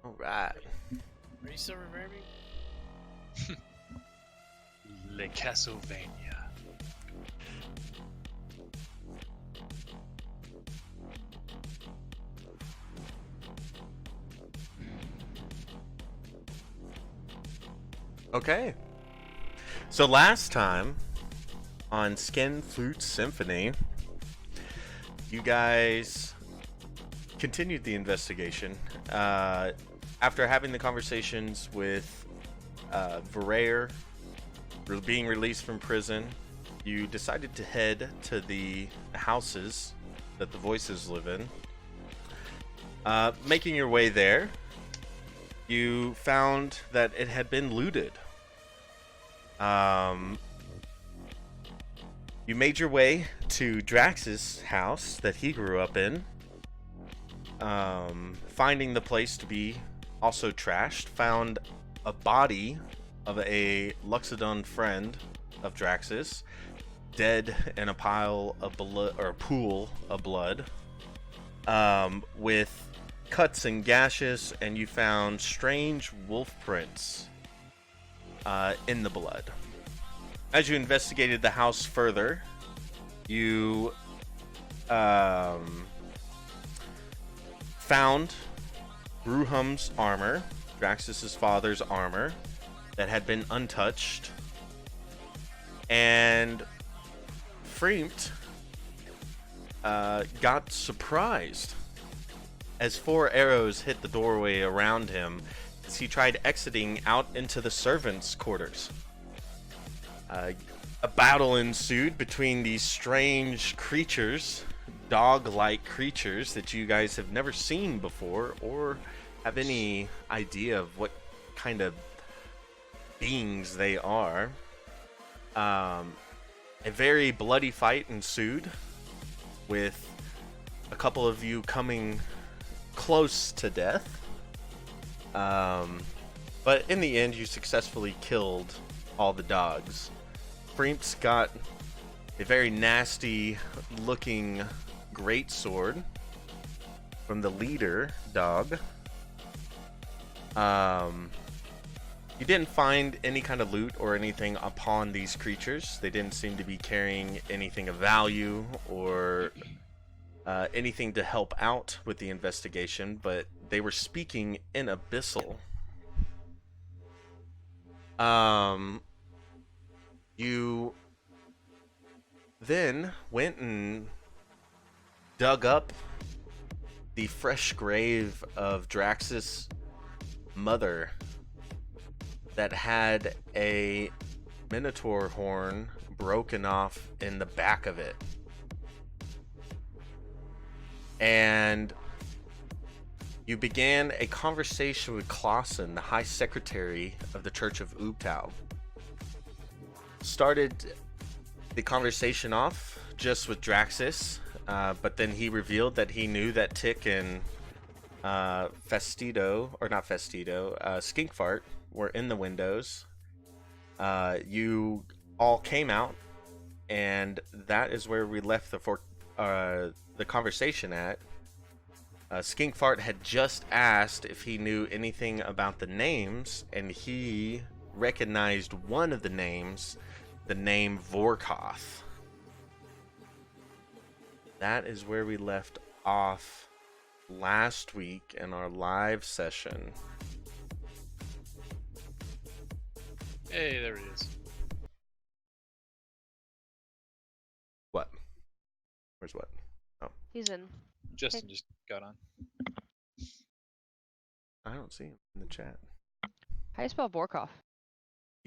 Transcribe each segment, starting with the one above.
All right. Are you still reverbing? Le Castlevania. Okay. So last time on Skin Flute Symphony, you guys continued the investigation. After having the conversations with Verayer being released from prison, you decided to head to the houses that the voices live in. Making your way there, you found that it had been looted. You made your way to Drax's house that he grew up in, finding the place to be also trashed. Found a body of a Luxodon friend of Drax's, dead in a pile of blood, or a pool of blood, with cuts and gashes, and you found strange wolf prints in the blood. As you investigated the house further, you found Bruham's armor, Draxus' father's armor, that had been untouched, and Freemt got surprised as 4 arrows hit the doorway around him as he tried exiting out into the servants' quarters. A battle ensued between these strange creatures, dog-like creatures that you guys have never seen before or have any idea of what kind of beings they are. A very bloody fight ensued, with a couple of you coming close to death. But in the end, you successfully killed all the dogs. Freemp's got a very nasty looking greatsword from the leader dog. You didn't find any kind of loot or anything upon these creatures. They didn't seem to be carrying anything of value or anything to help out with the investigation, but they were speaking in Abyssal. You then went and dug up the fresh grave of Drax's mother that had a minotaur horn broken off in the back of it. And you began a conversation with Clausen, the High Secretary of the Church of Ubtao. Started the conversation off just with Draxus, but then he revealed that he knew that Tick and Skinkfart were in the windows. You all came out, and that is where we left the conversation at. Skinkfart had just asked if he knew anything about the names, and he recognized one of the names, the name Vorkoth. That is where we left off last week in our live session. Hey, there it is. What? Where's what? He's in. Justin just got on. I don't see him in the chat. How do you spell Borkov?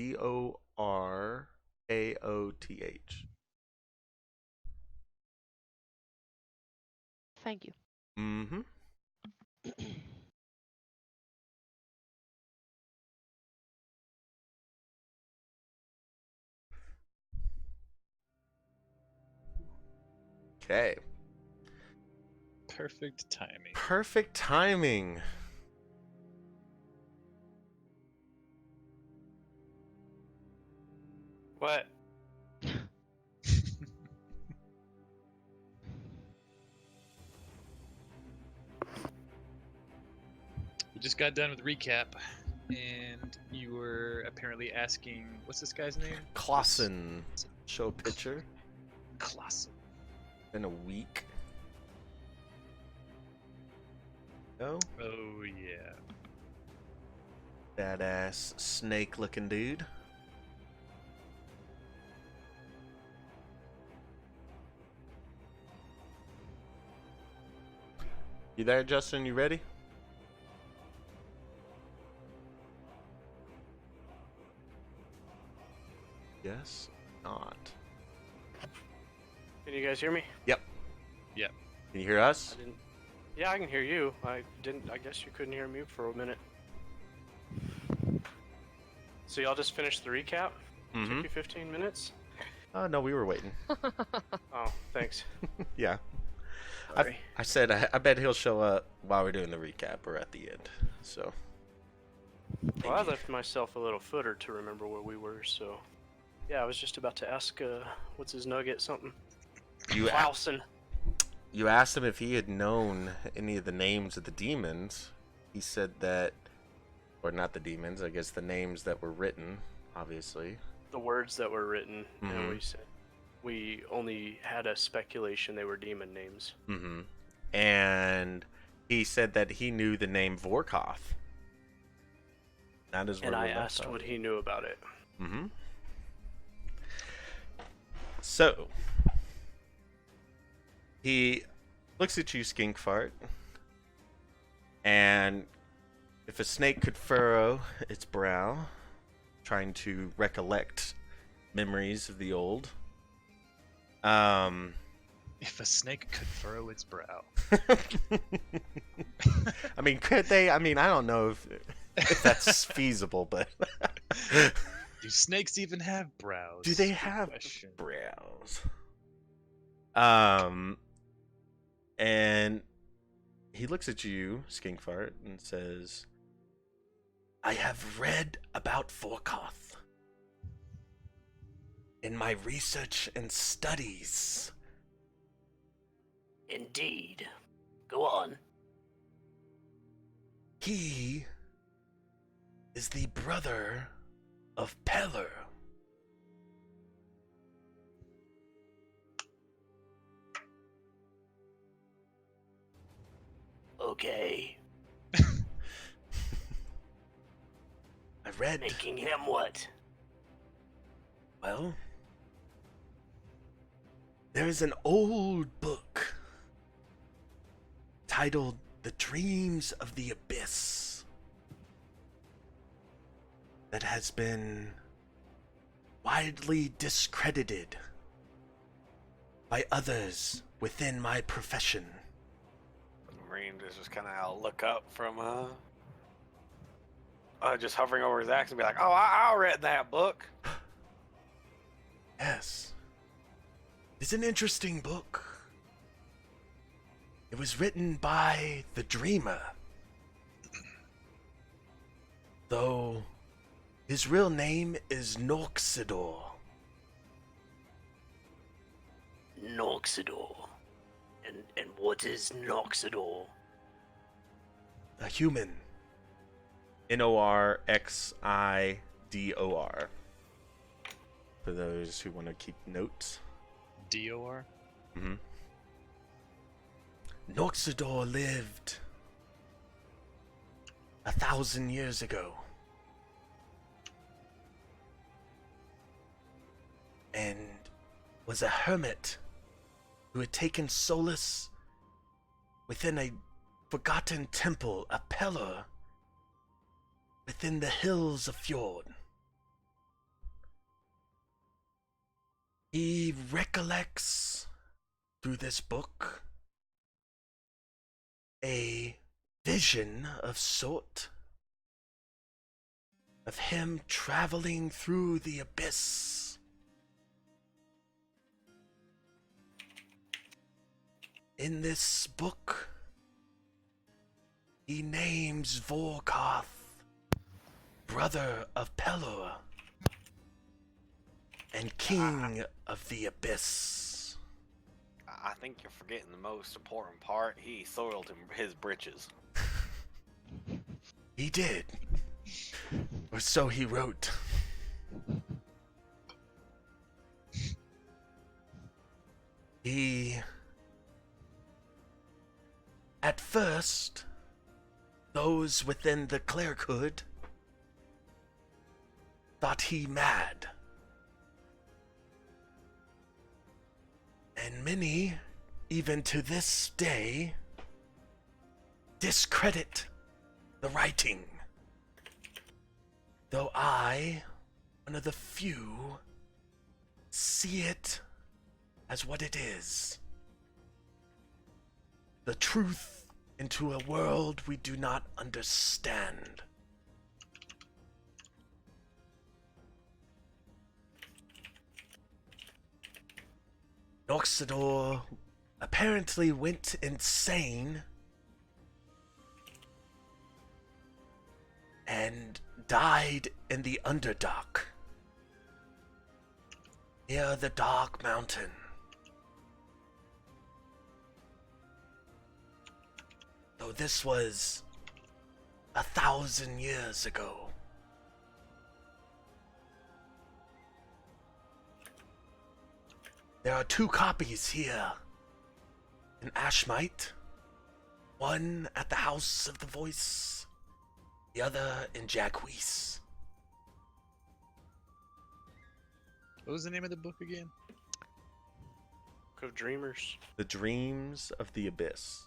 Borkaoth. Thank you. Mm-hmm. Okay. Perfect timing. Perfect timing. What? just got done with recap, and you were apparently asking, what's this guy's name? Clausen. Show a picture. Clausen. Been a week. No? Oh yeah. Badass snake looking dude. You there, Justin? You ready? Yes. Not. Can you guys hear me? Yep. Yep. Can you hear us? I didn't. Yeah, I can hear you. I didn't. I guess you couldn't hear me for a minute. So y'all just finished the recap? Mm-hmm. Took you 15 minutes? No, we were waiting. Oh, thanks. Yeah. Sorry. I said I bet he'll show up while we're doing the recap or at the end. So. Well, I left myself a little footer to remember where we were, so... Yeah, I was just about to ask, what's his nugget, something? You Clausen. You asked him if he had known any of the names of the demons. He said that, or not the demons, I guess the names that were written, obviously. The words that were written, and Mhm. we said... We only had a speculation they were demon names. Mm-hmm. And he said that he knew the name Vorkoth. That is where And we I left asked off. what he knew about it. Mm-hmm. So, he looks at you, Skink Fart, and if a snake could furrow its brow, trying to recollect memories of the old, If a snake could furrow its brow. I mean, could they? I mean, I don't know if that's feasible, but Do snakes even have brows? do they Good have question. brows? And he looks at you, Skink Fart, and says, I have read about Vorkoth in my research and studies. Indeed. Go on. He is the brother of Pelor. Okay. I read, Making him what? well, there is an old book titled The Dreams of the Abyss that has been widely discredited by others within my profession. Marine is just kind of look up from just hovering over his axe and be like, "Oh, I read that book." Yes. It's an interesting book. It was written by the Dreamer. Though his real name is Norxidor. Noxidor. And what is Noxidor? A human. Norxidor. For those who want to keep notes. DOR? Mm-hmm. Noxidor lived 1,000 years ago. And was a hermit who had taken solace within a forgotten temple, a Pelor, within the hills of Fjord. He recollects through this book a vision of sort of him traveling through the abyss. In this book, he names Vorkoth brother of Pelor and king of the abyss. I think you're forgetting the most important part. He soiled his britches. He did. Or so he wrote. He... At first, those within the clerkhood thought he mad. And many, even to this day, discredit the writing. Though I, one of the few, see it as what it is. The truth into a world we do not understand. Noxidor apparently went insane and died in the Underdark, near the Dark Mountain. Though this was 1,000 years ago. There are 2 copies here in Ashmite, one at the House of the Voice, the other in Jagwees. What was the name of the book again? Book of Dreamers. The Dreams of the Abyss.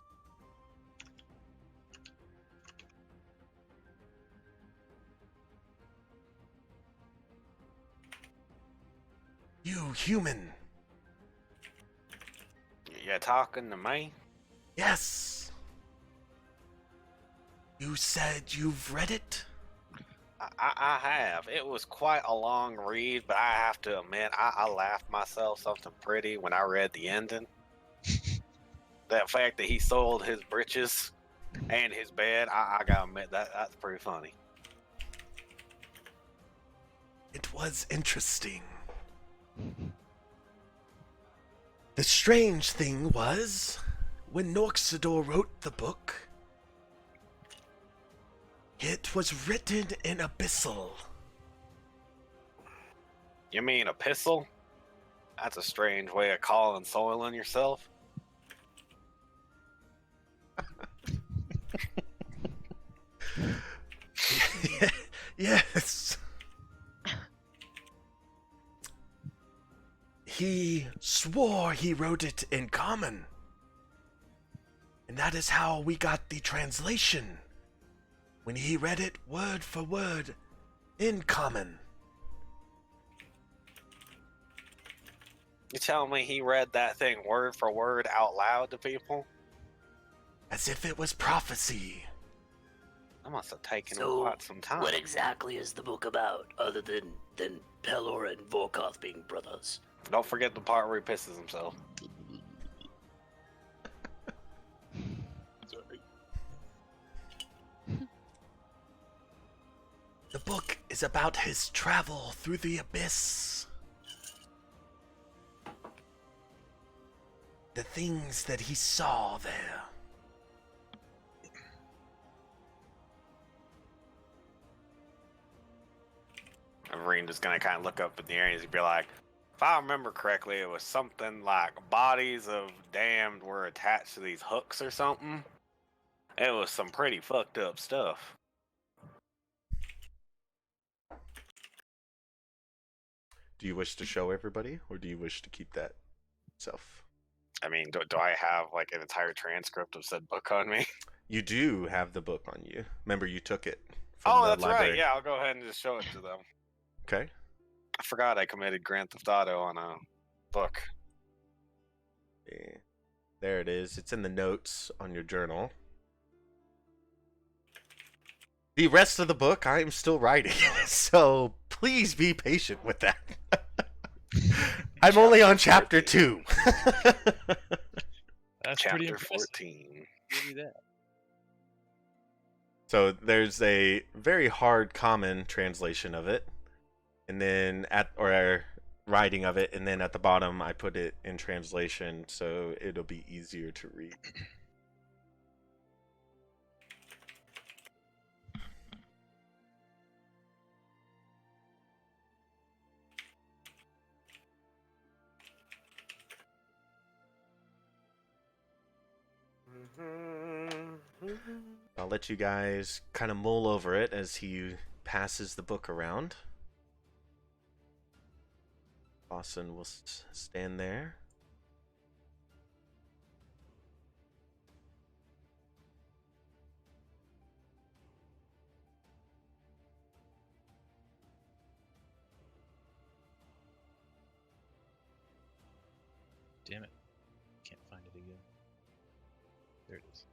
You human. You talking to me? Yes. You said you've read it? I have. It was quite a long read, but I have to admit, I laughed myself something pretty when I read the ending. That fact that he sold his britches and his bed, I gotta admit, that's pretty funny. It was interesting. The strange thing was, when Noxidor wrote the book, it was written in Abyssal. You mean epistle? That's a strange way of calling soiling yourself. Yes. He swore he wrote it in common. And that is how we got the translation. When he read it word for word in common. You telling me he read that thing word for word out loud to people? As if it was prophecy. That must have taken So, quite some time. what exactly is the book about, other than Pelor and Vorkoth being brothers? Don't forget the part where he pisses himself. Sorry. The book is about his travel through the abyss. The things that he saw there. Marine just gonna kind of look up in the air and he'd be like, if I remember correctly, it was something like bodies of damned were attached to these hooks or something. It was some pretty fucked up stuff. Do you wish to show everybody, or do you wish to keep that self? I mean, do I have like an entire transcript of said book on me? You do have the book on you. Remember, you took it from Oh, the that's library. right. Yeah, I'll go ahead and just show it to them. Okay. I forgot I committed Grand Theft Auto on a book. Yeah. There it is. It's in the notes on your journal. The rest of the book, I am still writing, so please be patient with that. I'm only on chapter 2. That's pretty Chapter impressive. 14. Give me that. So there's a very hard common translation of it, and then writing of it, and then at the bottom I put it in translation so it'll be easier to read. I'll let you guys kind of mull over it as he passes the book around. Lawson will stand there. Damn it. Can't find it again. There it is.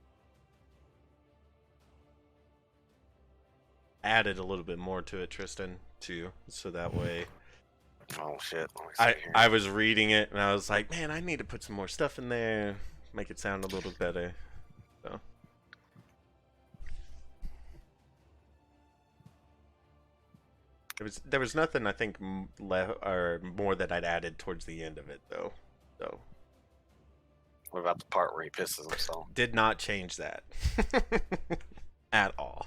Added a little bit more to it, Tristan, too, so that way. Oh shit. Let me see here. I was reading it and I was like, man, I need to put some more stuff in there, make it sound a little better. So. There was nothing I think or more that I'd added towards the end of it though. So What about the part where he pisses himself? did not change that at all.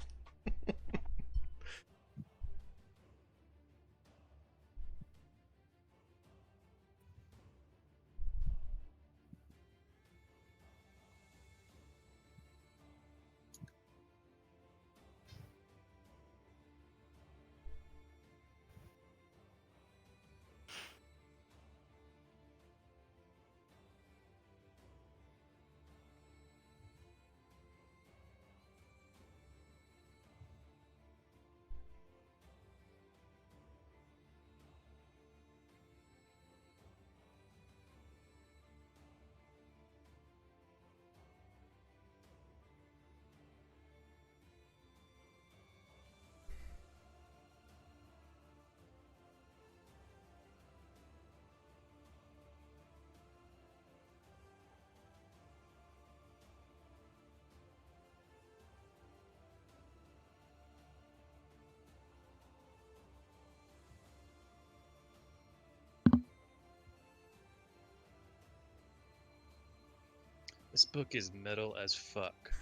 This book is metal as fuck.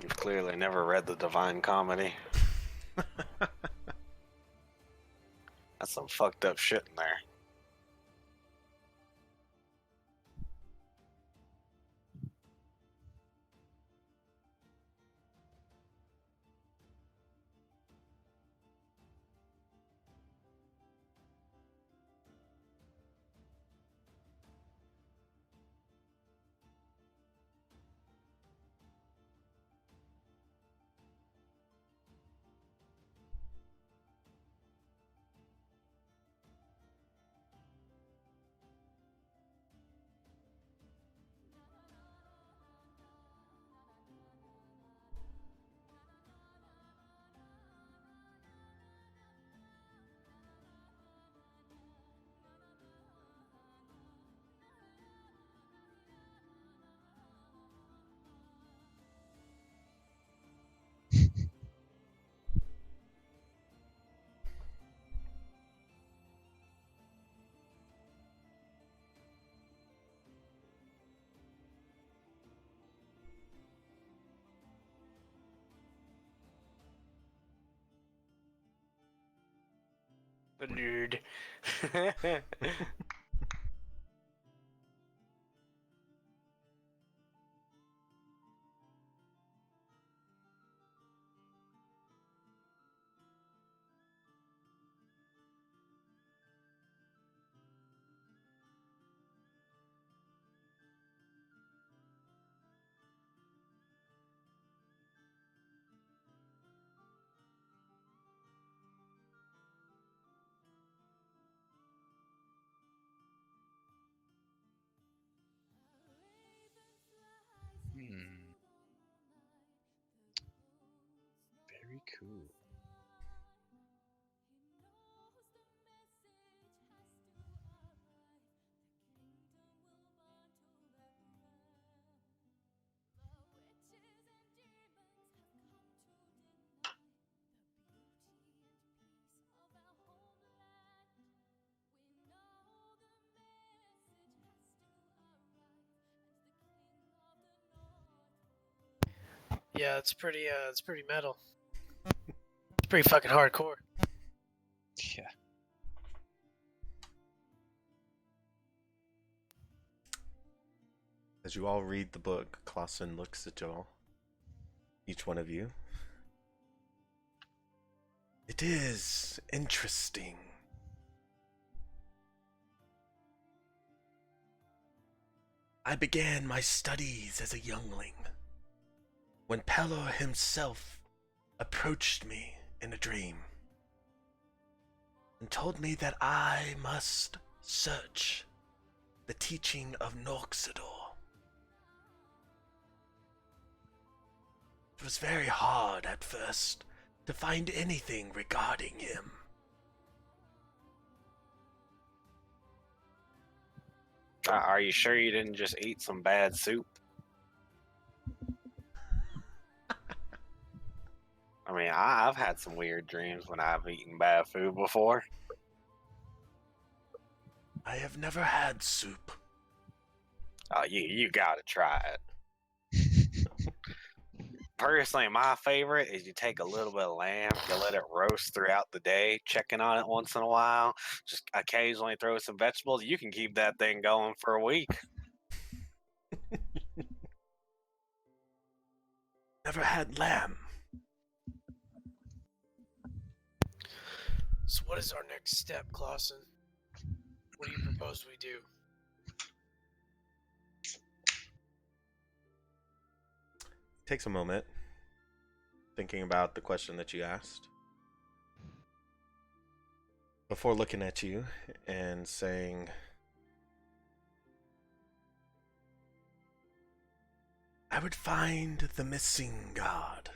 You've clearly never read the Divine Comedy. That's some fucked up shit in there. The nerd. Very cool. Yeah, it's pretty metal. It's pretty fucking hardcore. Yeah. As you all read the book, Clausen looks at y'all. Each one of you. It is interesting. I began my studies as a youngling when Pelor himself approached me in a dream and told me that I must search the teaching of Noxidor. It was very hard at first to find anything regarding him. Are you sure you didn't just eat some bad soup? I mean, I've had some weird dreams when I've eaten bad food before. I have never had soup. Oh, you gotta try it. Personally, my favorite is you take a little bit of lamb, you let it roast throughout the day, checking on it once in a while, just occasionally throw some vegetables. You can keep that thing going for a week. Never had lamb. So what is our next step, Clausen? What do you propose we do? Takes a moment thinking about the question that you asked before looking at you and saying, I would find the missing god.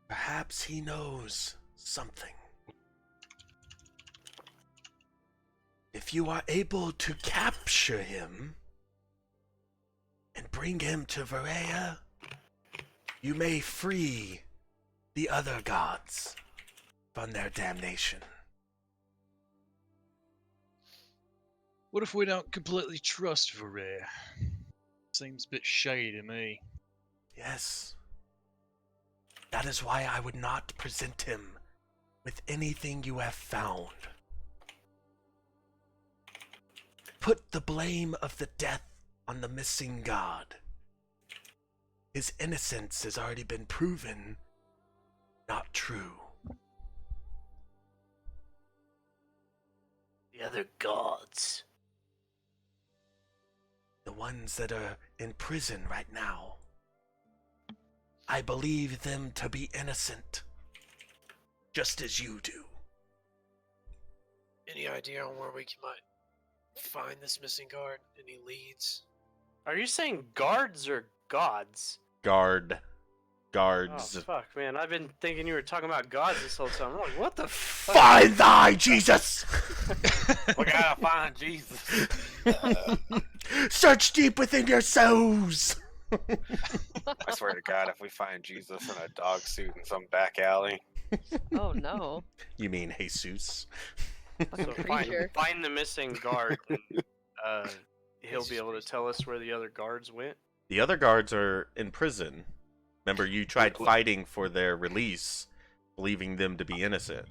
Perhaps he knows something. If you are able to capture him and bring him to Varea, you may free the other gods from their damnation. What if we don't completely trust Varia? Seems a bit shady to me. Yes. That is why I would not present him with anything you have found. Put the blame of the death on the missing god. His innocence has already been proven not true. The other gods. The ones that are in prison right now. I believe them to be innocent, just as you do. Any idea on where we might find this missing guard? Any leads? Are you saying guards or gods? Guards. Oh, fuck, man. I've been thinking you were talking about gods this whole time. I'm like, what the fuck? Find thy Jesus! We gotta find Jesus. Search deep within your souls! I swear to God, if we find Jesus in a dog suit in some back alley, Oh no. You mean Jesus? Fucking So creature. find the missing guard, and he'll be able to tell us where the other guards went. The other guards are in prison. Remember, you tried fighting for their release, believing them to be innocent.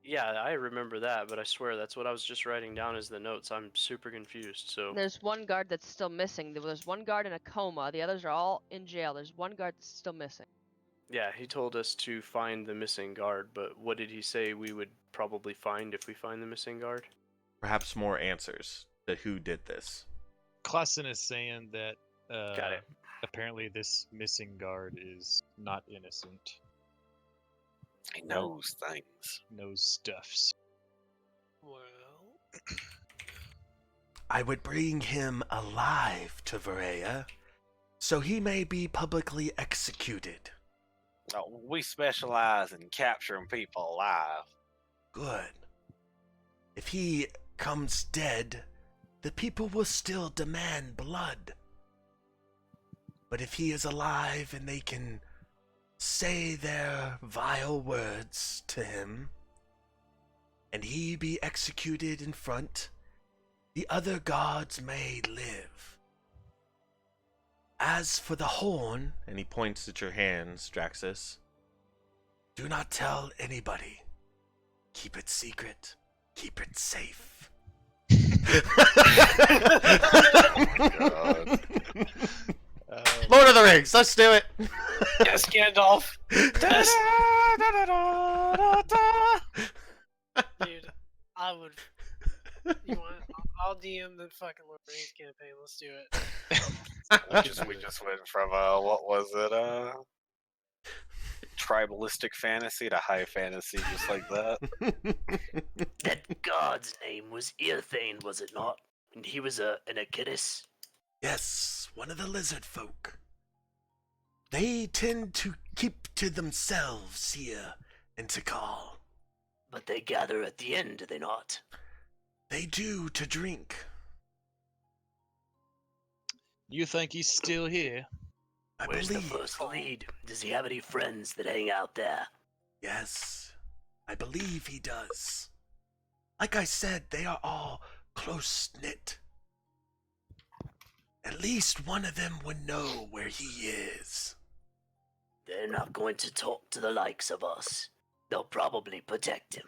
Yeah, I remember that, but I swear that's what I was just writing down as the notes. I'm super confused. So There's one guard that's still missing. There's one guard in a coma. The others are all in jail. There's one guard that's still missing. yeah, he told us to find the missing guard, but what did he say we would probably find if we find the missing guard? Perhaps more answers to who did this. Clausen is saying that Got it. apparently this missing guard is not innocent. he knows things. Knows stuffs. Well, I would bring him alive to Varea, so he may be publicly executed. We specialize in capturing people alive. Good. If he comes dead, the people will still demand blood. But if he is alive and they can say their vile words to him, and he be executed in front, the other gods may live. As for the horn, and he points at your hands, Draxus, do not tell anybody. Keep it secret. Keep it safe. God. Lord of the Rings, let's do it. Yes, Gandalf. Yes. Dude, I would. You want? I'll DM the fucking Lord of the Rings campaign. Let's do it. We just went from what was it? Tribalistic fantasy to high fantasy, just like that. That god's name was Earthane, was it not? And he was an Achilles. Yes, one of the lizard folk. They tend to keep to themselves here in Tikal. But they gather at the end, do they not? They do to drink. You think he's still here? I Where's believe. the first lead? Does he have any friends that hang out there? Yes, I believe he does. Like I said, they are all close-knit. At least one of them would know where he is. They're not going to talk to the likes of us. They'll probably protect him.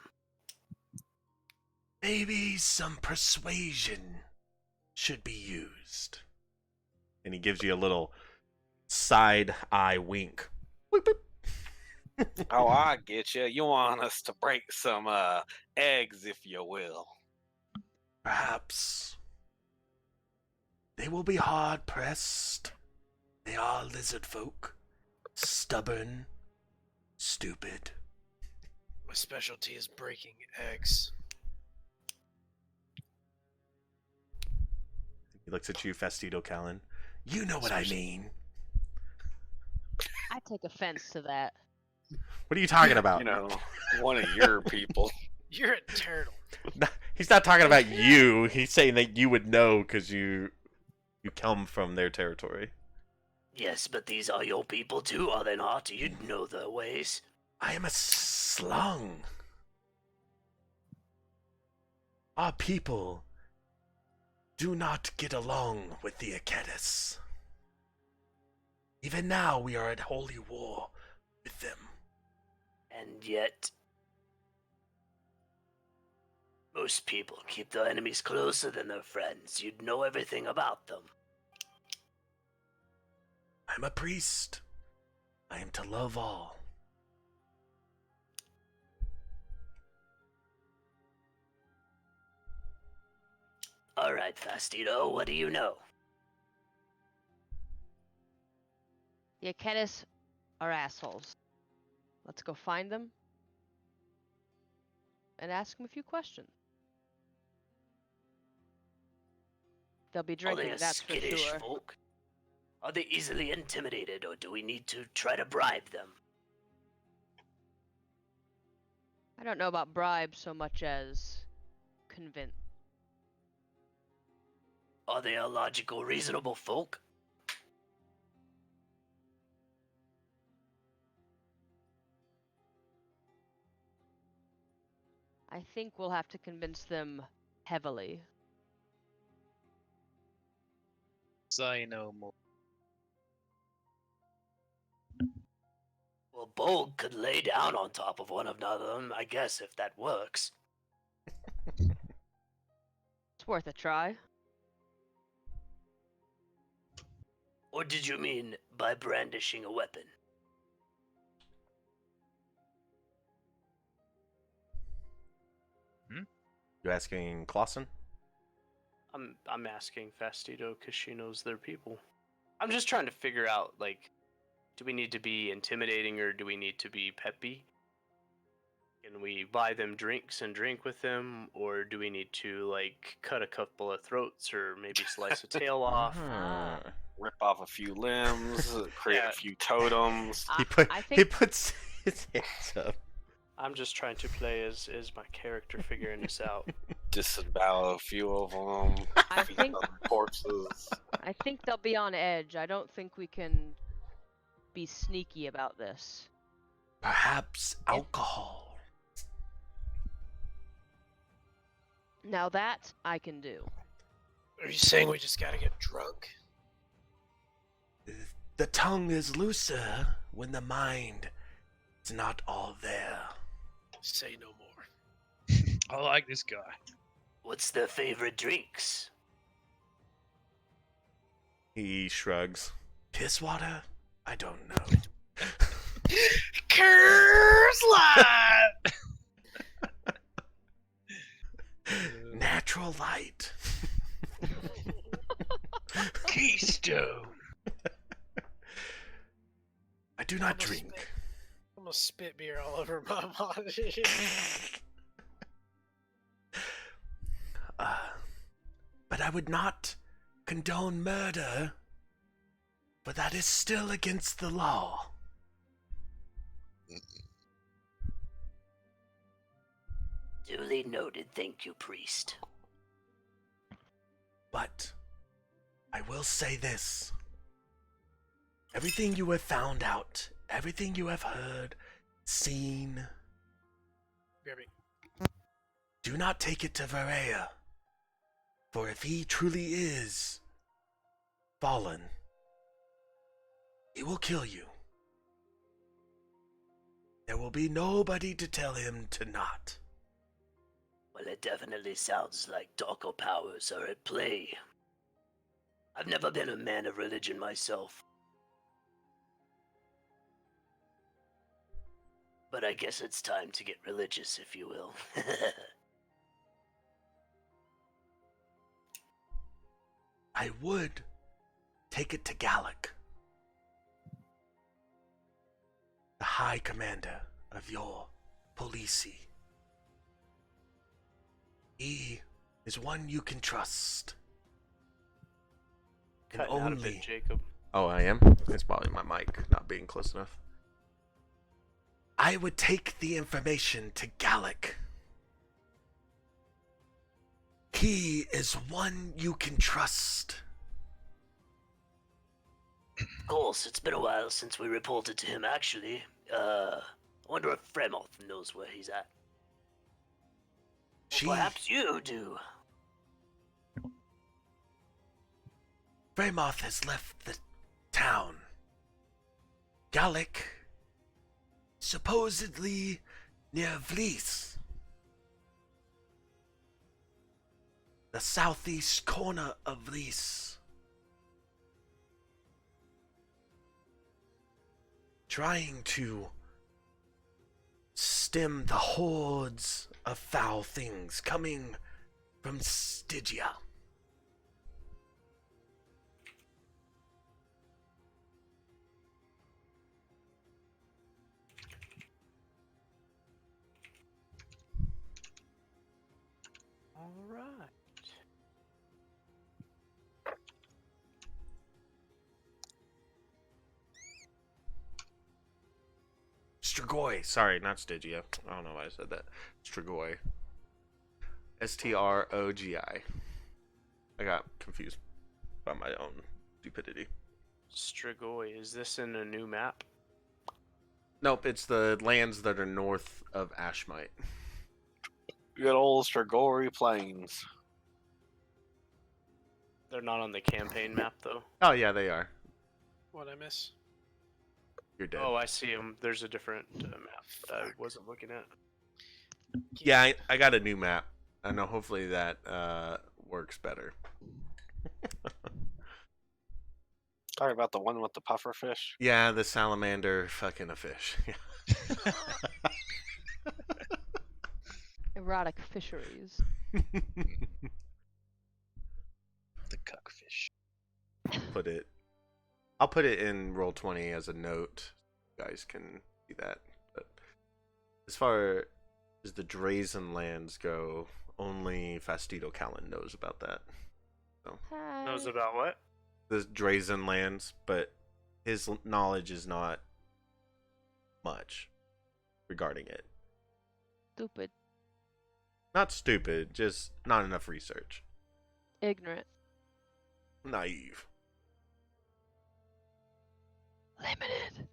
Maybe some persuasion should be used. And he gives you a little side eye wink. Whip, whip. Oh, I get you. You want us to break some eggs, if you will. Perhaps. They will be hard-pressed. They are lizard folk. Stubborn. Stupid. My specialty is breaking eggs. He looks at you, Fastidio Callan. You know what I mean. I take offense to that. What are you talking about? You know, one of your people. You're a turtle. He's not talking about you. He's saying that you would know because you come from their territory. Yes, but these are your people too, are they not? You'd know their ways. I am a slung. Our people do not get along with the Akedis. Even now we are at holy war with them. And yet, most people keep their enemies closer than their friends. You'd know everything about them. I'm a priest. I am to love all. Alright, Fastidio, what do you know? The Akedis are assholes. Let's go find them and ask them a few questions. They'll be Are drinking, they a that's for skittish sure. folk? Are they easily intimidated, or do we need to try to bribe them? I don't know about bribes so much as convince. Are they a logical, reasonable folk? I think we'll have to convince them heavily. Say no more. Well, Bolg could lay down on top of one another, I guess, if that works. It's worth a try. Or did you mean by brandishing a weapon? You asking Clausen? I'm asking Fastidio because she knows their people. I'm just trying to figure out, like, do we need to be intimidating or do we need to be peppy? Can we buy them drinks and drink with them, or do we need to, like, cut a couple of throats or maybe slice a tail off? Ah. Rip off a few limbs, create Yeah. a few totems. I He think puts his hands up. I'm just trying to play as my character figuring this out. Disembowel a few of them. I feed think- on the corpses. I think they'll be on edge. I don't think we can be sneaky about this. Perhaps alcohol. Now that I can do. Are you saying we just gotta get drunk? The tongue is looser when the mind is not all there. Say no more. I like this guy. What's their favorite drinks? He shrugs. Piss water? I don't know. Curse line. Natural light. Keystone. I do not Almost drink. spit. Almost spit beer all over my body. But I would not condone murder, for that is still against the law. Duly noted, thank you, priest. But I will say this. Everything you have found out, everything you have heard, seen, Gabby. do not take it to Varea. For if he truly is fallen, he will kill you. There will be nobody to tell him to not. Well, it definitely sounds like darker powers are at play. I've never been a man of religion myself. But I guess it's time to get religious, if you will. I would take it to Gallic, the High Commander of your police. He is one you can trust. And Cutting out a bit, only Jacob. Oh, I am? It's probably my mic not being close enough. I would take the information to Gallic. He is one you can trust. Of course, it's been a while since we reported to him, actually. I wonder if Fremoth knows where he's at. She, Or perhaps you do. Fremoth has left the town. Gallic, supposedly near Vlies, the southeast corner of Vlies, trying to stem the hordes of foul things coming from Stygia. All right. Strigoi. Sorry, not Stygia. I don't know why I said that. Strigoi. Strogi. I got confused by my own stupidity. Strigoi, is this in a new map? Nope, it's the lands that are north of Ashmite. Good old Strigoi Plains. They're not on the campaign map, though. Oh, yeah, they are. What I miss? You're dead. Oh, I see them. There's a different map that I wasn't looking at. Yeah, I got a new map. I know, hopefully that works better. Talking about the one with the puffer fish. Yeah, the salamander fucking a fish. Erotic fisheries. The cuckfish. I'll put it in Roll20 as a note. You guys can see that. But as far as the Drazen lands go, only Fastidio Callan knows about that. Knows Hi. about what? The Drazen lands, but his knowledge is not much regarding it. Stupid. Not stupid, just not enough research. Ignorant. Naive. Limited.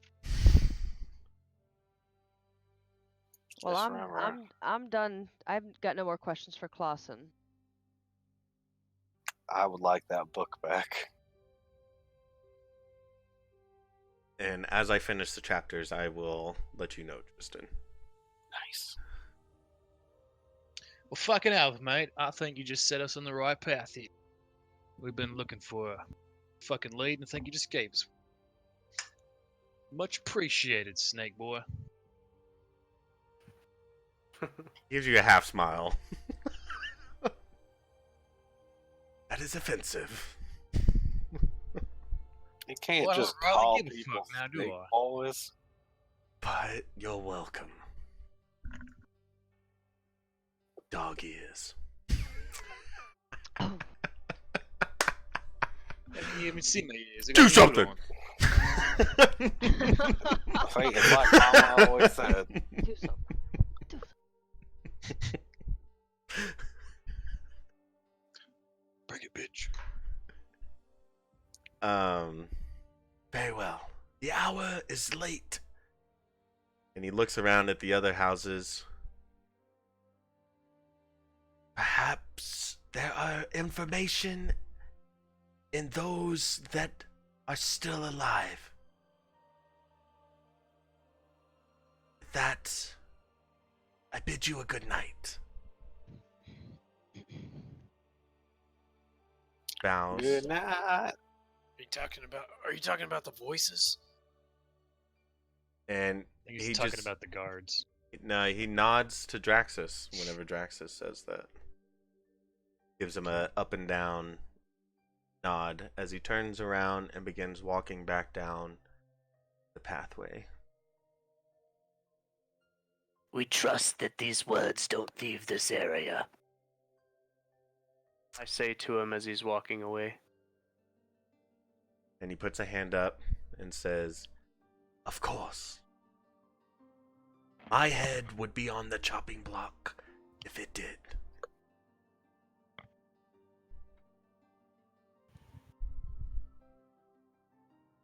Well, Just remember, I'm done. I've got no more questions for Clausen. I would like that book back. And as I finish the chapters, I will let you know, Tristan. Nice. Well, fucking hell, mate. I think you just set us on the right path here. We've been looking for a fucking lead, and I think you just gave us one. Much appreciated, Snake Boy. Gives you a half smile. That is offensive. You can't Well, I just don't really call give a fuck people now, do snake I? boys. But you're welcome. Dog ears. Oh, You haven't seen my ears. I Do got a something! hood I think it's like Mama always said. do something. Do something. on. Bring it, bitch. Very well. The hour is late. And he looks around at the other houses. Perhaps there are information in those that are still alive. With that, I bid you a good night. Bows. Good night. Are you talking about the voices? And I think he's he talking just, about the guards. no, he nods to Draxus whenever Draxus says that. Gives him a up and down nod as he turns around and begins walking back down the pathway. We trust that these words don't leave this area. I say to him as he's walking away. And he puts a hand up and says, Of course. My head would be on the chopping block if it did.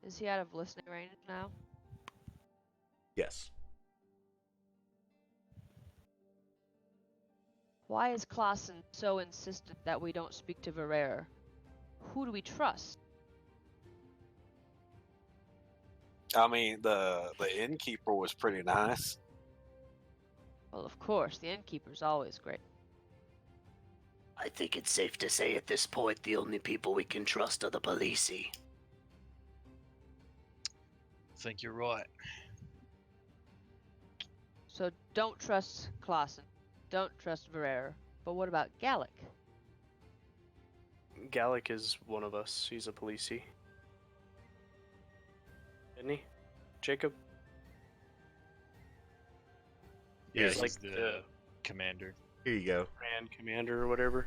Is he out of listening range now? yes. Why is Clausen so insistent that we don't speak to Verere? Who do we trust? I mean, the innkeeper was pretty nice. Well, of course, the innkeeper's always great. I think it's safe to say at this point the only people we can trust are the policey. I think you're right. So don't trust Clausen. Don't trust Verere. But what about Gallic? Gallic is one of us. He's a policey. Isn't he? Jacob? Yeah, He's he's like the the- commander. Here you go. Grand Commander or whatever.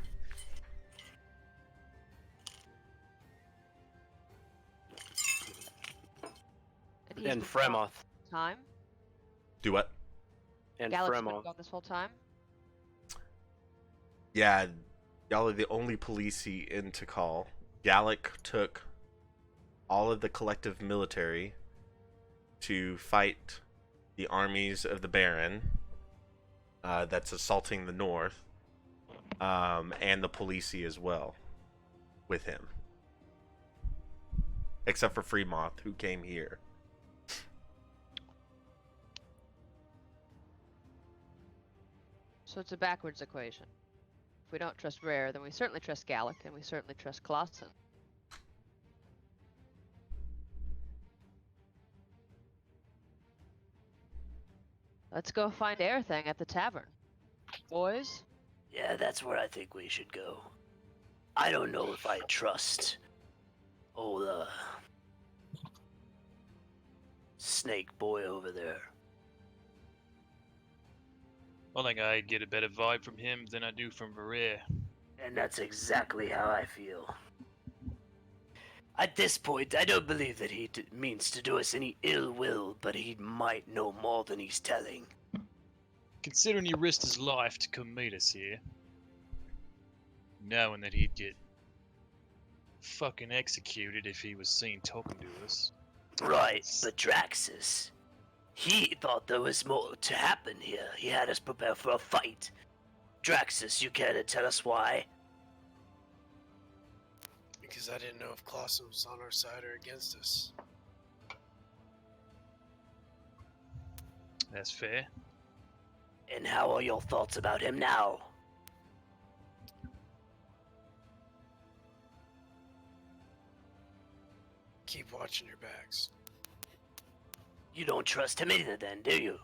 He's And been gone Fremoth. this time. Do what? And Gallic's been Fremoth. gone this whole time. Yeah, y'all are the only policey in Tikal. Gallic took all of the collective military to fight the armies of the Baron that's assaulting the north, and the policey as well with him. Except for Fremoth, who came here. So it's a backwards equation. If we don't trust Verere, then we certainly trust Gallic, and we certainly trust Clausen. Let's go find Airthing at the tavern. Boys? Yeah, that's where I think we should go. I don't know if I trust old, Snake Boy over there. I think I get a better vibe from him than I do from Verere. And that's exactly how I feel. At this point, I don't believe that he means to do us any ill will, but he might know more than he's telling. Considering he risked his life to come meet us here, knowing that he'd get fucking executed if he was seen talking to us. Right, but Draxus, he thought there was more to happen here. He had us prepare for a fight. Draxus, you care to tell us why? Because I didn't know if Clausen was on our side or against us. That's fair. And how are your thoughts about him now? watching your backs. You don't trust him either, then, do you?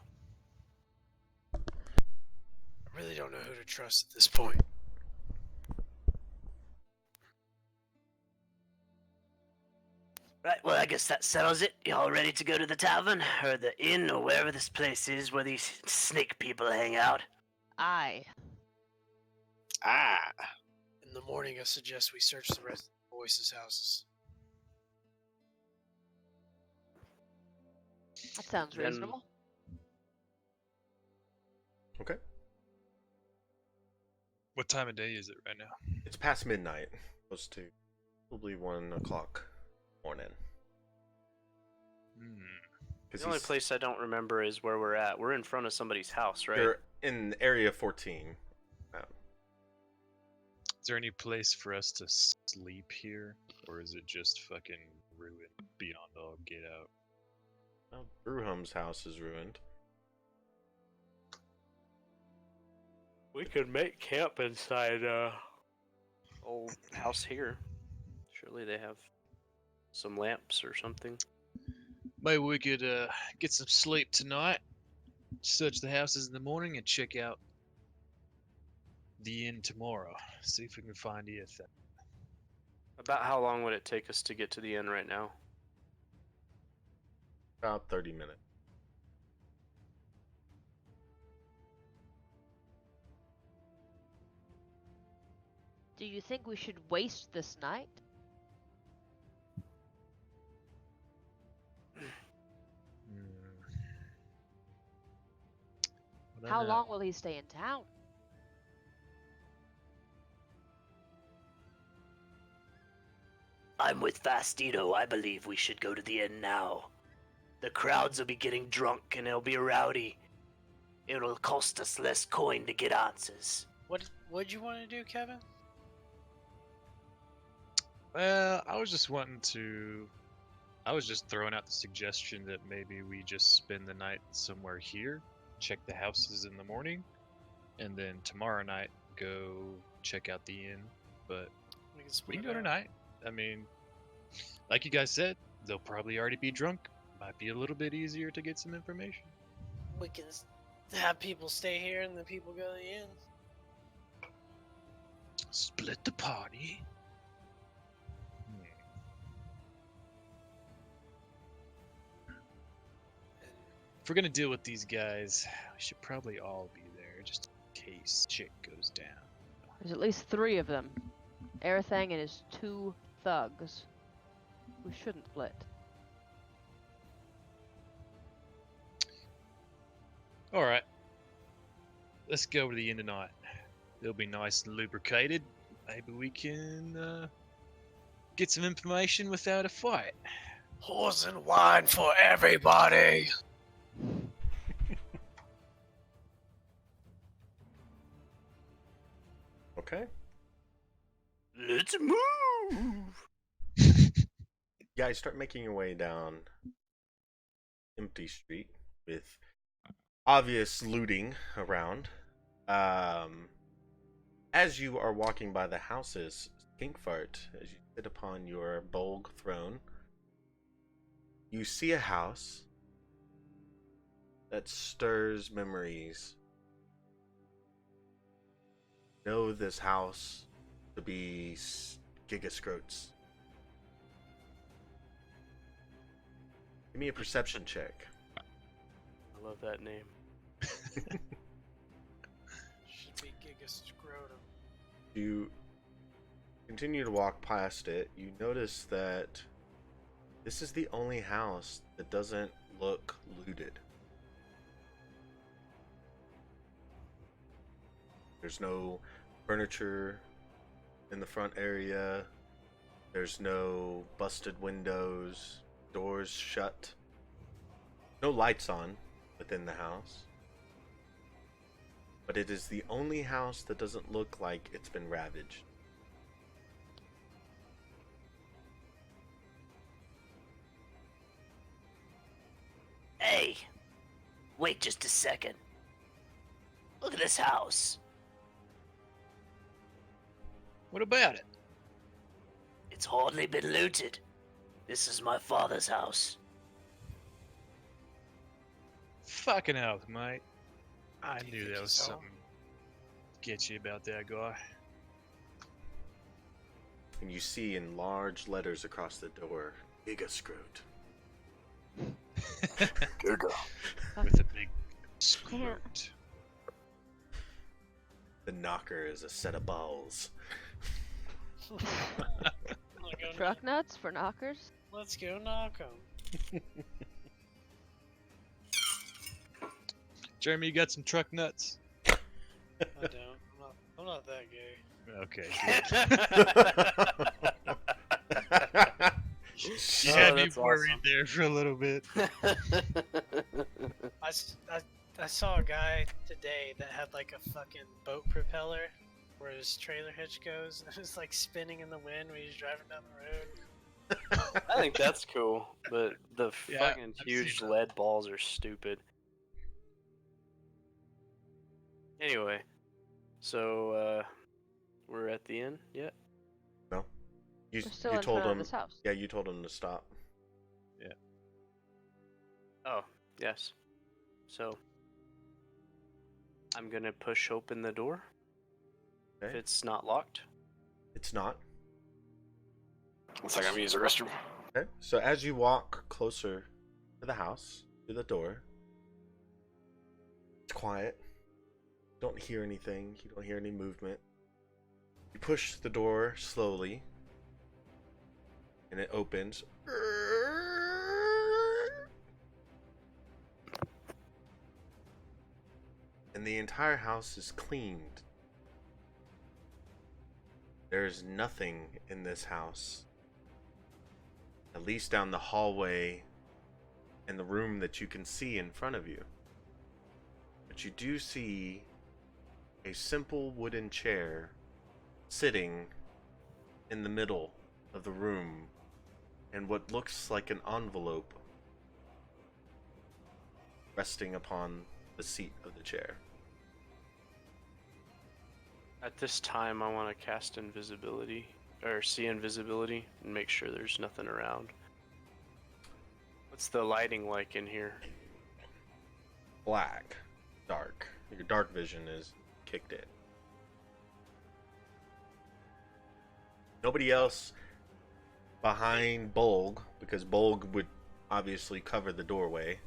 I really don't know who to trust at this point. Right, well, I guess that settles it. Y'all ready to go to the tavern, or the inn, or wherever this place is where these snake people hang out? Aye. Ah, In the morning, I suggest we search the rest of the boys' houses. That sounds Then- reasonable. Okay. What time of day is it right now? It's past midnight. Close to probably 1 o'clock morning. Hmm. The only place I don't remember is where we're at. We're in front of somebody's house, right? You're in Area 14. Is there any place for us to sleep here, or is it just fucking ruined beyond all get out? Well, Brewham's house is ruined. We could make camp inside old house here. Surely they have some lamps or something. Maybe we could get some sleep tonight, search the houses in the morning, and check out the inn tomorrow. See if we can find anything. About how long would it take us to get to the inn right now? About 30 minutes. Do you think we should waste this night? How long will he stay in town? I'm with Fastidio. I believe we should go to the inn now. The crowds will be getting drunk and it'll be rowdy. It'll cost us less coin to get answers. What'd you want to do, Kevin? Well, I was just throwing out the suggestion that maybe we just spend the night somewhere here, check the houses in the morning, and then tomorrow night go check out the inn. But We can we split can go up. tonight. I mean, like you guys said, they'll probably already be drunk. Might be a little bit easier to get some information. We can have people stay here and then people go to the inn. Split the party. If we're gonna deal with these guys, we should probably all be there just in case shit goes down. There's at least 3 of them. Arathang and his 2 thugs. We shouldn't split. Alright. Let's go over to the inn tonight. It'll be nice and lubricated. Maybe we can get some information without a fight. Whores and wine for everybody! Okay. Let's move! You guys start making your way down empty street with obvious looting around. As you are walking by the houses, Kinkfart, as you sit upon your Bolg throne, you see a house that stirs memories. Know this house to be Gigascroats. Give me a perception check. I love that name. Should be Gigas Scrotum. You continue to walk past it. You notice that this is the only house that doesn't look looted. There's no furniture in the front area. There's no busted windows, doors shut. No lights on within the house. But it is the only house that doesn't look like it's been ravaged. Hey, wait just a second. Look at this house. What about it? It's hardly been looted. This is my father's house. Fucking hell, mate. I Do you knew think there was he's home? something sketchy about that guy. And you see in large letters across the door, Giga Scroot. With a big scroot. The knocker is a set of balls. Truck nuts for knockers? Let's go knock 'em. Jeremy, you got some truck nuts? I don't. I'm not that gay. Okay. You Oh, had me that's worried awesome. there for a little bit. I saw a guy today that had like a fucking boat propeller where his trailer hitch goes and it was like spinning in the wind when he's driving down the road. I think that's cool, but the Yeah, fucking I've huge seen that. lead balls are stupid. Anyway, so we're at the inn yet? No? You, We're still you in told front of him. this house. Yeah, you told him to stop. Oh, yes. So I'm gonna push open the door. If Okay. it's not locked. It's not. Looks like I'm gonna use the restroom. Okay. So as you walk closer to the house, to the door, it's quiet. You don't hear anything. You don't hear any movement. You push the door slowly, and it opens. And the entire house is cleaned. There's nothing in this house. At least down the hallway and the room that you can see in front of you. But you do see a simple wooden chair sitting in the middle of the room and what looks like an envelope resting upon the seat of the chair. At this time, I want to cast invisibility, or see invisibility, and make sure there's nothing around. What's the lighting like in here? Black. Dark. Your dark vision is kicked in. Nobody else behind Bolg, because Bolg would obviously cover the doorway,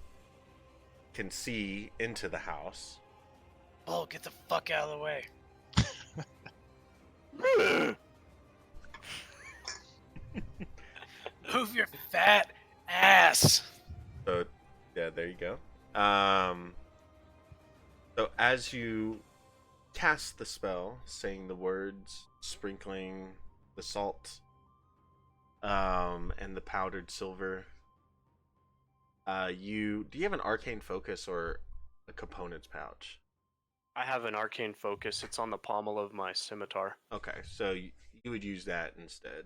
can see into the house. Oh, get the fuck out of the way. Move your fat ass. So, yeah, there you go. So as you cast the spell, saying the words, sprinkling the salt, and the powdered silver, do you have an arcane focus or a components pouch? I have an arcane focus. It's on the pommel of my scimitar. Okay, so you would use that instead.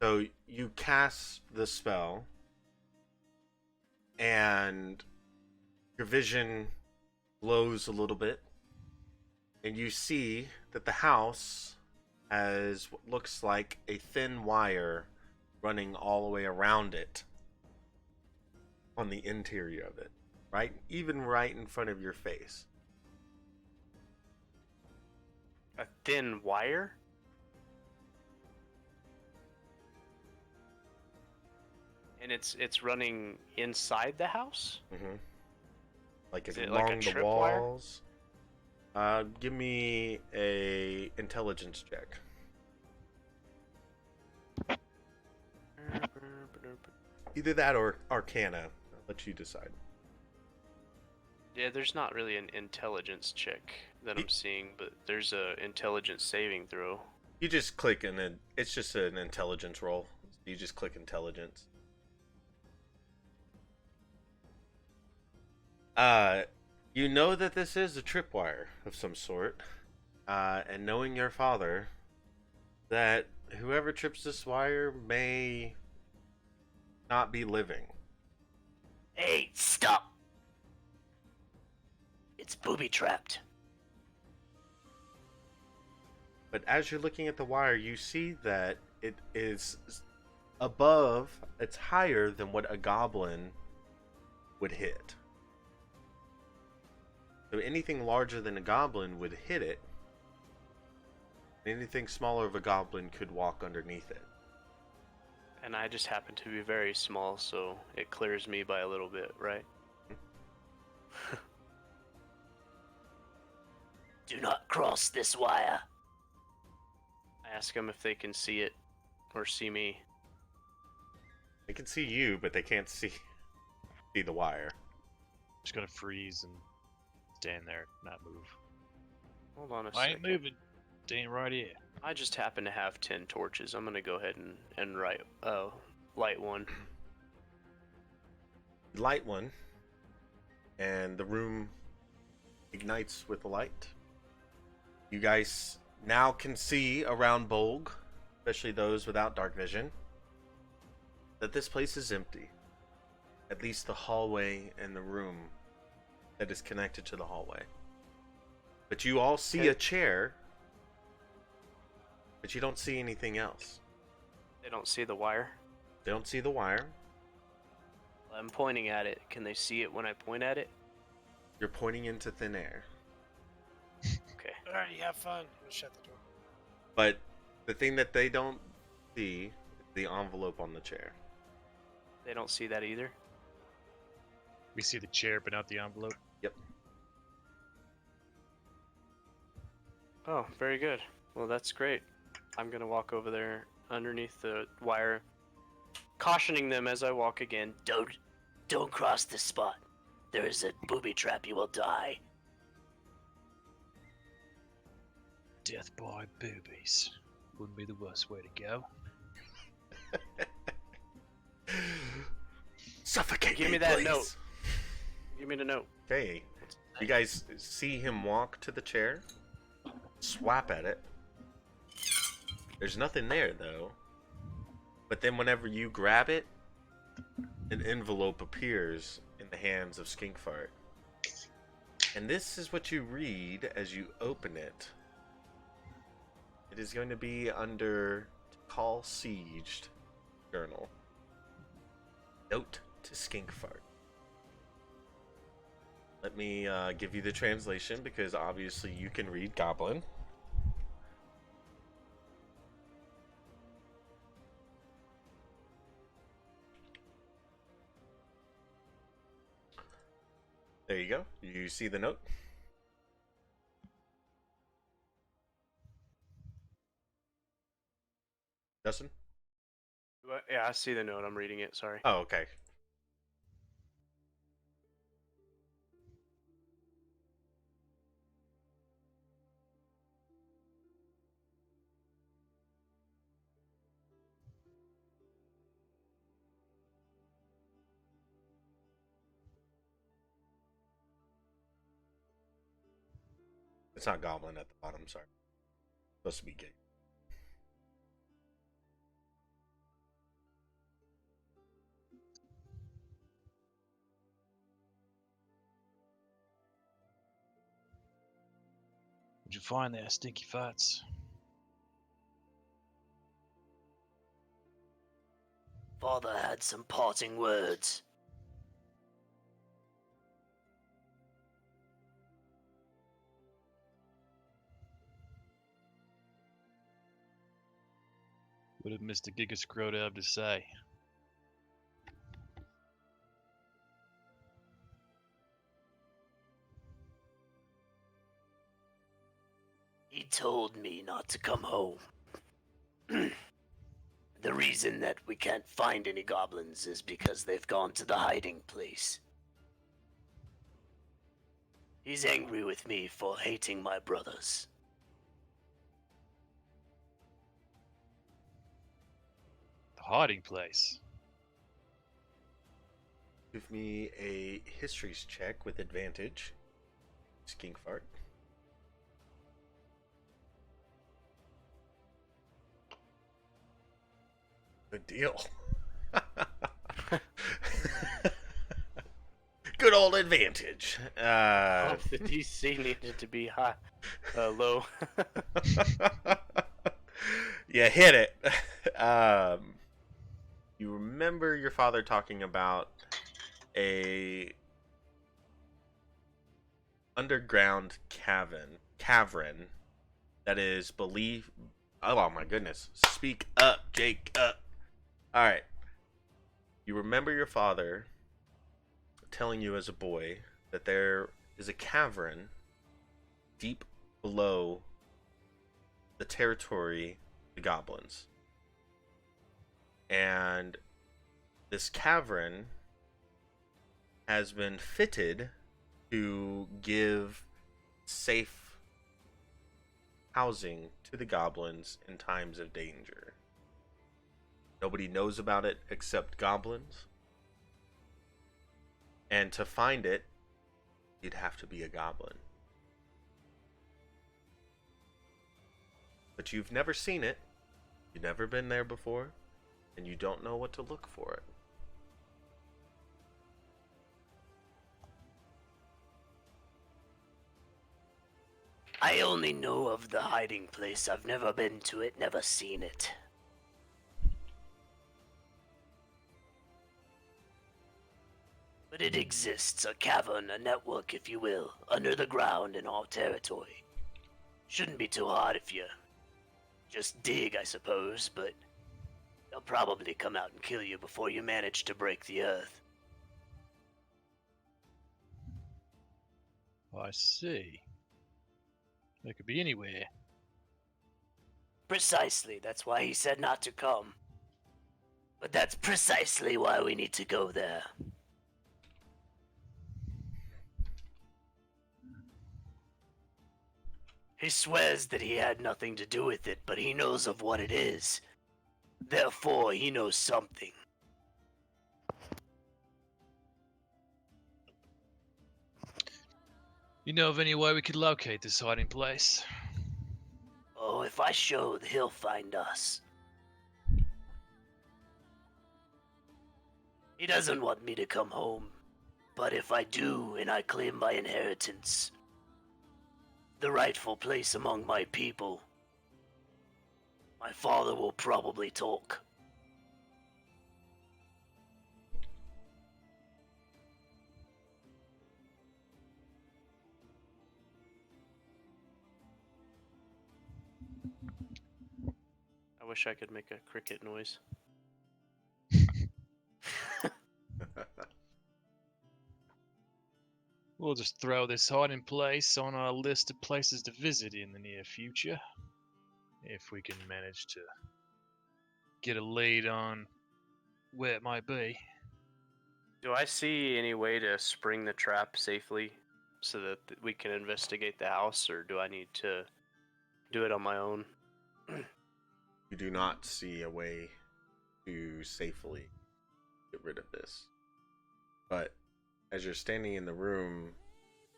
So you cast the spell, and your vision glows a little bit, and you see that the house has what looks like a thin wire running all the way around it on the interior of it, right? Even right in front of your face. A thin wire? And it's running inside the house? Mm-hmm. Like Is it's it like a along the tripwire? walls. Give me a intelligence check. Either that or Arcana. I'll let you decide. Yeah, there's not really an intelligence check that Ye- I'm seeing, but there's a intelligence saving throw. You just click and then it's just an intelligence roll. You just click intelligence. You know that this is a tripwire of some sort. And knowing your father, that whoever trips this wire may not be living. Hey, stop! It's booby trapped. But as you're looking at the wire, you see that it is above, it's higher than what a goblin would hit. So anything larger than a goblin would hit it. Anything smaller of a goblin could walk underneath it. And I just happen to be very small, so it clears me by a little bit, right? Do not cross this wire. I ask them if they can see it or see me. They can see you, but they can't see the wire. Just gonna freeze and stand there, not move. Hold on a I ain't second. moving. Staying right here. I just happen to have 10 torches. I'm gonna go ahead and light one. Light one, and the room ignites with the light. You guys now can see around Bolg, especially those without dark vision, that this place is empty. At least the hallway and the room that is connected to the hallway. But you all see a chair, but you don't see anything else. They don't see the wire. They don't see the wire. I'm pointing at it. Can they see it when I point at it? You're pointing into thin air. Okay. Alright, you have fun. I'm gonna shut the door. But the thing that they don't see is the envelope on the chair. They don't see that either. We see the chair, but not the envelope. Yep. Oh, very good. Well, that's great. I'm gonna walk over there underneath the wire, cautioning them as I walk again. Don't cross this spot. There is a booby trap. You will die. Death by boobies. Wouldn't be the worst way to go. Suffocate Give me me, that please. note. Give me the note. Okay. You guys see him walk to the chair, swap at it. There's nothing there, though. But then whenever you grab it, an envelope appears in the hands of Skinkfart. And this is what you read as you open it. It is going to be under Call Sieged journal. Note to Skinkfart. Let me give you the translation because obviously you can read Goblin. There you go. You see the note? Justin? Yeah, I see the note. I'm reading it. Sorry. Oh, okay. It's not Goblin at the bottom, sorry. It's supposed to be gay. What'd you find there, stinky farts? Father had some parting words. What did Mr. Gigascroat have to say? He told me not to come home. The reason that we can't find any goblins is because they've gone to the hiding place. He's angry with me for hating my brothers. The hiding place. Give me a histories check with advantage. Skinkfart. Good deal. Good old advantage. Oh, the DC needed to be high, low. You hit it. You remember your father talking about a underground cavern that is believed. Oh my goodness! Speak up, Jake. Up. All right. You remember your father telling you as a boy that there is a cavern deep below the territory of the goblins. And this cavern has been fitted to give safe housing to the goblins in times of danger. Nobody knows about it except goblins. And to find it, you'd have to be a goblin. But you've never seen it, you've never been there before, and you don't know what to look for it. I only know of the hiding place. I've never been to it, never seen it. But it exists, a cavern, a network, if you will, under the ground in our territory. Shouldn't be too hard if you just dig, I suppose, but they'll probably come out and kill you before you manage to break the earth. I see. It could be anywhere. Precisely, that's why he said not to come. But that's precisely why we need to go there. He swears that he had nothing to do with it, but he knows of what it is. Therefore, he knows something. You know of any way we could locate this hiding place? Oh, if I show, he'll find us. He doesn't want me to come home, but if I do and I claim my inheritance, the rightful place among my people, my father will probably talk. I wish I could make a cricket noise. We'll just throw this hiding place on our list of places to visit in the near future. If we can manage to get a lead on where it might be. Do I see any way to spring the trap safely so that we can investigate the house, or do I need to do it on my own? You do not see a way to safely get rid of this. But as you're standing in the room,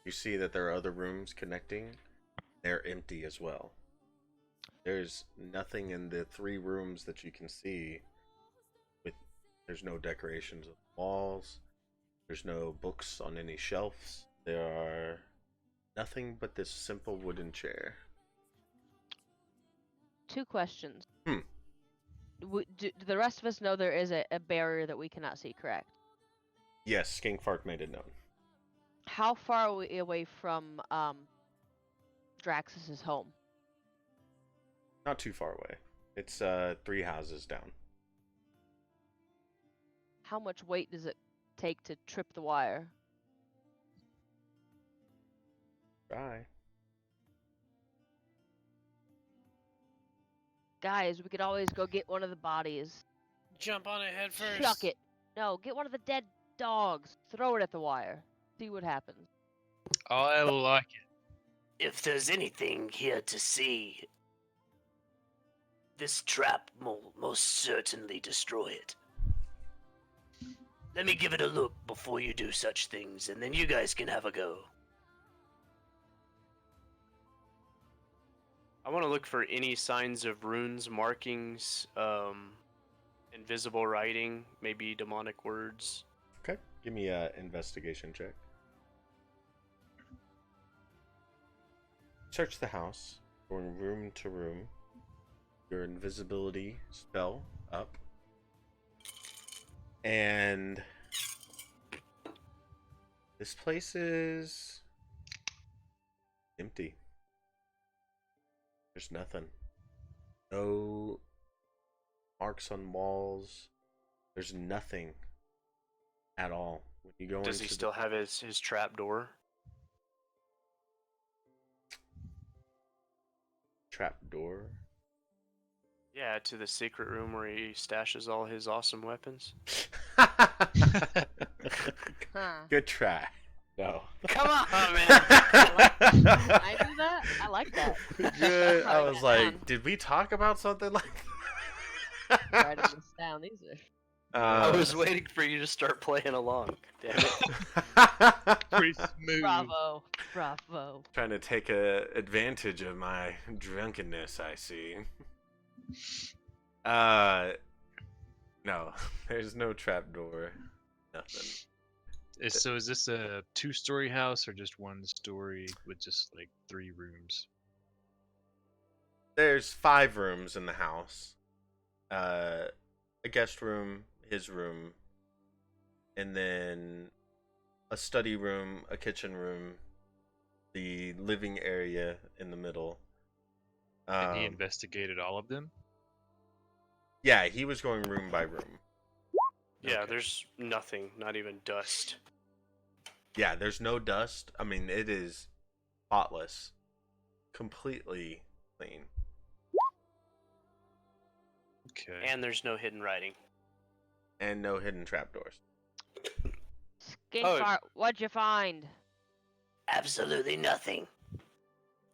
you see that there are other rooms connecting. They're empty as well. There's nothing in the 3 rooms that you can see. There's no decorations on the walls. There's no books on any shelves. There are nothing but this simple wooden chair. 2 questions. Do the rest of us know there is a barrier that we cannot see, correct? Yes, Skinkfark made it known. How far are we away from Draxus's home? Not too far away. It's 3 houses down. How much weight does it take to trip the wire? Try. Guys, we could always go get one of the bodies. Jump on it head first. Chuck it. No, get one of the dead dogs. Throw it at the wire. See what happens. I like it. If there's anything here to see, this trap will most certainly destroy it. Let me give it a look before you do such things, and then you guys can have a go. I want to look for any signs of runes, markings, invisible writing, maybe demonic words. Okay, give me a investigation check. Search the house, going room to room. your invisibility spell up. And this place is empty. There's nothing. No marks on walls. There's nothing at all. When you go Does he into still have his trap door? trap door? Yeah, to the secret room where he stashes all his awesome weapons. Huh. Good try. No. Come on, man. I do that? I like that. Good. I Write was that like, down. did we talk about something like Writing this down. These are I was waiting for you to start playing along. Damn it. Pretty smooth. bravo. Bravo. Trying to take advantage of my drunkenness, I see. No, there's no trapdoor. Nothing. So is this a 2-story house or just 1 story with just like 3 rooms? There's 5 rooms in the house. A guest room, his room, and then a study room, a kitchen room, the living area in the middle. And he investigated all of them? Yeah, he was going room by room. Yeah, Okay. there's nothing, not even dust. Yeah, there's no dust. I mean, it is spotless. Completely clean. Okay. And there's no hidden writing. And no hidden trapdoors. Skink Oh. fart, what'd you find? Absolutely nothing.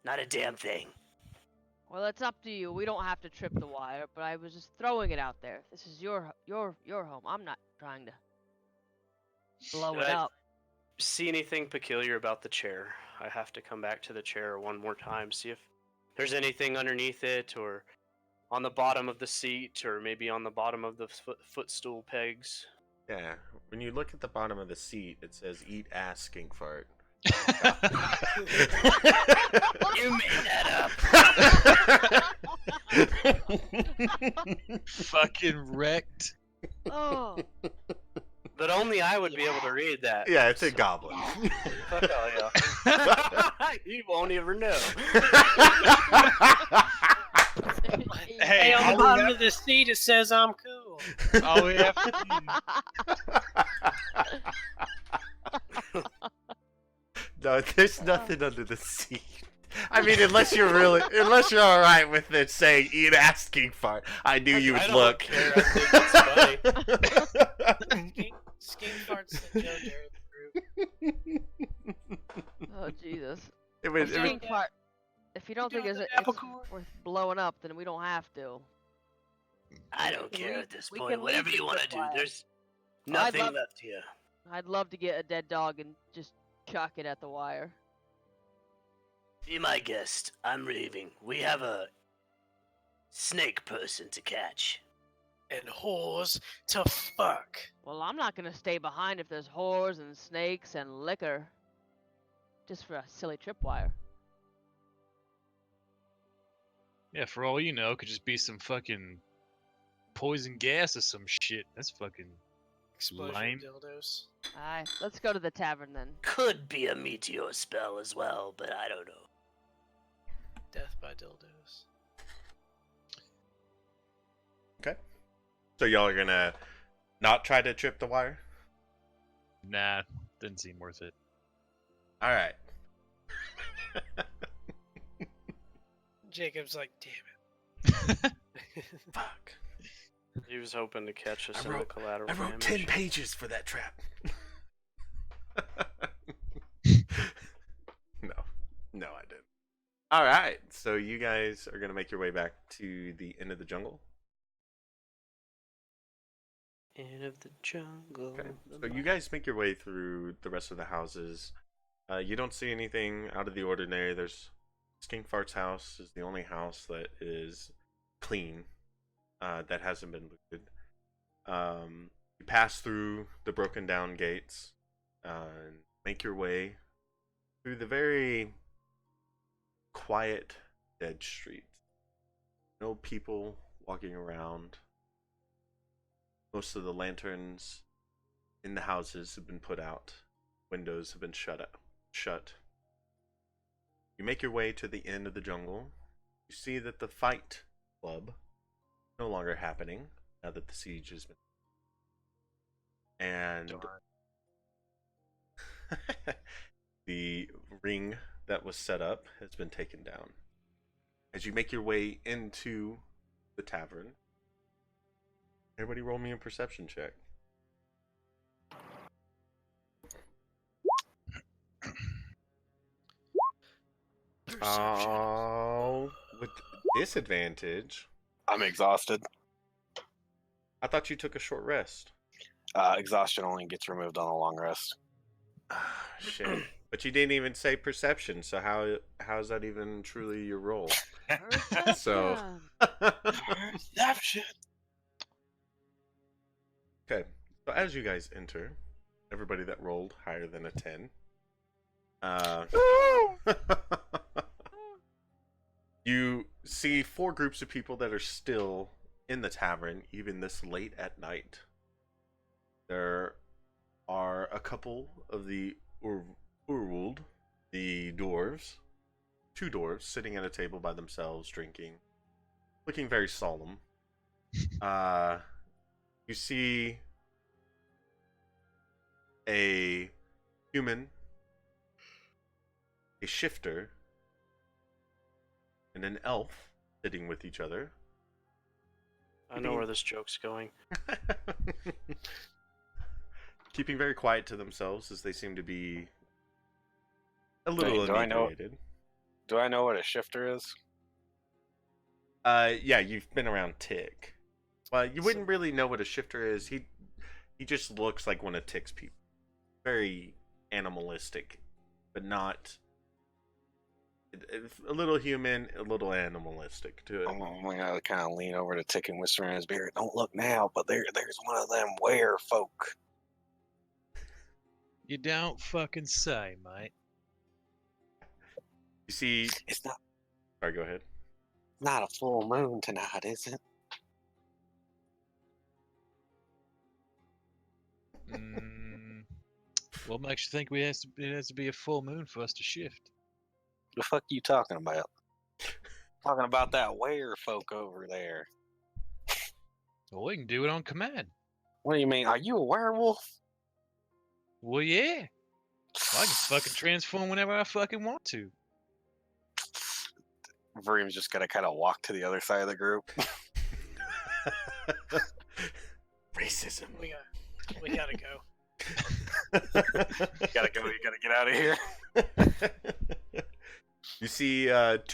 Not a damn thing. Well, it's up to you. We don't have to trip the wire, but I was just throwing it out there. This is your home. I'm not trying to blow it Right. up. See anything peculiar about the chair? I have to come back to the chair one more time, see if there's anything underneath it, or on the bottom of the seat, or maybe on the bottom of the footstool pegs. Yeah, when you look at the bottom of the seat, it says "Eat ass, skink fart." You made that up. Fucking wrecked. Oh, But only I would be able to read that. Yeah, it's a goblin. Fuck all yeah. You won't ever know. Hey, Hey, on all the we bottom have- of the seat it says I'm cool. All we have No, there's nothing under the seat. I mean, unless you're all right with it saying "Eat ass, skink fart." I knew you would I don't look. care. I think it's funny. Skink farts the Joe Dirt group. oh Jesus. It was, it was, Skink fart. If you don't think doing it's, the it's apple core? worth blowing up, then we don't have to. I don't care at this We point. can Whatever leave you the want to do. tripwire. There's I'd nothing love- left here. I'd love to get a dead dog and just chuck it at the wire. Be my guest. I'm leaving. We have a snake person to catch. And whores to fuck. Well, I'm not gonna stay behind if there's whores and snakes and liquor. Just for a silly tripwire. Yeah, for all you know, it could just be some fucking poison gas or some shit. That's fucking. Explosion Lime. dildos. Aye, let's go to the tavern then. Could be a meteor spell as well, but I don't know. Death by dildos. okay. So y'all are gonna not try to trip the wire? Nah, didn't seem worth it. All right. Jacob's like, damn it. Fuck. He was hoping to catch us I in the wrote- collateral I wrote damage. 10 pages for that trap. No, I didn't. All right. So you guys are gonna make your way back to the end of the jungle. End of the jungle. Okay. So you guys make your way through the rest of the houses. You don't see anything out of the ordinary. There's Skink Fart's house is the only house that is clean, that hasn't been looted. You pass through the broken down gates, and make your way through the very quiet, dead streets. No people walking around. Most of the lanterns in the houses have been put out. Windows have been shut. You make your way to the end of the jungle. You see that the fight club is no longer happening now that the siege has been. And the ring that was set up has been taken down. As you make your way into the tavern, everybody roll me a perception check. Oh, with disadvantage. I'm exhausted. I thought you took a short rest. Exhaustion only gets removed on a long rest. Ah, shit. But you didn't even say perception, so how's that even truly your role? So Perception. okay. So as you guys enter, everybody that rolled higher than a 10, you see 4 groups of people that are still in the tavern, even this late at night. There are a couple of the Urwald, the dwarves, 2 dwarves sitting at a table by themselves, drinking, looking very solemn. You see a human, a shifter, and an elf sitting with each other. I know where this joke's going. Keeping very quiet to themselves as they seem to be a little Do I know- inebriated. Do I know what a shifter is? Yeah, you've been around Tick. Well, you wouldn't really know what a shifter is. He just looks like one of Tick's people. Very animalistic, but not a little human, a little animalistic to it. I'm gonna kind of lean over to Tick and whisper in his beard. Don't look now, but there's one of them were folk. You don't fucking say, mate. You see, It's sorry, go ahead. not a full moon tonight, is it? What makes you think it has to be a full moon for us to shift? The fuck you talking about? Talking about that were folk over there. Well, we can do it on command. What do you mean? Are you a werewolf? Well, yeah. I can fucking transform whenever I fucking want to. Vreem's just gonna kind of walk to the other side of the group. Racism. We gotta go. You gotta go. You gotta get out of here. You see 2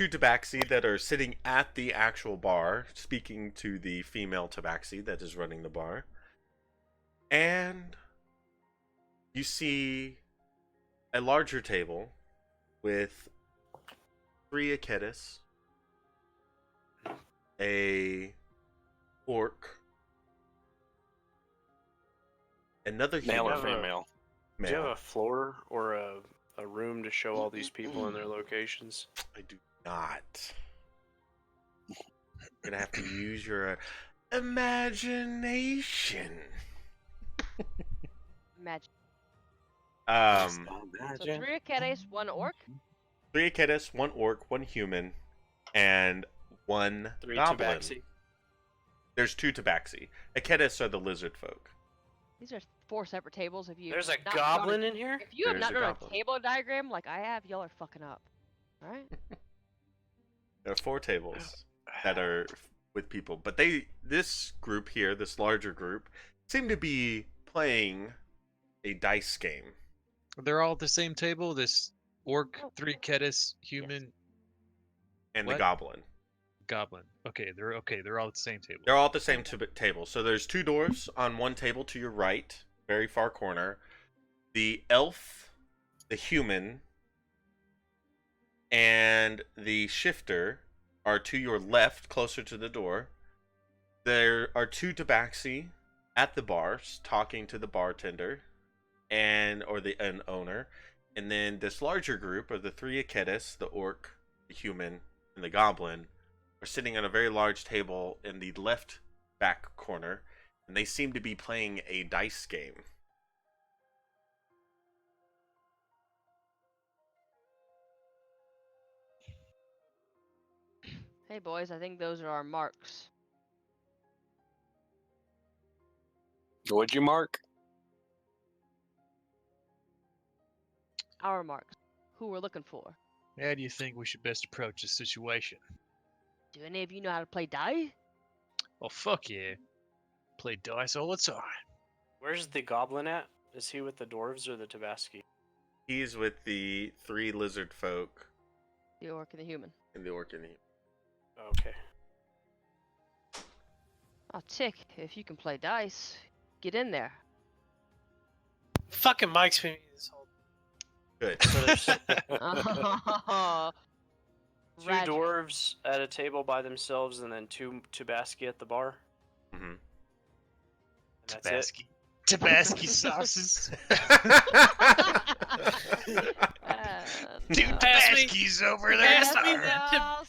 tabaxi that are sitting at the actual bar, speaking to the female tabaxi that is running the bar. And you see a larger table with 3 Akedis, a orc, another Male or human. female? Do you have a floor or a room to show all these people and their locations? I do not. You're gonna have to use your imagination. Imagine. Um, So 3 Akeres, 1 orc. 3 Akedis, 1 orc, 1 human, and 1 3 goblin. tabaxi. There's 2 tabaxi. Akedis are the lizard folk. These are 4 separate tables. If you There's a not drawn goblin in here? If you have There's not a drawn goblin. a table diagram like I have, y'all are fucking up. All right. There are 4 tables that are with people, but this group here, this larger group, seem to be playing a dice game. They're all at the same table. This orc, Oh. 3 Kedis, human, And the What? goblin. goblin. Okay, they're all at the same table. They're all at the same table. So there's 2 dwarves on one table to your right, very far corner. The elf, the human, and the shifter are to your left, closer to the door. There are 2 tabaxi at the bars, talking to the bartender or an owner. And then this larger group of the 3 Akedis, the orc, the human, and the goblin, are sitting at a very large table in the left back corner, and they seem to be playing a dice game. Hey boys, I think those are our marks. Would you, Mark? Our marks. Who we're looking for. How do you think we should best approach this situation? Do any of you know how to play dice? Well, fuck yeah. Play dice all the time. Where's the goblin at? Is he with the dwarves or the Tabaski? He's with the 3 lizard folk The orc and the human. and the orc and the... Okay. Oh, Tick, if you can play dice, get in there. Fucking Mike's been this whole. Good. So there's Oh, two Rad- dwarves at a table by themselves, and then 2 Tabaski at the bar. hmm And that's it. Tabasco sauces. Two no. Pass me- Tabaskis over there. pass me sir. that Sauce.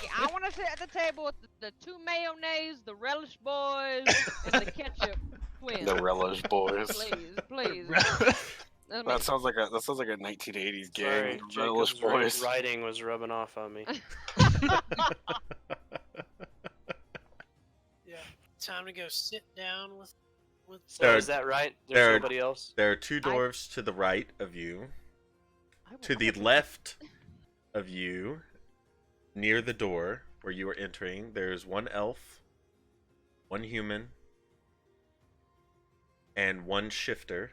Yeah, I want to sit at the table with the 2 mayonnaise, the relish boys, and the ketchup twins. The Relish Boys. Please, please. Let me- That sounds like a 1980s gang. Sorry, The Relish Jacob's Boys. writing was rubbing off on me. Yeah. Time to go sit down with. So There- is that right? there- There's nobody else? There are 2 dwarves to the right of you. I To the left of you, near the door where you are entering, there's 1 elf, 1 human, and 1 shifter.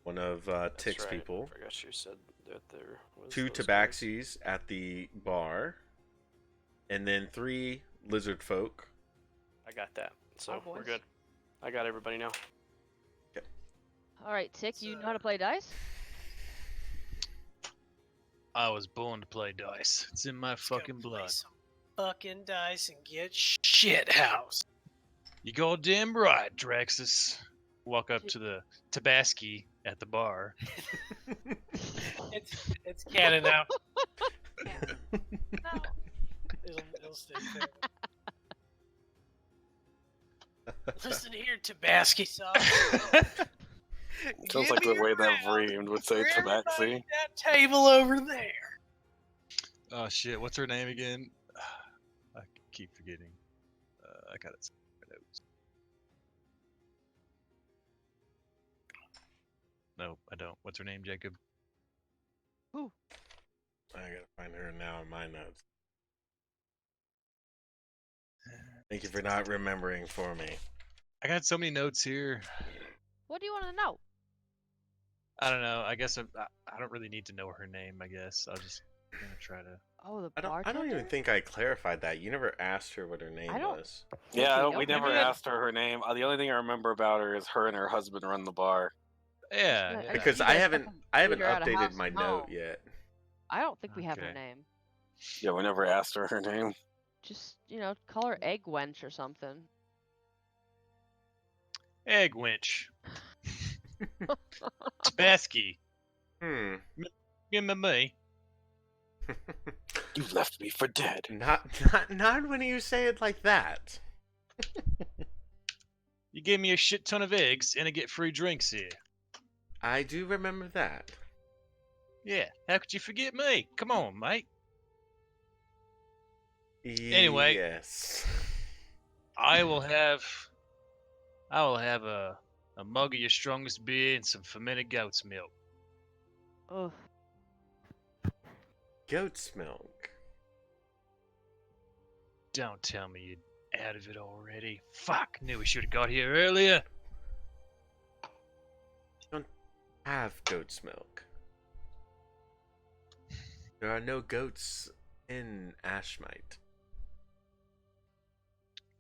One of That's Tick's right. people. I forgot you said that there was 2 those guys. tabaxis at the bar. And then 3 lizard folk. I got that. So Oh, we're boys. good. I got everybody now. All right, Tick, you know how to play dice? I was born to play dice. It's in my Let's go fucking play blood. some fucking dice and get shit house. You goddamn right, Draxus. Walk up to the Tabaski at the bar. It's canon now. No. It'll stay there. Listen here, Tabasco sauce. Sounds like the way that Vreemed would say Tabaxi. That table over there. Oh shit, what's her name again? I keep forgetting. I got it. No, I don't. What's her name, Jacob? I gotta find her now in my notes. Thank you for not remembering for me. I got so many notes here. What do you want to know? I don't know. I guess I don't really need to know her name. I guess I'll just gonna try to. Oh, the I bartender? don't even think I clarified that. You never asked her what her name I don't- was. Yeah, Okay, we okay. never Maybe I- asked her name. The only thing I remember about her is her and her husband run the bar. Yeah. Yeah, yeah. Because you I guys haven't fucking I haven't lead her out of updated house my and note home. yet. I don't think we have her Okay. name. Yeah, we never asked her name. Just, call her Egg Wench or something. Egg winch. Tabasky. Hmm. Give me. You left me for dead. Not when you say it like that. You gave me a shit ton of eggs and I get free drinks here. I do remember that. Yeah, how could you forget me? Come on, mate. Anyway. Yes. I will have a mug of your strongest beer and some fermented goat's milk. Ugh. Goat's milk. Don't tell me you're out of it already. Fuck, knew we should have got here earlier. Have goat's milk. There are no goats in Ashmite.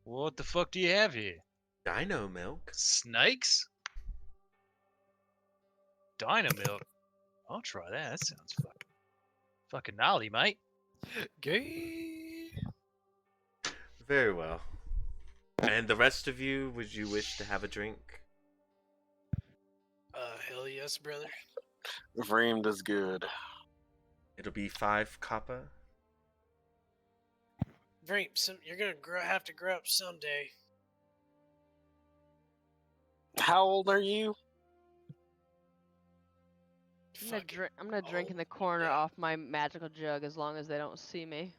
What the fuck do you have here? Dino milk. Snakes? Dino milk? I'll try that. That sounds fucking gnarly, mate. Gay. Very well. And the rest of you, would you wish to have a drink? Hell yes, brother. Vreemed is good. It'll be 5 kappa. Vreem, you're gonna have to grow up someday. How old are you? I'm gonna drink in the corner off my magical jug as long as they don't see me.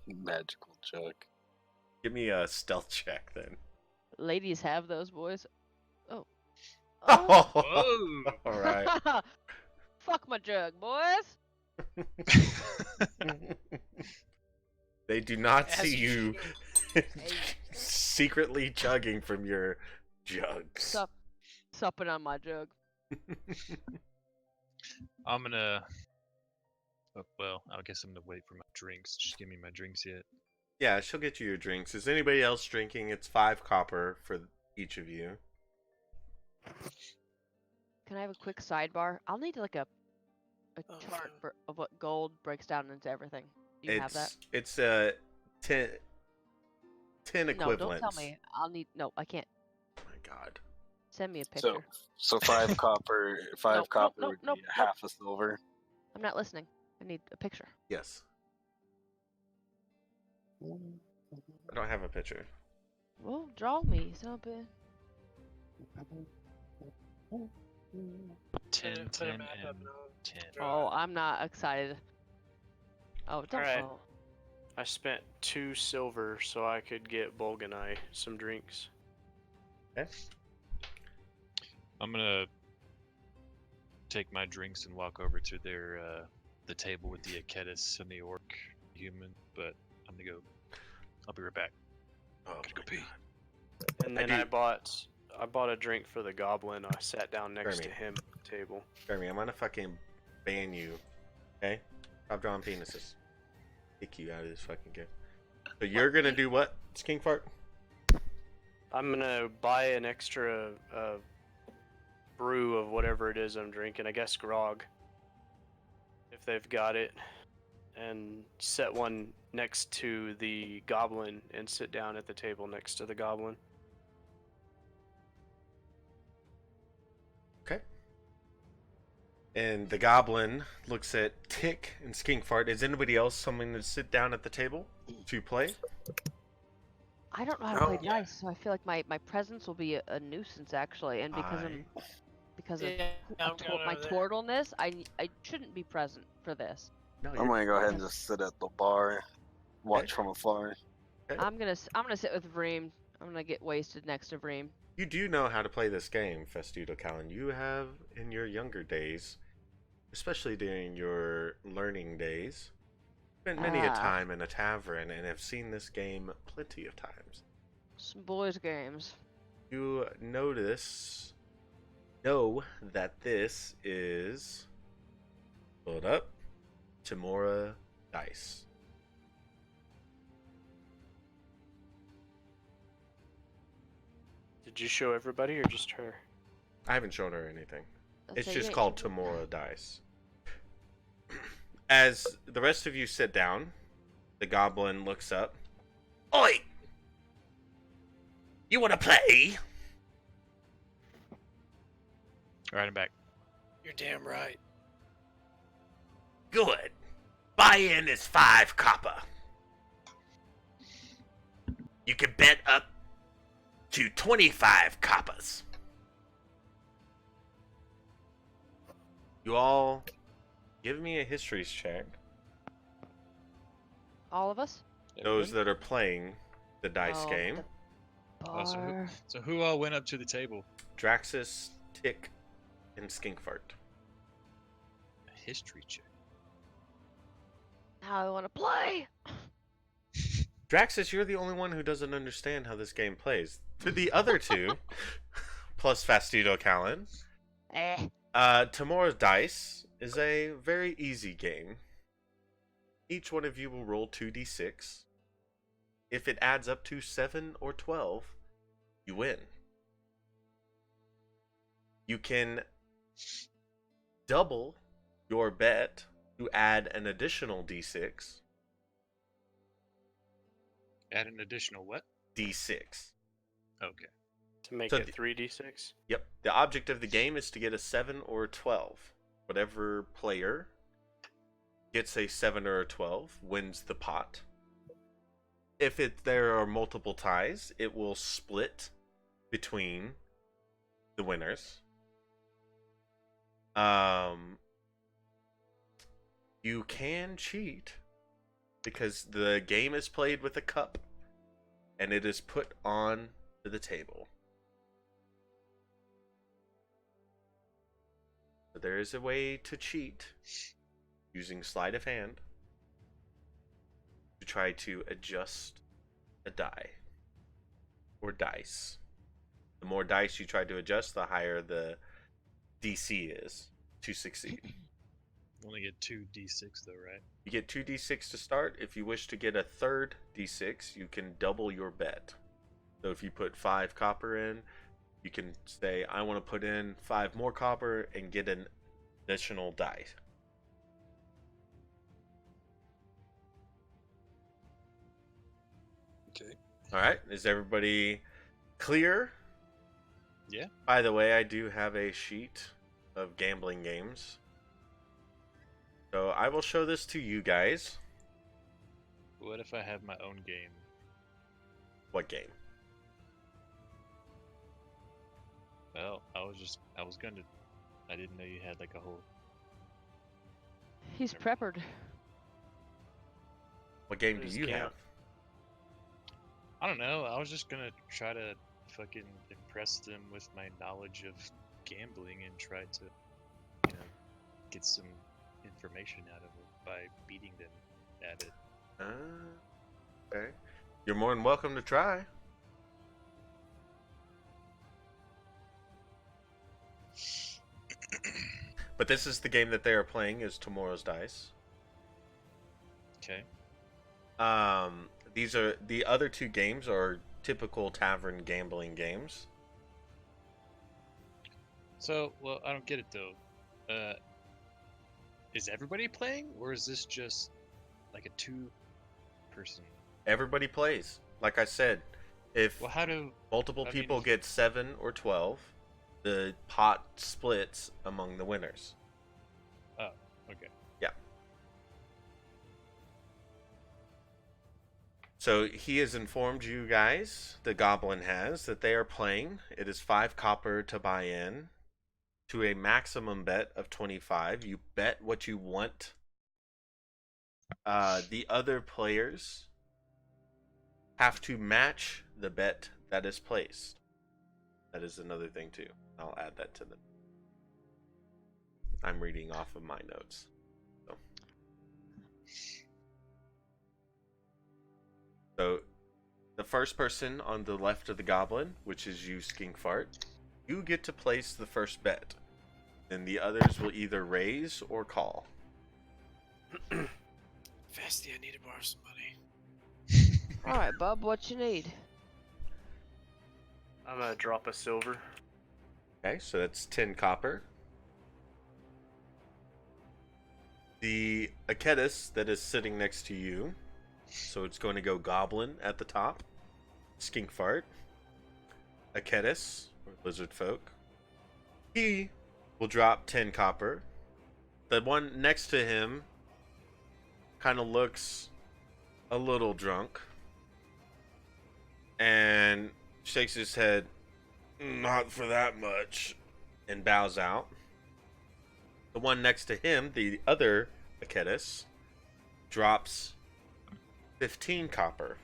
Magical jug. Give me a stealth check then. Ladies have those, boys. Oh. Whoa! All right. Fuck my jug, boys. They do not As see you you secretly chugging from your jugs. Supping on my jug. I'm gonna. Oh, well, I guess I'm gonna wait for my drinks. Just give me my drinks yet. Yeah, she'll get you your drinks. Is anybody else drinking? It's 5 copper for each of you. Can I have a quick sidebar? I'll need like a Oh, chart no. of what gold breaks down into everything. Do you have that? It's 10 No, equivalents. don't tell me. I'll need. No, I can't. Oh my god. Send me a picture. So 5 copper, 5 Nope, copper nope, would nope, be nope. half a silver. I'm not listening. I need a picture. Yes. I don't have a picture. Well, draw me something. 10, Put a 10, map and up and I'll 10. draw Oh, it. I'm not excited. Oh, don't. Alright. Oh. I spent 2 silver so I could get Bolganai some drinks. I'm gonna take my drinks and walk over to their the table with the Aketis and the orc human, but I'm gonna go. I'll be right back. Oh, Gotta go my pee. God. And then do- I bought a drink for the goblin. I sat down next to Jeremy. him at the table. Jeremy, I'm gonna fucking ban you. Okay? Stop drawing penises. Kick you out of this fucking game. So you're gonna do what, Skink Fart? I'm gonna buy an extra brew of whatever it is I'm drinking. I guess grog, if they've got it, and set one next to the goblin and sit down at the table next to the goblin. Okay. And the goblin looks at Tick and Skink Fart. Is anybody else someone to sit down at the table to play? I don't know how to play dice, so I feel like my presence will be a nuisance actually, and because of Yeah, I'm going my over there. turtleness, I shouldn't be present for this. No, I'm you're gonna go ahead and just sit at the bar, watch from afar. I'm gonna sit with Vreem. I'm gonna get wasted next to Vreem. You do know how to play this game, Festudo Callan. You have, in your younger days, especially during your learning days, spent many a Ah. time in a tavern and have seen this game plenty of times. Some boys' games. You know that this is, hold up, Tamora Dice. Did you show everybody or just her? I haven't shown her anything. It's So you just ain't- called Tamora Dice. As the rest of you sit down, the goblin looks up. Oi! You want to play? Alright, I'm back. You're damn right. Good. Buy-in is 5 copper. You can bet up to 25 coppers. You all give me a histories check. All of us. Those that are playing the dice Oh, game. the Oh, bar. so who all went up to the table? Draxus, Tick, and Skinkfart. A history check. How I want to play. Draxus, you're the only one who doesn't understand how this game plays. To the other two, plus Fastidio Callan, Tamora's Dice is a very easy game. Each one of you will roll 2d6. If it adds up to 7 or 12, you win. You can double your bet to add an additional d6. Add an additional what? D6. Okay. To make So it the- 3d6? Yep. The object of the game is to get a 7 or 12. Whatever player gets a 7 or a 12 wins the pot. If there are multiple ties, it will split between the winners. You can cheat because the game is played with a cup and it is put on to the table. So there is a way to cheat using sleight of hand to try to adjust a die or dice. The more dice you try to adjust, the higher the DC is to succeed. You only get 2 d6 though, right? You get 2 d6 to start. If you wish to get a third d6, you can double your bet. So if you put 5 copper in, you can say, I want to put in 5 more copper and get an additional die. Okay. Alright, is everybody clear? Yeah. By the way, I do have a sheet of gambling games. So I will show this to you guys. What if I have my own game? What game? Well, I didn't know you had like a whole. He's preppered. What game do Who's you game? have? I don't know. I was just gonna try to fucking impress them with my knowledge of gambling and try to, get some information out of it by beating them at it. Okay. You're more than welcome to try. But this is the game that they are playing, is Tomorrow's Dice. Okay. These are the other 2 games are typical tavern gambling games. So, well, I don't get it though. Is everybody playing, or is this just like a 2-person? Everybody plays. Like I said, if Well, how do? multiple I mean, people if- get 7 or 12, the pot splits among the winners. Oh, okay. So he has informed you guys, the goblin has, that they are playing. It is 5 copper to buy in to a maximum bet of 25. You bet what you want. The other players have to match the bet that is placed. That is another thing too. I'll add that to them. I'm reading off of my notes. So, the first person on the left of the goblin, which is you, Skinkfart, you get to place the first bet. Then the others will either raise or call. Festy, I need to borrow some money. Alright, bub, what you need? I'm gonna drop a silver. Okay, so that's 10 copper. The Akedis that is sitting next to you, so it's going to go Goblin at the top, Skinkfart, Akedis, or Lizard Folk. He will drop 10 copper. The one next to him kind of looks a little drunk and shakes his head, not for that much, and bows out. The one next to him, the other Akedis, drops 15 copper.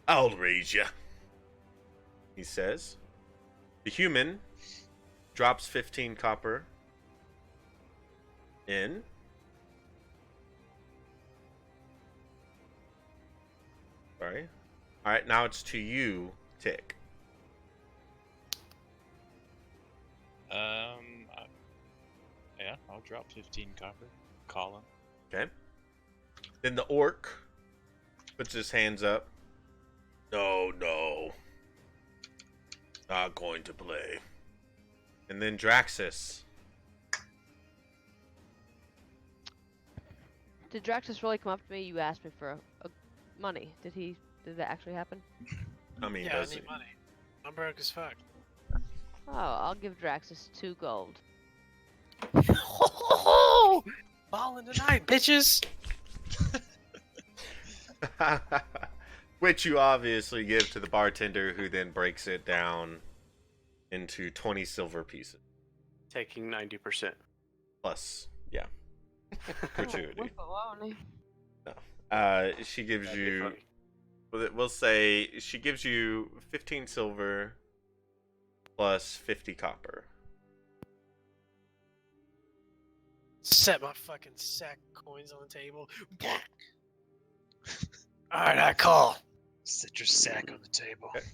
I'll raise ya, he says. The human drops 15 copper in. Sorry. Alright, now it's to you, Tick. Yeah, I'll drop 15 copper. Call him. Okay. Then the orc puts his hands up. No, no. Not going to play. And then Draxus. Did Draxus really come up to me? You asked me for money. Did that actually happen? I mean, Yeah, does I he? need money. I'm broke as fuck. Oh, I'll give Draxus 2 gold. Balling tonight, bitches. Which you obviously give to the bartender, who then breaks it down into 20 silver pieces. Taking 90%. Plus, yeah. Gratuity. With a loan. She gives That'd be you, funny. we'll say, she gives you 15 silver plus 50 copper. Set my fucking sack of coins on the table. Alright, I call. Set your sack on the table. Okay.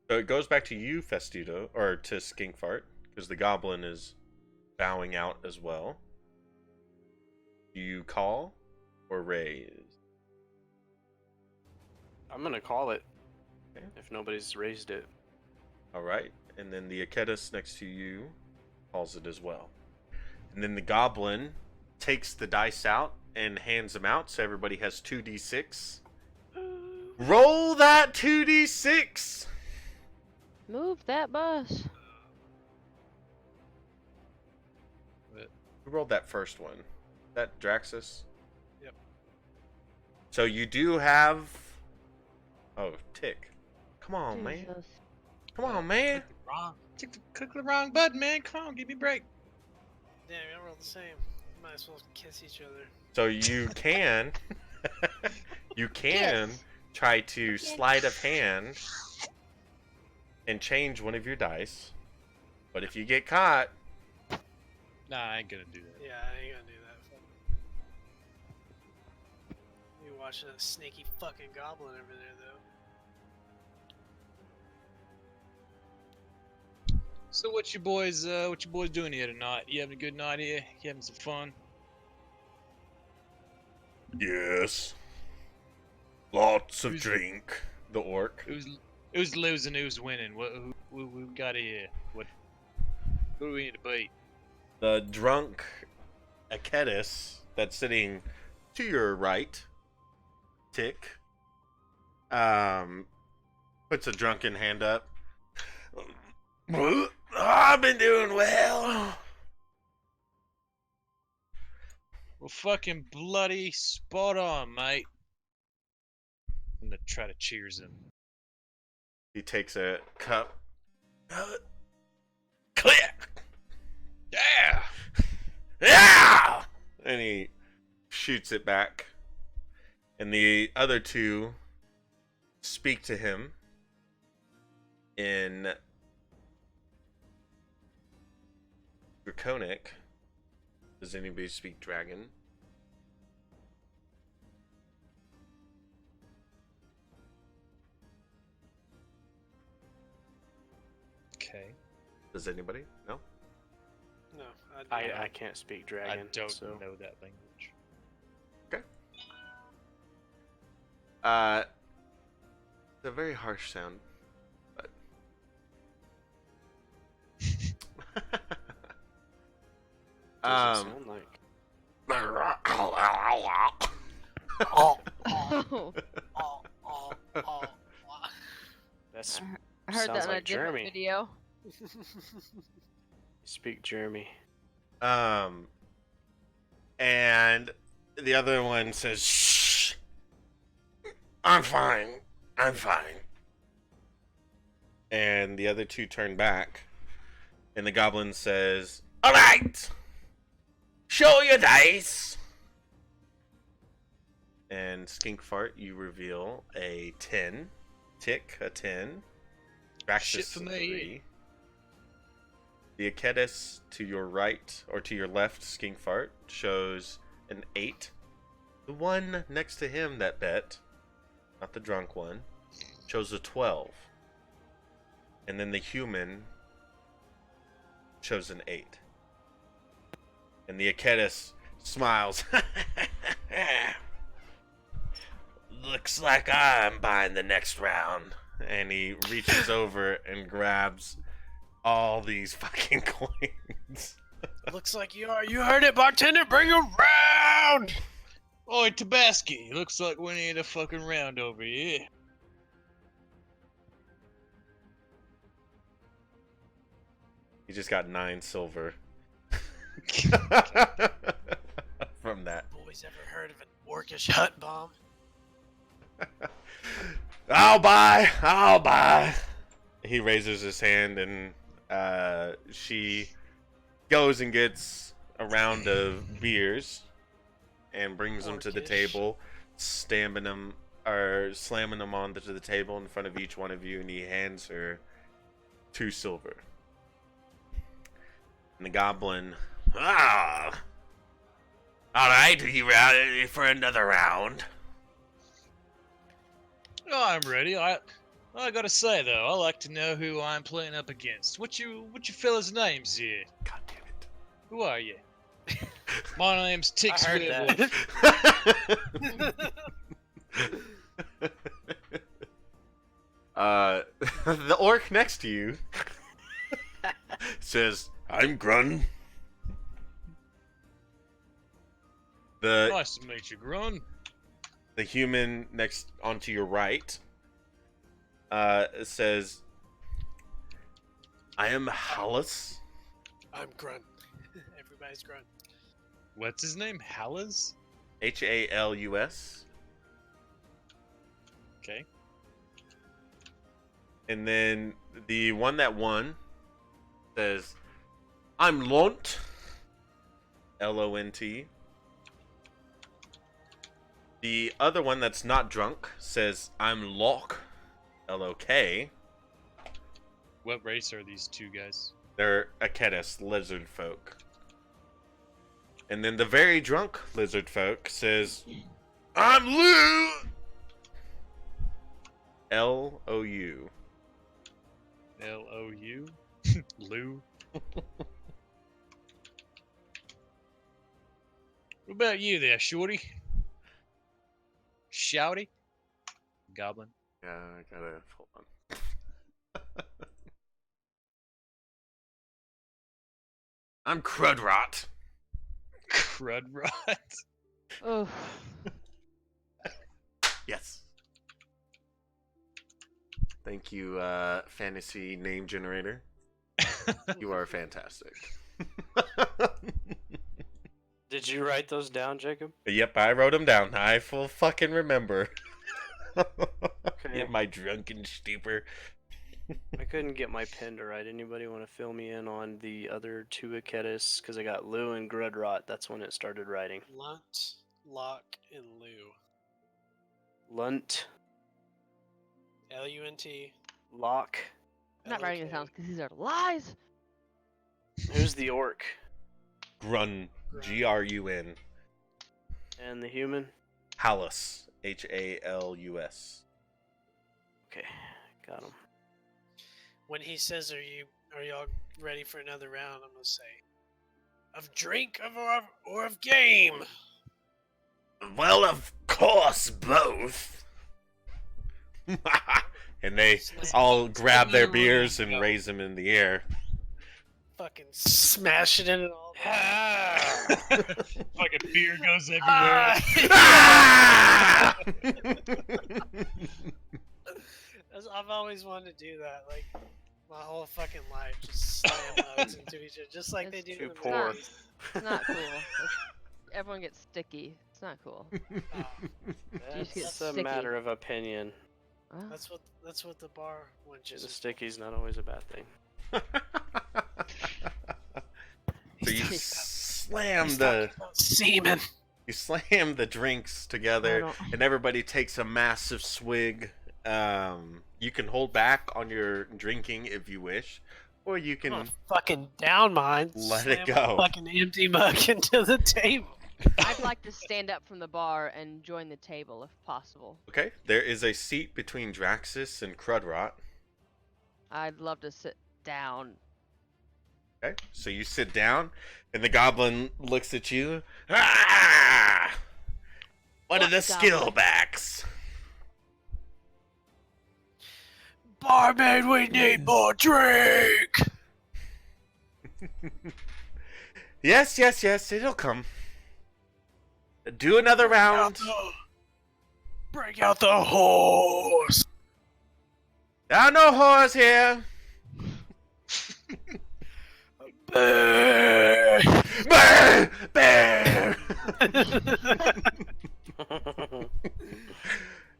So it goes back to you, Festito, or to Skinkfart, because the goblin is bowing out as well. Do you call or raise? I'm gonna call it. Okay. If nobody's raised it. All right, and then the Aketis next to you calls it as well. And then the goblin takes the dice out and hands them out, so everybody has 2d6. Roll that 2d6! Move that bus. Who rolled that first one? Is that Draxus? Yep. So you do have... Oh, Tick. Come on, man. Jesus. Come on, man. Click the wrong button, man. Come on, give me a break. Damn, y'all roll the same. Might as well kiss each other. So you can... you can Yes. try to sleight of hand and change one of your dice. But if you get caught... Nah, I ain't gonna do that. Yeah, I ain't gonna do that. You watching a sneaky fucking goblin over there, though. So what you boys doing here tonight? You having a good night here? You having some fun? Yes. Lots of Who's- drink. The orc. Who's losing? Who's winning? Who we got here? Who do we need to beat? The drunk Aketis that's sitting to your right, Tick, puts a drunken hand up. I've been doing well. Well, fucking bloody spot on, mate. I'm gonna try to cheers him. He takes a cup. Click! Yeah! Yeah! And he shoots it back. And the other two speak to him in Draconic. Does anybody speak dragon? Okay. Does anybody? No? No, I can't speak dragon. I don't so. know that language. It's a very harsh sound, but Does it sound like? Oh, Oh, That's I heard Sounds that in a like different Jeremy. video. speak Jeremy. and the other one says, "Shh, I'm fine. I'm fine." And the other two turn back, and the goblin says, "All right, show your dice." And Skinkfart, you reveal a 10. Tick, a 10. Shit Draxus, for a me. 3. The Aketis to your right, or to your left, Skinkfart, shows an 8. The one next to him that bet, not the drunk one, shows a 12. And then the human shows an 8. And the Aketis smiles. Looks like I'm buying the next round. And he reaches over and grabs all these fucking coins. looks like you are. You heard it, bartender. Bring him round. Oi, Tabaski, looks like we need a fucking round over here. He just got 9 silver. From that. Boys ever heard of an orcish hut bomb? I'll buy. He raises his hand and she goes and gets a round of beers and brings them to the Orcish. table, slamming them onto the table in front of each one of you, and he hands her 2 silver. And the goblin, all right, are you ready for another round? Oh, I'm ready. I gotta say though, I like to know who I'm playing up against. What you fellas' names here? God damn it. Who are you? My name's Tix I heard Werewolf. The orc next to you says, I'm Grun. Nice to meet you, Grun. The human next onto your right says, I am Hallis. I'm Grunt. Everybody's Grunt. What's his name? Hallas? Halus. Okay. And then the one that won says, I'm Lont. Lont. The other one that's not drunk says, I'm Lok. Lok. What race are these 2 guys? They're Aketis, lizard folk. And then the very drunk lizard folk says, I'm Lou. Lou. L-O-U? Lou? What about you there, shorty? Shouty? Goblin? Yeah, I gotta hold on. I'm Crudrot. Crudrot? Oh, Yes. Thank you, fantasy name generator. You are fantastic. Did you write those down, Jacob? Yep, I wrote them down. I full fucking remember. Okay. In my drunken stupor. I couldn't get my pen to write. Anybody want to fill me in on the other 2 Aketis? Because I got Lou and Grudrot. That's when it started writing. Lunt, Lock, and Lou. Lunt, L-U-N-T. Lock. I'm not writing this down L-O-K. because these are lies. Who's the orc? Grun. Grun. And the human? Halus. Halus. Okay, got him. When he says, are y'all ready for another round? I'm gonna say, of drink or of game? Well, of course, both. And they all grab their beers and raise them in the air. Fucking smashing it and all. Fucking beer goes everywhere. I've always wanted to do that, like my whole fucking life, just slam mugs into each other, just like they do. Too in the poor. movies. It's not cool. Everyone gets sticky. It's not cool. just get That's a sticky. matter of opinion. Well, That's what the bar wenches. The sticky's not always a bad thing. So you He's slam He's the talking about semen. you slam the drinks together, and everybody takes a massive swig. You can hold back on your drinking if you wish, or you I'm can gonna fucking down mine. Let it slam go. my Fucking empty mug into the table. I'd like to stand up from the bar and join the table if possible. Okay, there is a seat between Draxus and Crudrot. I'd love to sit down. Okay, so you sit down, and the goblin looks at you. Ah! What are the goblin? skillbacks? Barmaid, we need more drink. Yes, it'll come. Do another round. Bring out the horse. There are no whores here. Bah. Bah! Bear!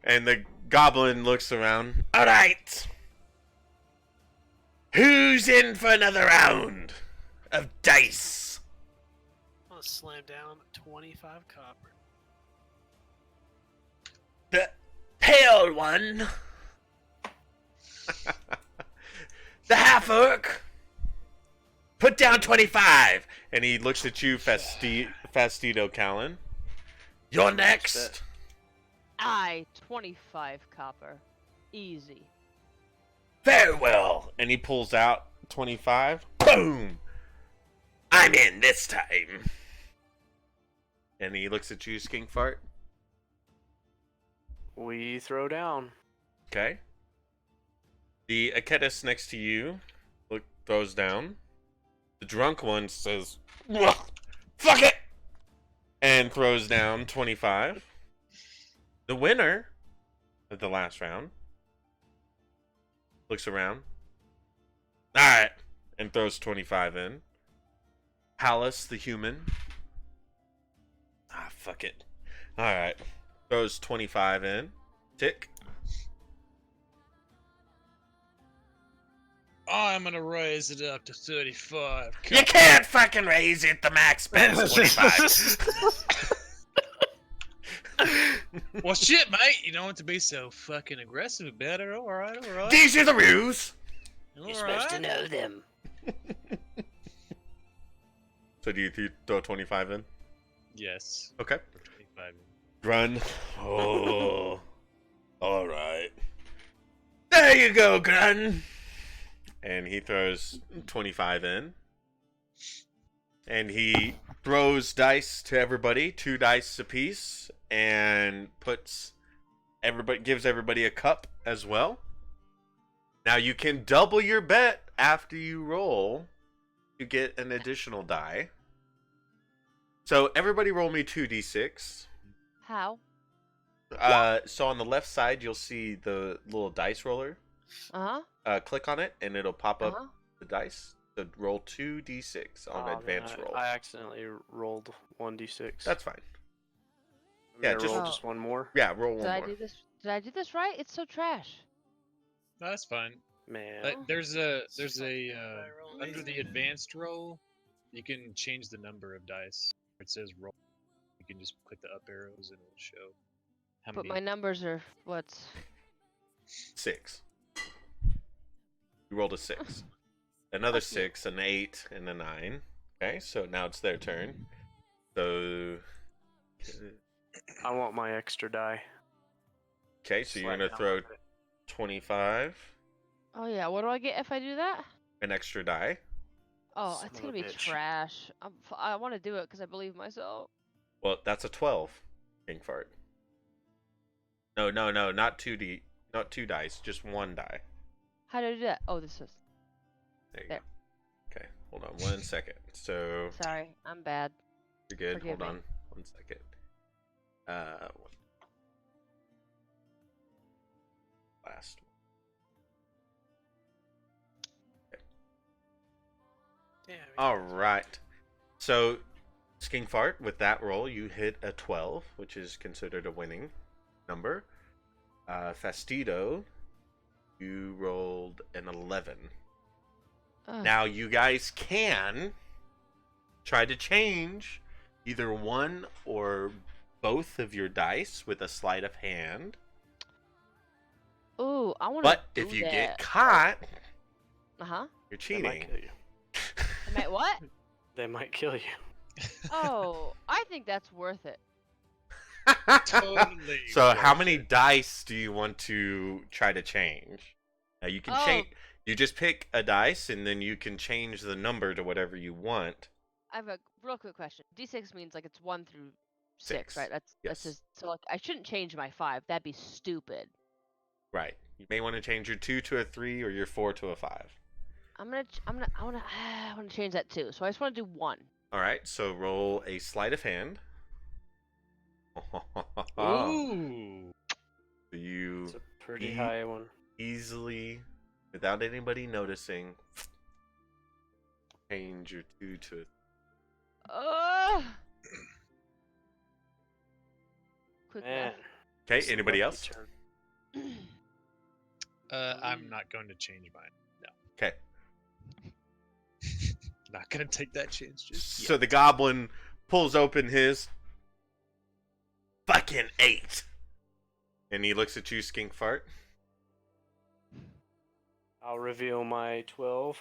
And the goblin looks around. Alright! Who's in for another round of dice? I'm gonna slam down 25 copper. The pale one. The half orc. Put down 25. And he looks at you, Fastido Callan. You're next. I 25 copper. Easy. Very well. And he pulls out 25. Boom! I'm in this time. And he looks at you, Skinkfart. We throw down. Okay. The Aketis next to you throws down. The drunk one says, "Ugh, fuck it!" and throws down 25. The winner of the last round looks around. Alright. And throws 25 in. Hallis, the human. Ah, fuck it. Alright. Throws 25 in. Tick. I'm gonna raise it up to 35. You can't fucking raise it. The max spend is 25. Well, shit, mate. You don't want to be so fucking aggressive about it. All right. These are the rules. You're supposed to know them. So do you throw 25 in? Yes. Okay. 25. Run. Oh. Alright. There you go, Grun. And he throws 25 in. And he throws dice to everybody, 2 dice apiece, and gives everybody a cup as well. Now you can double your bet after you roll to get an additional die. So everybody roll me 2d6. How? So on the left side you'll see the little dice roller. Click on it and it'll pop up the dice. So roll 2d6 on advanced roll. I accidentally rolled 1d6. That's fine. Yeah, just- roll just one more. Yeah, roll one Did I more. do this? Did I do this right? It's so trash. No, that's fine. Man. There's Fuck, a I rolled under the easy. advanced roll, you can change the number of dice. It says roll. You can just click the up arrows and it'll show how But many. my numbers are what's 6. You rolled a 6. Another 6, an 8, and a 9. Okay, so now it's their turn. So... I want my extra die. Okay, so you're Slide going to down throw with it. 25, Oh yeah, what do I get if I do that? an extra die. Oh, Son it's of gonna a be bitch. trash. I want to do it because I believe myself. Well, that's a 12. King fart. No, not 2d, not 2 dice, just 1 die. How do I do that? Oh, this is. There you There. go. Okay, hold on 1 second. So Sorry, I'm bad. you're good. Forgive Hold me. on 1 second. Last. Damn, All right. So, Skinkfart, with that roll, you hit a 12, which is considered a winning number. Fastido, you rolled an 11. Ugh. Now, you guys can try to change either one or both of your dice with a sleight of hand. Ooh, I want to. But if you get caught, Uh huh. you're They might cheating. kill you. I meant what? They might kill you. Oh, I think that's worth it. Totally So how worth many it. dice do you want to try to change? Now you can Oh. change. You just pick a dice and then you can change the number to whatever you want. I have a real quick question. D6 means like it's 1 through 6, Six, right? That's yes. just so like I shouldn't change my 5. That'd be stupid. Right. You may want to change your 2 to a 3 or your 4 to a 5. I want to change that too. So I just want to do 1. All right. So roll a sleight of hand. Ooh. You It's a pretty Ye- high one. easily, without anybody noticing, change your 2 to a Quick Man. math. Okay, it's a anybody lucky else? turn. I'm not going to change mine. Okay. Not gonna take that chance just yet. So the goblin pulls open his fucking 8. And he looks at you, Skink Fart. I'll reveal my 12.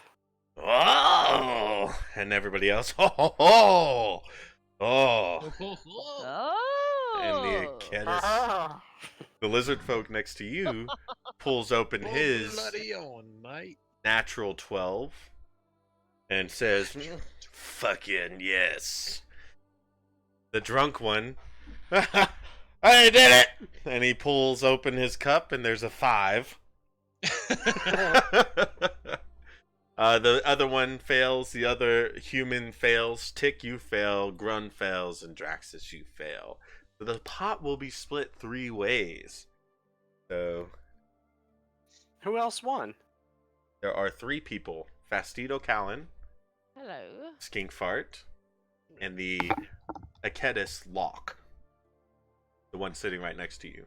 Oh! And everybody else. Oh! Oh! Oh! Oh. And the Akedis, the lizard folk next to you, pulls open his Bloody on, mate. natural 12 and says, fucking yes. The drunk one, I did it! And he pulls open his cup and there's a 5. The other one fails, the other human fails, Tick, you fail, Grun fails, and Draxus, you fail. So the pot will be split 3 ways. So Who else won? there are 3 people: Fastido Callan, Hello. Skink Fart, and the Akedis Lock. The one sitting right next to you.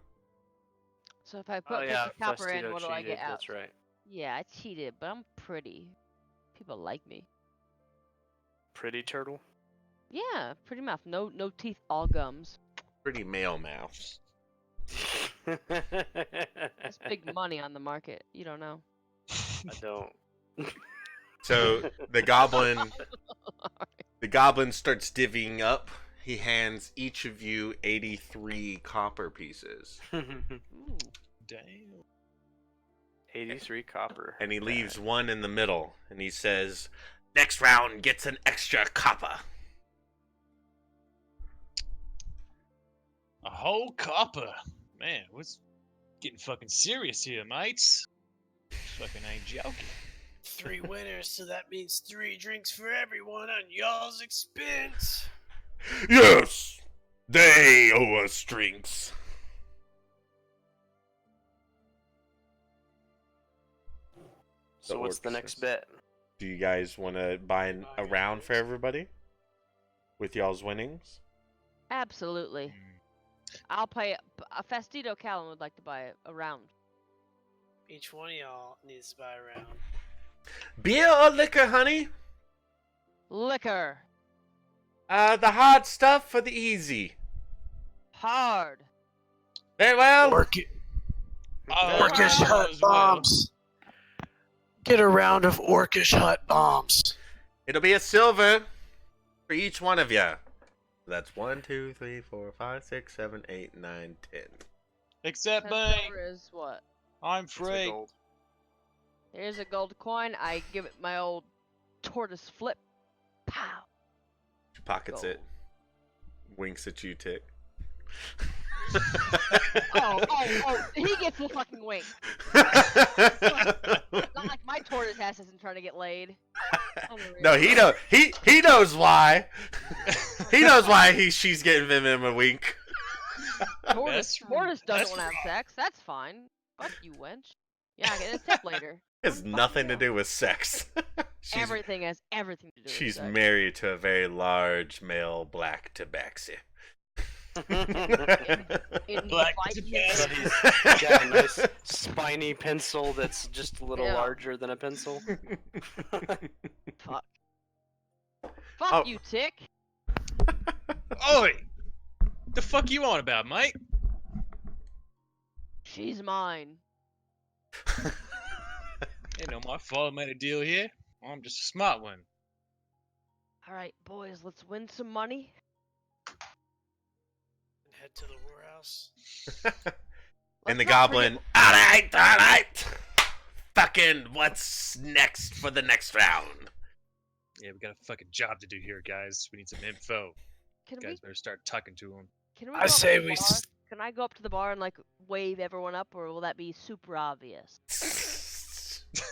So if I Oh put yeah, Mr. Copper in, Fastidio what do I cheated, get out? That's right. Yeah, I cheated, but I'm pretty. People like me. Pretty turtle. Yeah, pretty mouth. No teeth, all gums. Pretty male mouse. That's big money on the market. You don't know. I don't. So the goblin starts divvying up. He hands each of you 83 copper pieces. Ooh. Damn. 83 copper. And he Yeah. leaves one in the middle. And he says, next round gets an extra copper. A whole copper. Man, what's getting fucking serious here, mates? Fucking ain't joking. 3 winners, so that means 3 drinks for everyone on y'all's expense. Yes! They owe us drinks. So The what's the orc next says. bet? Do you guys want to buy a round for everybody? With y'all's winnings? Absolutely. Mm. I'll pay. A Fastidio Callan would like to buy a round. Each one of y'all needs to buy a round. Beer or liquor, honey? Liquor. The hard stuff for the easy. Hard. Very well. Oh, Orcish well, hut as well. bombs. Get a round of Orcish hut bombs. It'll be a silver for each one of you. That's 1, 2, 3, 4, 5, 6, 7, 8, 9, 10. Except 10 me. silver is what? I'm It's a free. gold. Here's a gold coin. I give it my old tortoise flip. Pow. She pockets Gold. it. Winks at you, Tick. Oh, he gets the fucking wink. Not like my tortoise ass isn't trying to get laid. No, he knows why. He knows why she's getting him a wink. Tortoise doesn't that's want to have sex. That's fine. Fuck you, wench. Yeah, get a tip later. It has nothing to do with sex. Everything has everything to do with She's sex. married to a very large male black tabaxi. In Black Vikings- He's got a nice spiny pencil that's just a little Yeah. larger than a pencil. Fuck. Fuck Oh. you, Tick. Oi! The fuck you on about, mate? She's mine. Ain't no my fault I made a deal here. I'm just a smart one. All right, boys, let's win some money. And head to the warehouse. And Let's the not goblin, alright. Fucking, what's next for the next round? Yeah, we got a fucking job to do here, guys. We need some info. Can You guys better start talking to him. Can we? I go up to say the we bar? s- Can I go up to the bar and like wave everyone up, or will that be super obvious?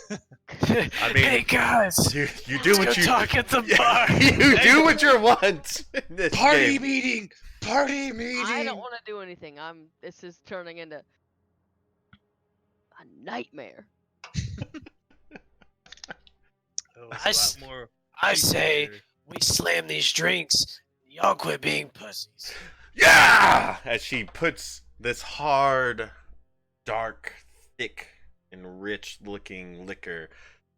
I mean, hey guys, you do let's what go you talk at the Yeah, bar. you do what you want in this Party game. meeting! Party meeting! I don't want to do anything. This is turning into a nightmare. Oh, it's I a s- lot more I say easier. We slam these drinks. Y'all quit being pussies. Yeah! As she puts this hard, dark, thick, and rich looking liquor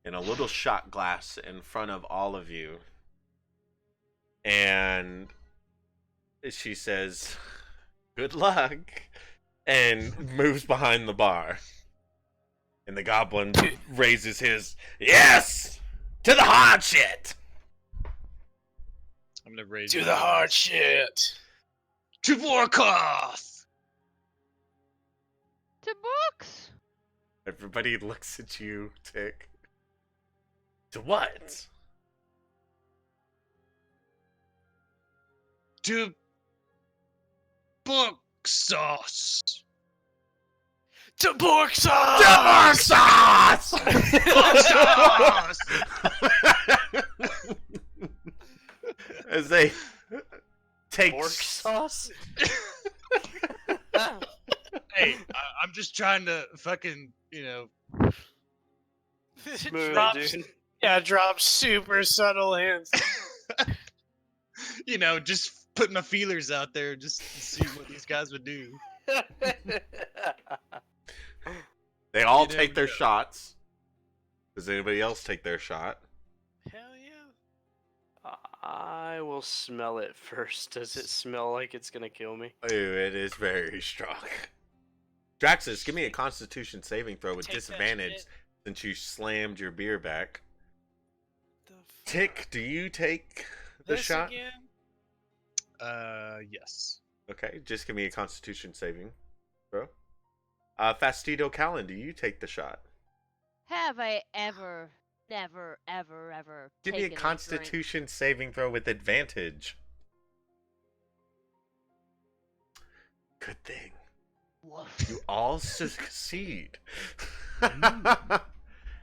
in a little shot glass in front of all of you. And she says, "Good luck," and moves behind the bar. And the goblin raises his, "Yes! To the hard shit!" I'm gonna raise Do my the hard eyes. shit. To Vorkoth! To books. Everybody looks at you, Tick. To what? To book sauce! To pork sauce! Pork sauce! Book sauce! As they take Pork sauce? Hey, I'm just trying to fucking, Smooth, drops, dude. yeah, drops super subtle hints. just put my feelers out there just to see what these guys would do. They all You never take their know. shots. Does anybody else take their shot? Hell yeah. I will smell it first. Does it smell like it's gonna kill me? Oh, it is very strong. Draxus, give me a Constitution saving throw with Take that disadvantage shit. since you slammed your beer back. The fuck? Tick, do you take the This shot? again? Yes. Okay, just give me a Constitution saving throw. Fastidio Callan, do you take the shot? Have I ever, never, ever Give me a taken drink? Constitution saving throw with advantage. Good thing. Woof. You all succeed. Mm.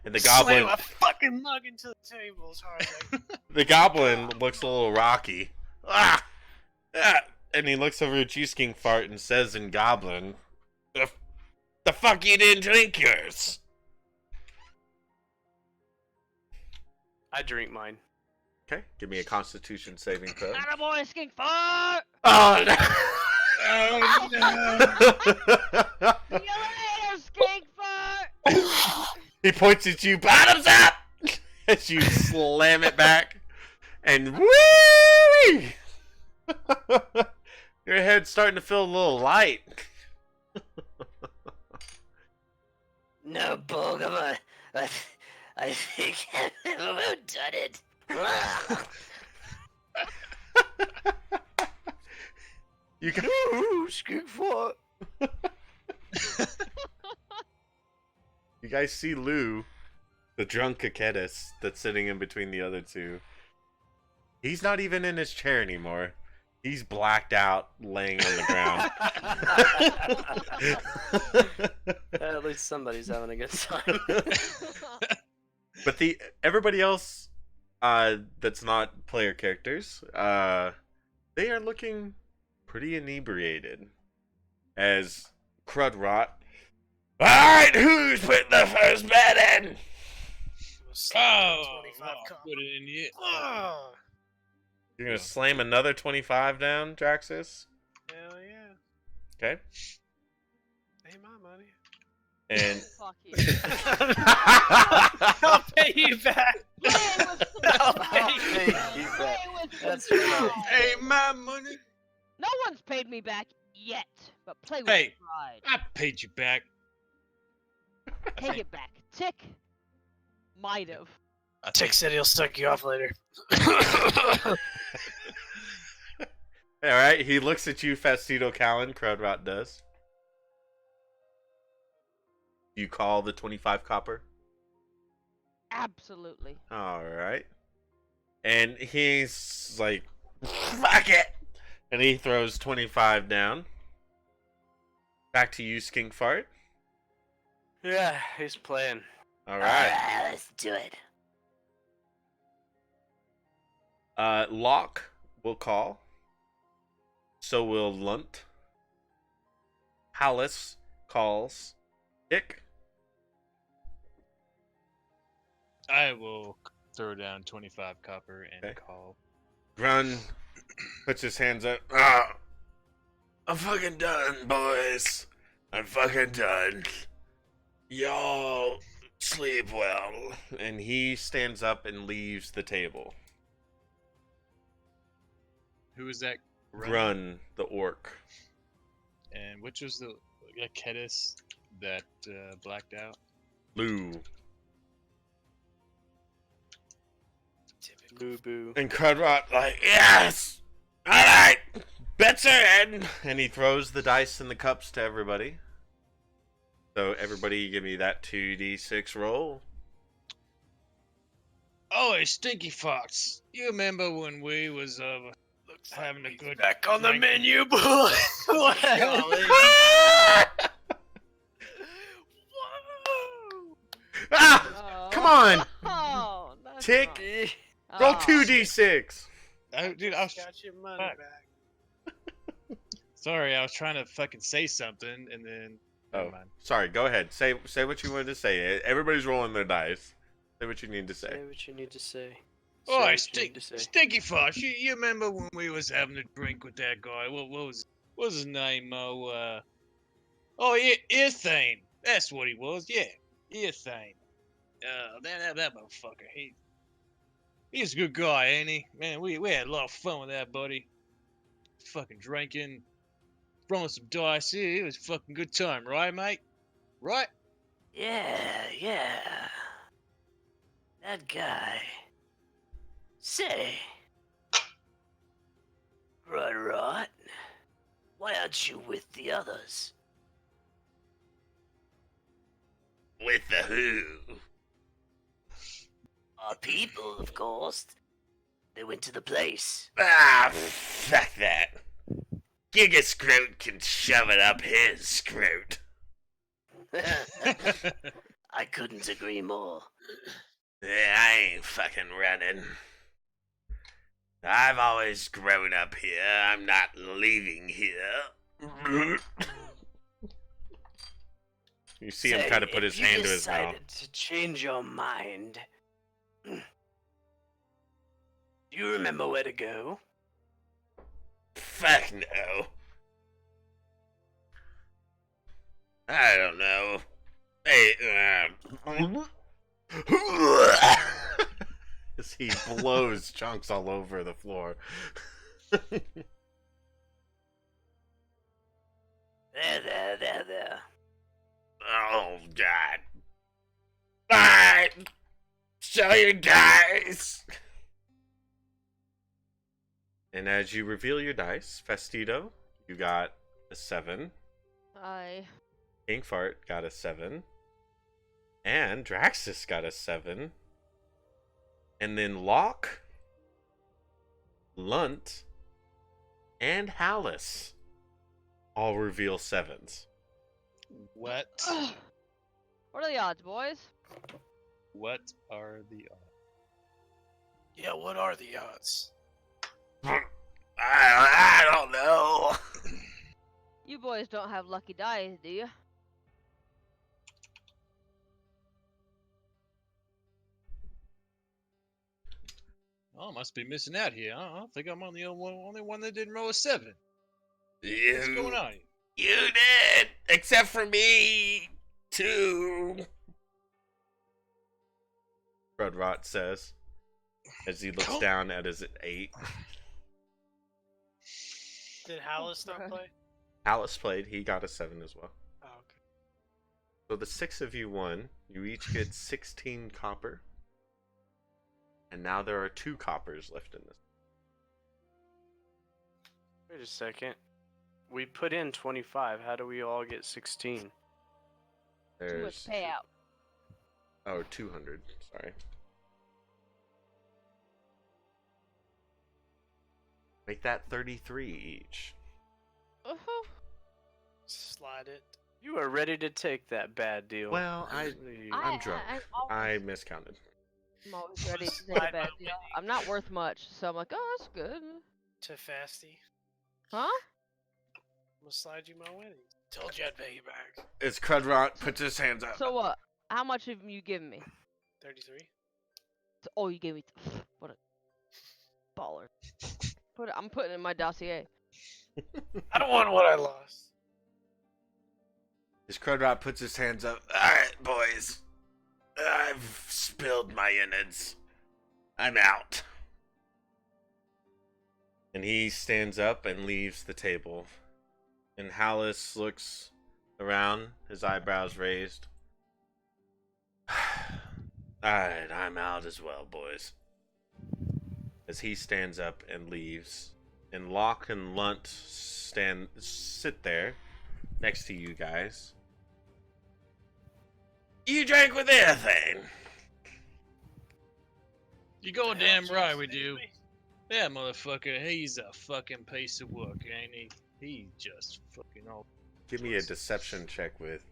And the Slam goblin, a fucking mug into the table as hard as I can. the goblin looks a little rocky. Ah! Ah! And he looks over at you, Skink Fart, and says in Goblin, the fuck you didn't drink yours? I drink mine. Okay, give me a Constitution saving throw. Attaboy, skink fart! Oh no! Oh no! See you later, skink fart! He points at you, bottoms up! As you slam it back, and woo! Your head's starting to feel a little light. No, Bog, I think I've done it. You can, Skink fart. you guys see Lou, the drunk Akedis that's sitting in between the other two. He's not even in his chair anymore. He's blacked out, laying on the ground. At least somebody's having a good time. But everybody else that's not player characters, they are looking pretty inebriated. As Crudrot, alright, who's putting the first bet in? We'll slam Oh, a 25 I'll cup. put it in here. Oh, You're gonna slam another 25 down, Draxus? hell yeah. Okay. Ain't my money. And Fuck you. I'll pay you back. Play with I'll pride. pay you back. Play with That's pride. right. Hey, my money. No one's paid me back yet, but play with Hey. pride. I paid you back. Take it back. Tick. Might have. I Tick said he'll suck you off later. alright, he looks at you, Fastidio Callan, Crudrot does. You call the 25 copper? Absolutely. Alright. And he's like, fuck it! And he throws 25 down. Back to you, Skink Fart. Yeah, he's playing. Alright. Alright, let's do it. Locke will call. So will Lunt. Hallis calls. Dick. I will throw down 25 copper and Okay. call. Grun puts his hands up. I'm fucking done, boys. I'm fucking done. Y'all sleep well. And he stands up and leaves the table. Who is that? Grun, the orc. And which was the Kedis that blacked out? Lou. Boo boo. And Crudrot like, yes! Alright! Bets are in! And he throws the dice and the cups to everybody. So everybody give me that 2d6 roll. Oh, hey, Stinky Fox. You remember when we was having a good Back on the drink? menu, boy. Ah! Come on! Oh, that's Tick. wrong. Roll Oh. 2d6! Dude, I was Got your money Fuck. back. sorry. I was trying to fucking say something, and then never Oh, mind. sorry. Go ahead. Say what you wanted to say. Everybody's rolling their dice. Say what you need to say. Say what you need to say. Oh, Say hey, what you need to say. Stinky Fox. You remember when we was having a drink with that guy? What was his name? Oh, yeah, Earthane. That's what he was. Yeah, Earthane. That motherfucker. He's a good guy, ain't he? Man, we had a lot of fun with that, buddy. Fucking drinking, throwing some dice. It was a fucking good time, right, mate? Right? Yeah. That guy. Say. Rot. Why aren't you with the others? With the who? Our people, of course. They went to the place. Ah, fuck that. Giga Scroat can shove it up his scroat. I couldn't agree more. Yeah, I ain't fucking running. I've always grown up here. I'm not leaving here. You see him Say, kind of put if his you hand to his mouth. decided to change your mind. Do you remember where to go? Fuck no. I don't know. Hey, As he blows chunks all over the floor. There. oh god. Alright. Show your dice. And as you reveal your dice, Festito, you got a 7. King Fart got a 7. And Draxus got a 7. And then Locke, Lunt, and Hallis all reveal 7s. What? What are the odds, boys? What are the odds? Yeah, what are the odds? I don't know. You boys don't have lucky dice, do you? Oh, I must be missing out here. I think I'm on the only one that didn't roll a 7. What's going You, on here? you did, except for me, too. Crudrot says, as he looks down at his 8. Did Hallis not play? Hallis played, he got a 7 as well. Oh, okay. So the 6 of you won. You each get 16 copper. And now there are 2 coppers left in this. Wait a second. We put in 25. How do we all get 16? Too much There's payout. 200. Sorry. Make that 33 each. Uh-huh. Slide it. You are ready to take that bad deal. Well, I'm drunk. I miscounted. I'm always ready to take a bad deal. I'm not worth much, so I'm like, oh, that's good. To Fasty. Huh? I'm gonna slide you my winnings. Told you I'd pay you back. As Crudrot puts his hands up. So what? How much have you given me? 33. Oh, you gave me. What a baller. I'm putting it in my dossier. I don't want what I lost. As Crudrot puts his hands up, alright, boys. I've spilled my innards. I'm out. And he stands up and leaves the table. And Hallis looks around, his eyebrows raised. Alright, I'm out as well, boys. As he stands up and leaves. And Locke and Lunt sit there next to you guys. You drank with Airthane. You goddamn right we do. Yeah, motherfucker, he's a fucking piece of work, ain't he? He just fucking all. Give me a deception check with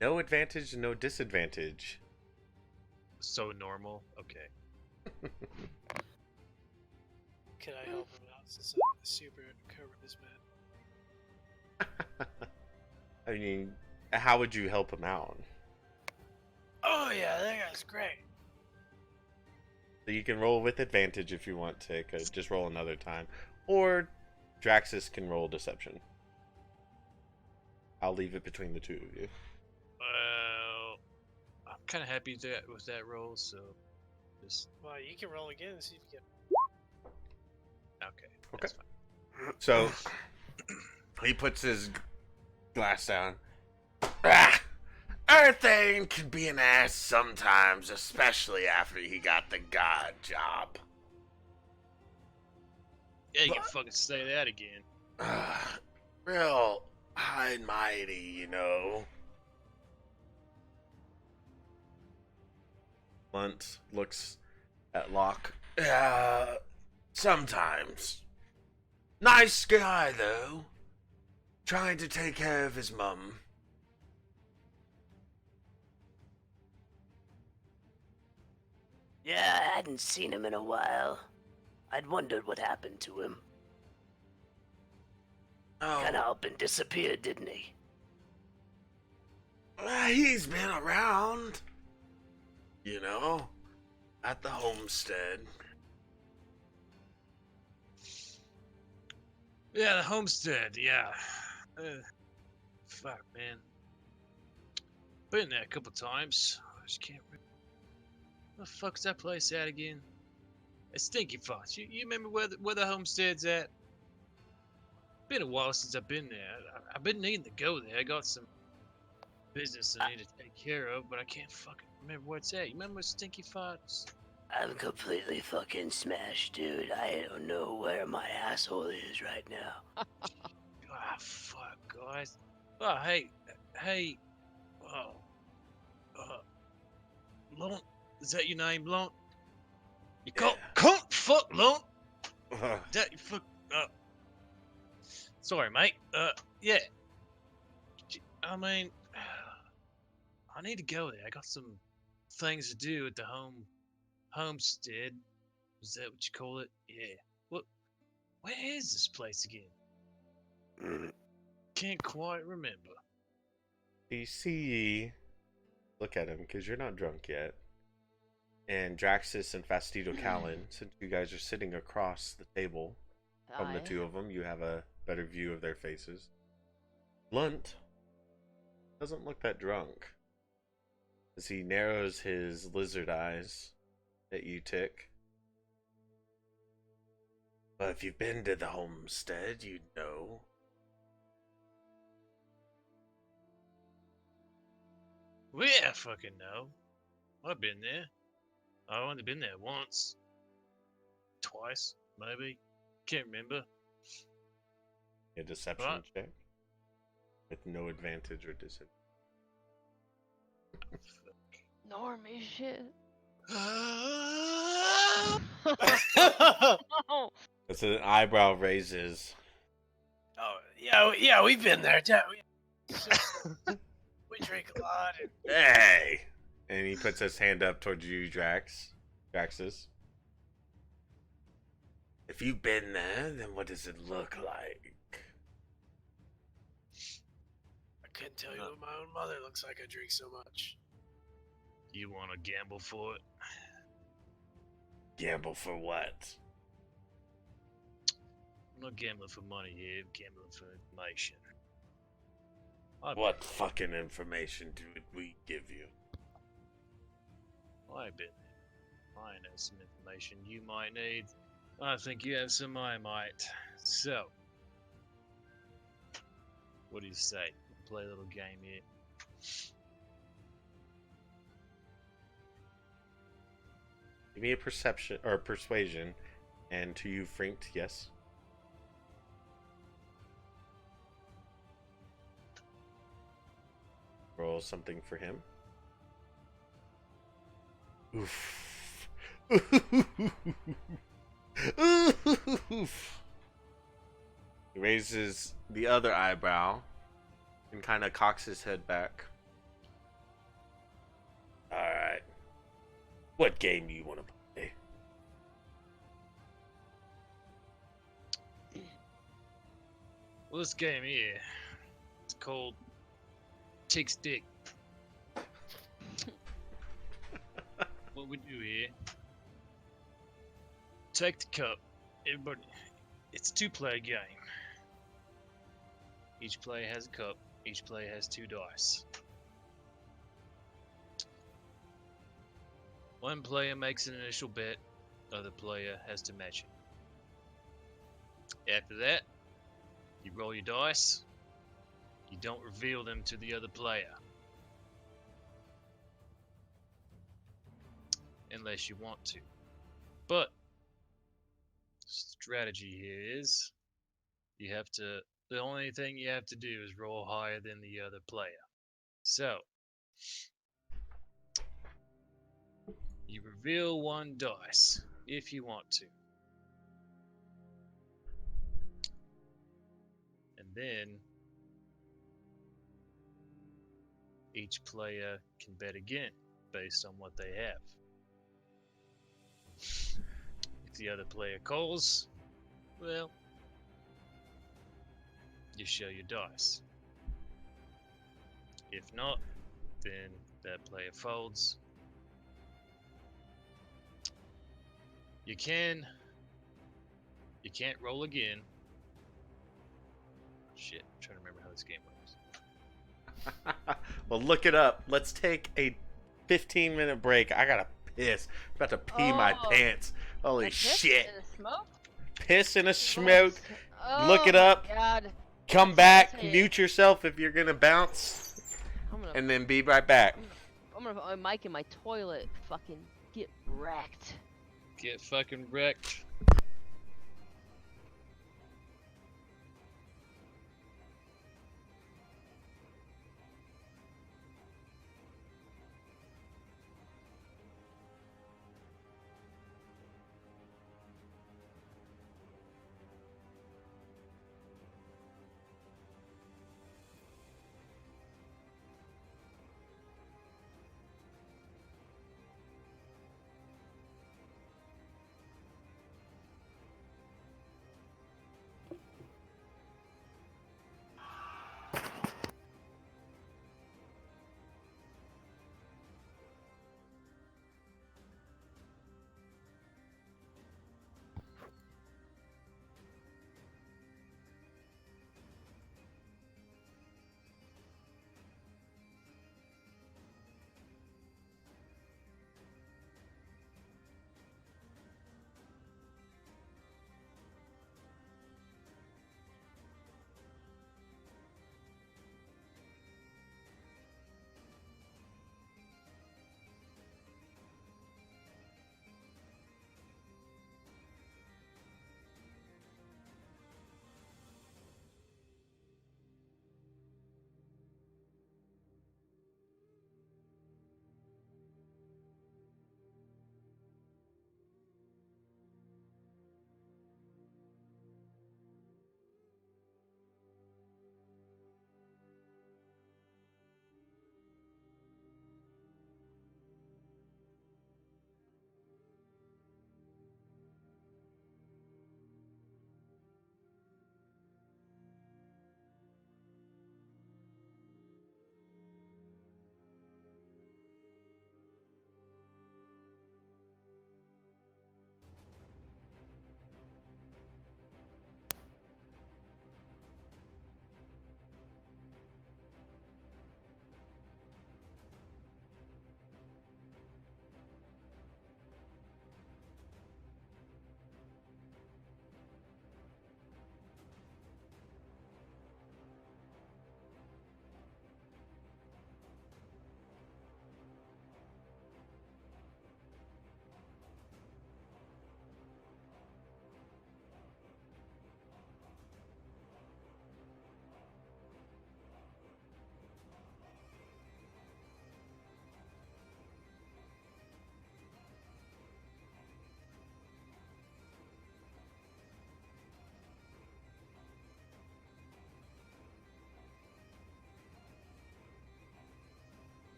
no advantage, no disadvantage. So normal. Okay. Can I help him out since I'm the super charismatic? I mean, how would you help him out? Oh yeah, that guy's great. So you can roll with advantage if you want to. Just roll another time. Or Draxus can roll deception. I'll leave it between the two of you. Well, I'm kind of happy with that roll, so just Well, you can roll again and see if you get. okay. Okay. That's fine. So he puts his glass down. Ah, Airthane can be an ass sometimes, especially after he got the god job. Yeah, you can fucking say that again. Real high and mighty, you know. Lunt looks at Locke. Sometimes. Nice guy, though. Trying to take care of his mum. Yeah, I hadn't seen him in a while. I'd wondered what happened to him. Oh, Kinda up and disappeared, didn't he? he's been around. You know, at the homestead. Yeah, the homestead. Yeah. Fuck, man. Been there a couple times. I just can't remember. Where the fuck's that place at again? It's Stinky Farts. You remember where the homestead's at? Been a while since I've been there. I've been needing to go there. I got some business I need to take care of, but I can't fucking remember where it's at. You remember Stinky Farts? I'm completely fucking smashed, dude. I don't know where my asshole is right now. Ah, fuck, guys. Oh, hey, Lont, is that your name, Lont? You can't, fuck, Lont. That you fuck, sorry, mate. Yeah. I mean, I need to go there. I got some things to do at the homestead. Is that what you call it? Yeah. What? Where is this place again? Can't quite remember. You see, look at him because you're not drunk yet. And Draxus and Fastidio Callan, since you guys are sitting across the table from the Aye. two of them, you have a better view of their faces. Lunt doesn't look that drunk as he narrows his lizard eyes at you, Tick. But if you've been to the homestead, you'd know. Well, yeah, I fucking know. I've been there. I've only been there once. Twice, maybe. Can't remember. A deception What? check with no advantage or disadvantage. Normie shit. Oh That's an eyebrow raises. yeah, we've been there. Yeah, we drink a lot. And Hey! And he puts his hand up towards you, Draxus. If you've been there, then what does it look like? I couldn't tell you what my own mother looks like. I drink so much. You want to gamble for it? Gamble for what? I'm not gambling for money here. I'm gambling for information. I What fucking information did we give you? I bet I know some information you might need. I think you have some I might. So, what do you say? Play a little game here. Give me a perception or persuasion, and to you, Frinked, yes. Roll something for him. Oof. Oof. He raises the other eyebrow and kind of cocks his head back. All right. What game do you want to play? Well, this game here, it's called Tick's Dick. What we do here, take the cup. Everybody, it's a two-player game. Each player has a cup. Each player has 2 dice. One player makes an initial bet. Other player has to match it. After that, you roll your dice. You don't reveal them to the other player. Unless you want to. But strategy here is the only thing you have to do is roll higher than the other player. So you reveal 1 dice if you want to. And then each player can bet again based on what they have. If the other player calls, well, you show your dice. If not, then that player folds. You can't roll again. Shit, I'm trying to remember how this game works. Well, look it up. Let's take a 15-minute break. I gotta piss. I'm about to pee my Oh. pants. Holy Like piss shit. in the smoke? Piss in a smoke. Oh Look it my up. God. Come That's back. insane. Mute yourself if you're gonna bounce. I'm gonna, And then be right back. I'm gonna put my mic in my toilet. Fucking get wrecked. Get fucking wrecked.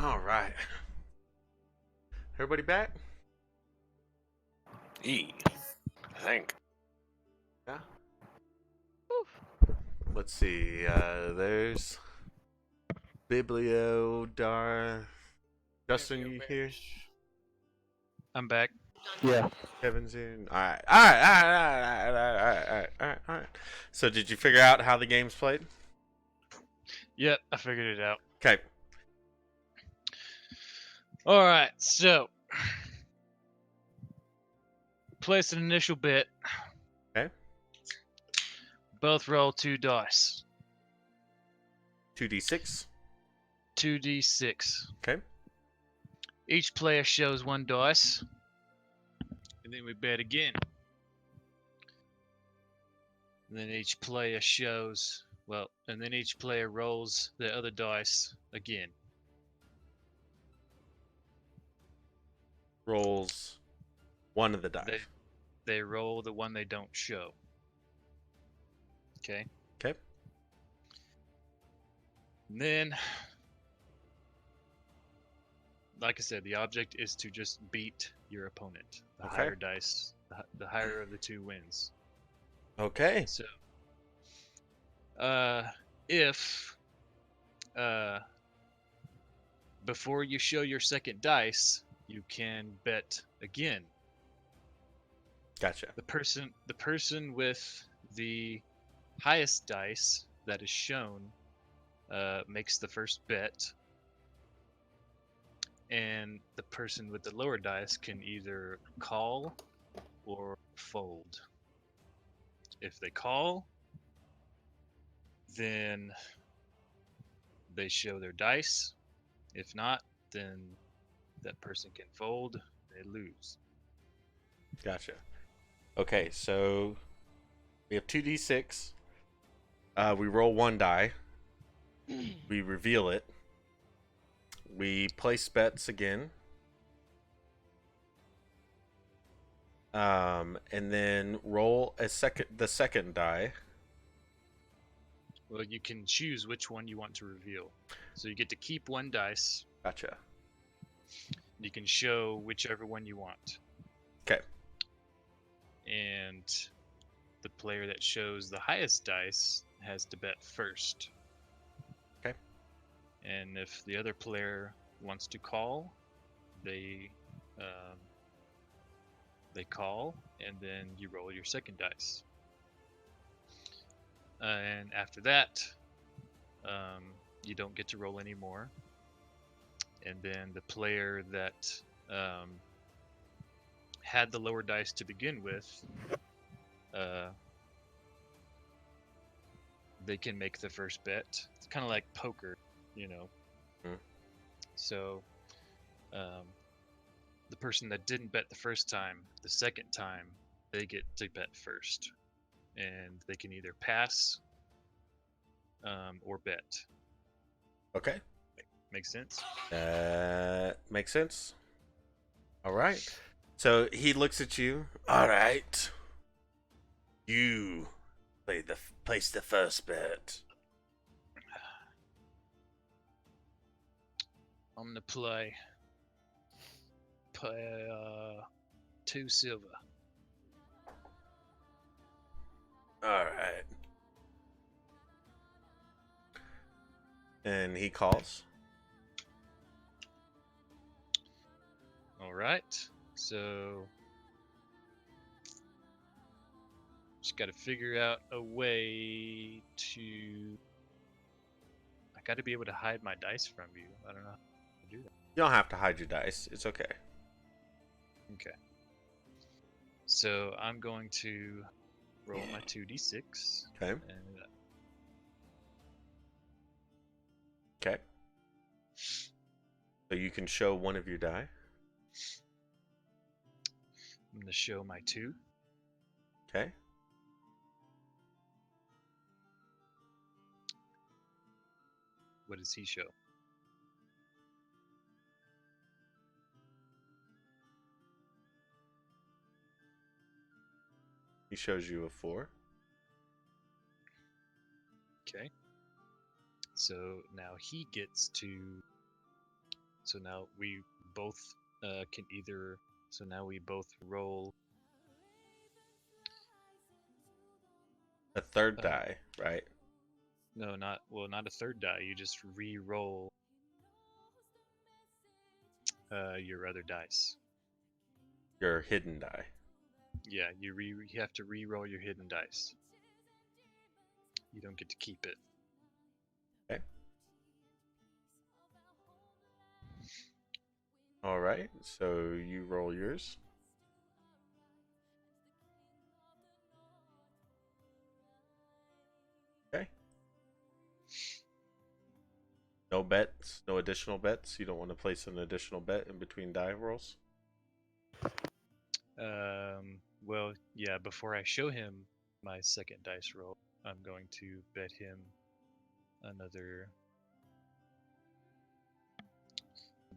All right. Everybody back? I think. Yeah. Oof. Let's see. There's Biblio, Dar. Justin, you here? I'm back. Yeah. Kevin's here. All right. All right. All right. All right. All right. All right. All right. All right. So, did you figure out how the game's played? Yep, I figured it out. Okay. All right, so place an initial bet. Okay. Both roll 2 dice. 2d6. 2d6. Okay. Each player shows 1 dice, and then we bet again. And then each player shows, and then each player rolls the other dice again. Rolls one of the dice. They roll the one they don't show. Okay. Okay. And then, like I said, the object is to just beat your opponent. The Okay. higher dice, the higher of the 2 wins. Okay. So, if before you show your second dice, you can bet again. Gotcha. The person with the highest dice that is shown makes the first bet, and the person with the lower dice can either call or fold. If they call, then they show their dice. If not, then that person can fold. They lose. Gotcha. Okay, so we have 2d6. We roll 1 die. We reveal it. We place bets again. And then roll the second die. Well, you can choose which one you want to reveal. So you get to keep 1 dice. Gotcha. You can show whichever one you want. Okay. And the player that shows the highest dice has to bet first. Okay. And if the other player wants to call, they call, and then you roll your second dice. And after that, you don't get to roll anymore. And then the player that had the lower dice to begin with, they can make the first bet. It's kind of like poker, you know. Mm. So the person that didn't bet the first time, the second time, they get to bet first. And they can either pass or bet. Okay. Makes sense? Makes sense. All right. So he looks at you. All right. You place the first bet. I'm gonna play 2 silver. All right. And he calls. All right. So just got to figure out a way to. I got to be able to hide my dice from you. I don't know how to do that. You don't have to hide your dice. It's okay. Okay. So I'm going to roll my 2d6. Okay. And Okay. So you can show one of your die. I'm going to show my 2. Okay. What does he show? He shows you a 4. Okay. So now he gets to So now we both can either. So now we both roll. A third die, right? No, not a third die. You just re-roll your other dice. Your hidden die. Yeah, you have to re-roll your hidden dice. You don't get to keep it. Okay. All right. So you roll yours. Okay. No bets, no additional bets. You don't want to place an additional bet in between die rolls. Well, yeah. Before I show him my second dice roll, I'm going to bet him another.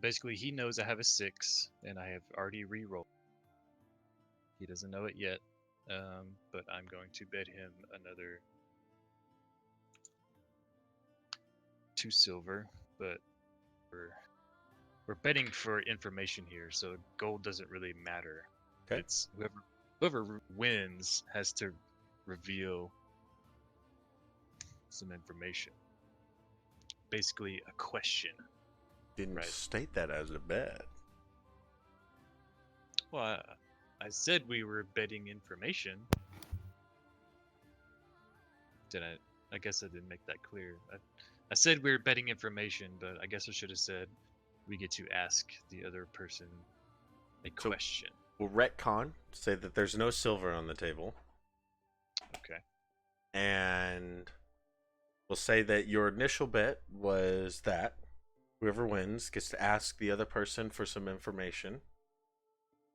Basically, he knows I have a 6, and I have already re-rolled. He doesn't know it yet, but I'm going to bet him another 2 silver. But we're betting for information here, so gold doesn't really matter. Okay. It's whoever wins has to reveal some information. Basically, a question. Didn't Right. state that as a bet. Well, I said we were betting information. Did I? I guess I didn't make that clear. I said we were betting information, but I guess I should have said we get to ask the other person a So- question. We'll retcon, say that there's no silver on the table, Okay. and we'll say that your initial bet was that whoever wins gets to ask the other person for some information.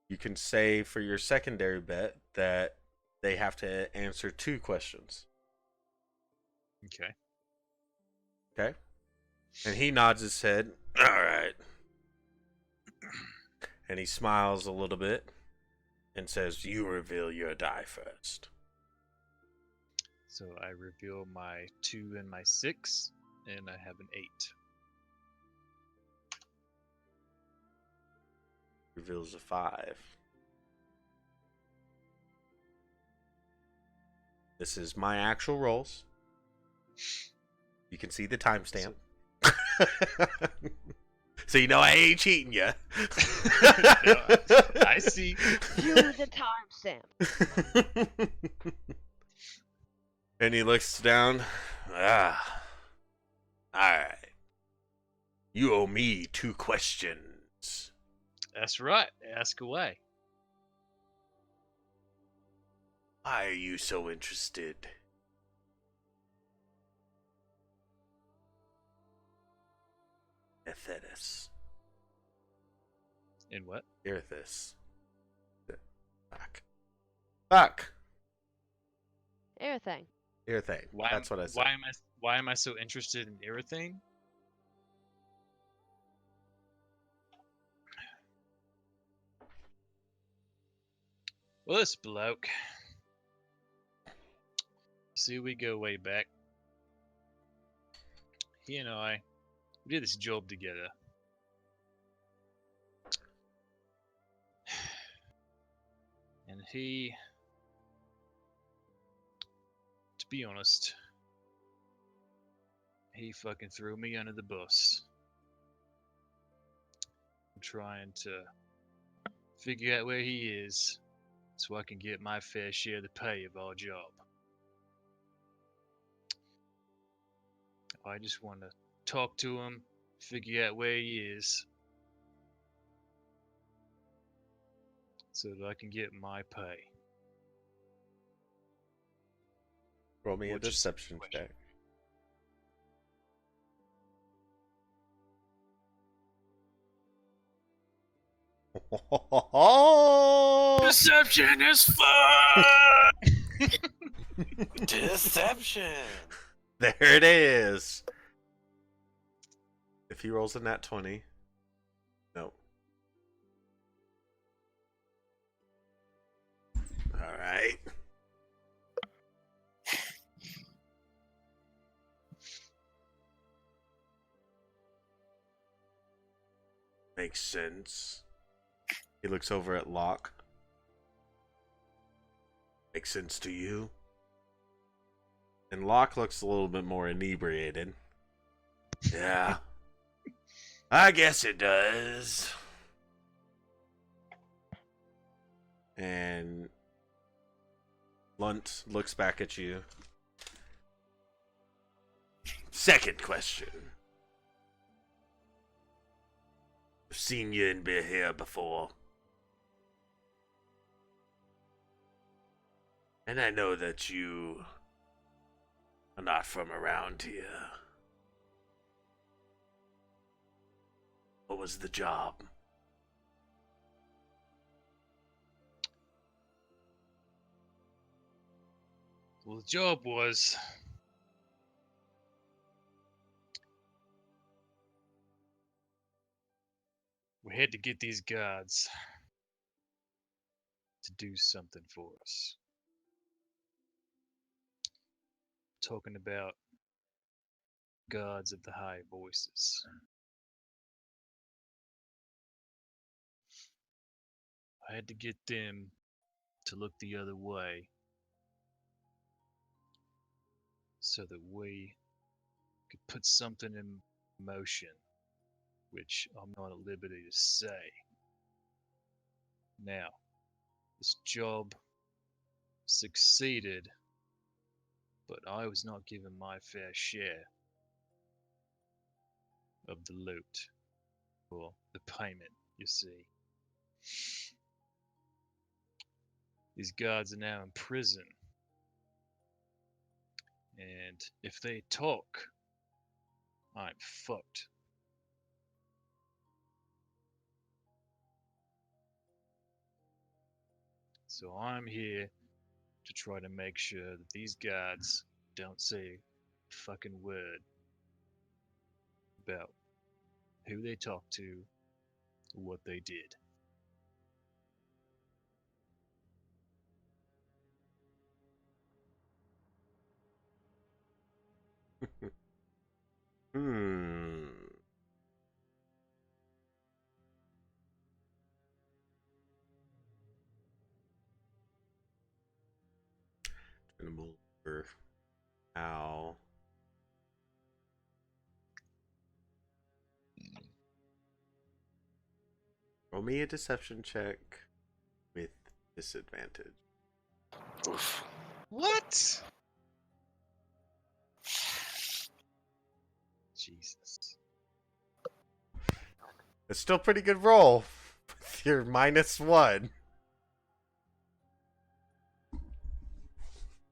You can say for your secondary bet that they have to answer 2 questions. Okay. Okay? And he nods his head. All right. And he smiles a little bit and says, "You reveal your die first." So I reveal my 2 and my 6, and I have an 8. Reveals a 5. This is my actual rolls. You can see the timestamp. So you know I ain't cheating you. I see. Use a timestamp. And he looks down. Ah. Alright. You owe me 2 questions. That's right. Ask away. Why are you so interested? Ethethus. In what? Irithus. Fuck. Fuck. Everything. Irithane. That's what I said. Why am I so interested in Irithane? Well, this bloke. See, we go way back. He and I, we did this job together. And he, to be honest, he fucking threw me under the bus. I'm trying to figure out where he is so I can get my fair share of the pay of our job. I just want to talk to him, figure out where he is, so that I can get my pay. Roll me a Or just deception question. check. Deception is fun! Deception. There it is. If he rolls a nat 20, no. All right. Makes sense. He looks over at Locke. Makes sense to you? And Locke looks a little bit more inebriated. Yeah. I guess it does. And Lunt looks back at you. Second question. I've seen you in here before. And I know that you are not from around here. What was the job? Well, the job was we had to get these guards to do something for us. Talking about guards of the high voices. I had to get them to look the other way so that we could put something in motion, which I'm not at liberty to say. Now, this job succeeded, but I was not given my fair share of the loot, or the payment, you see. These guards are now in prison, and if they talk, I'm fucked. So I'm here to try to make sure that these guards don't say a fucking word about who they talked to or what they did. Hmm. Gonna move over now. Roll me a deception check with disadvantage. Oof. What? Jesus. It's still a pretty good roll with your -1.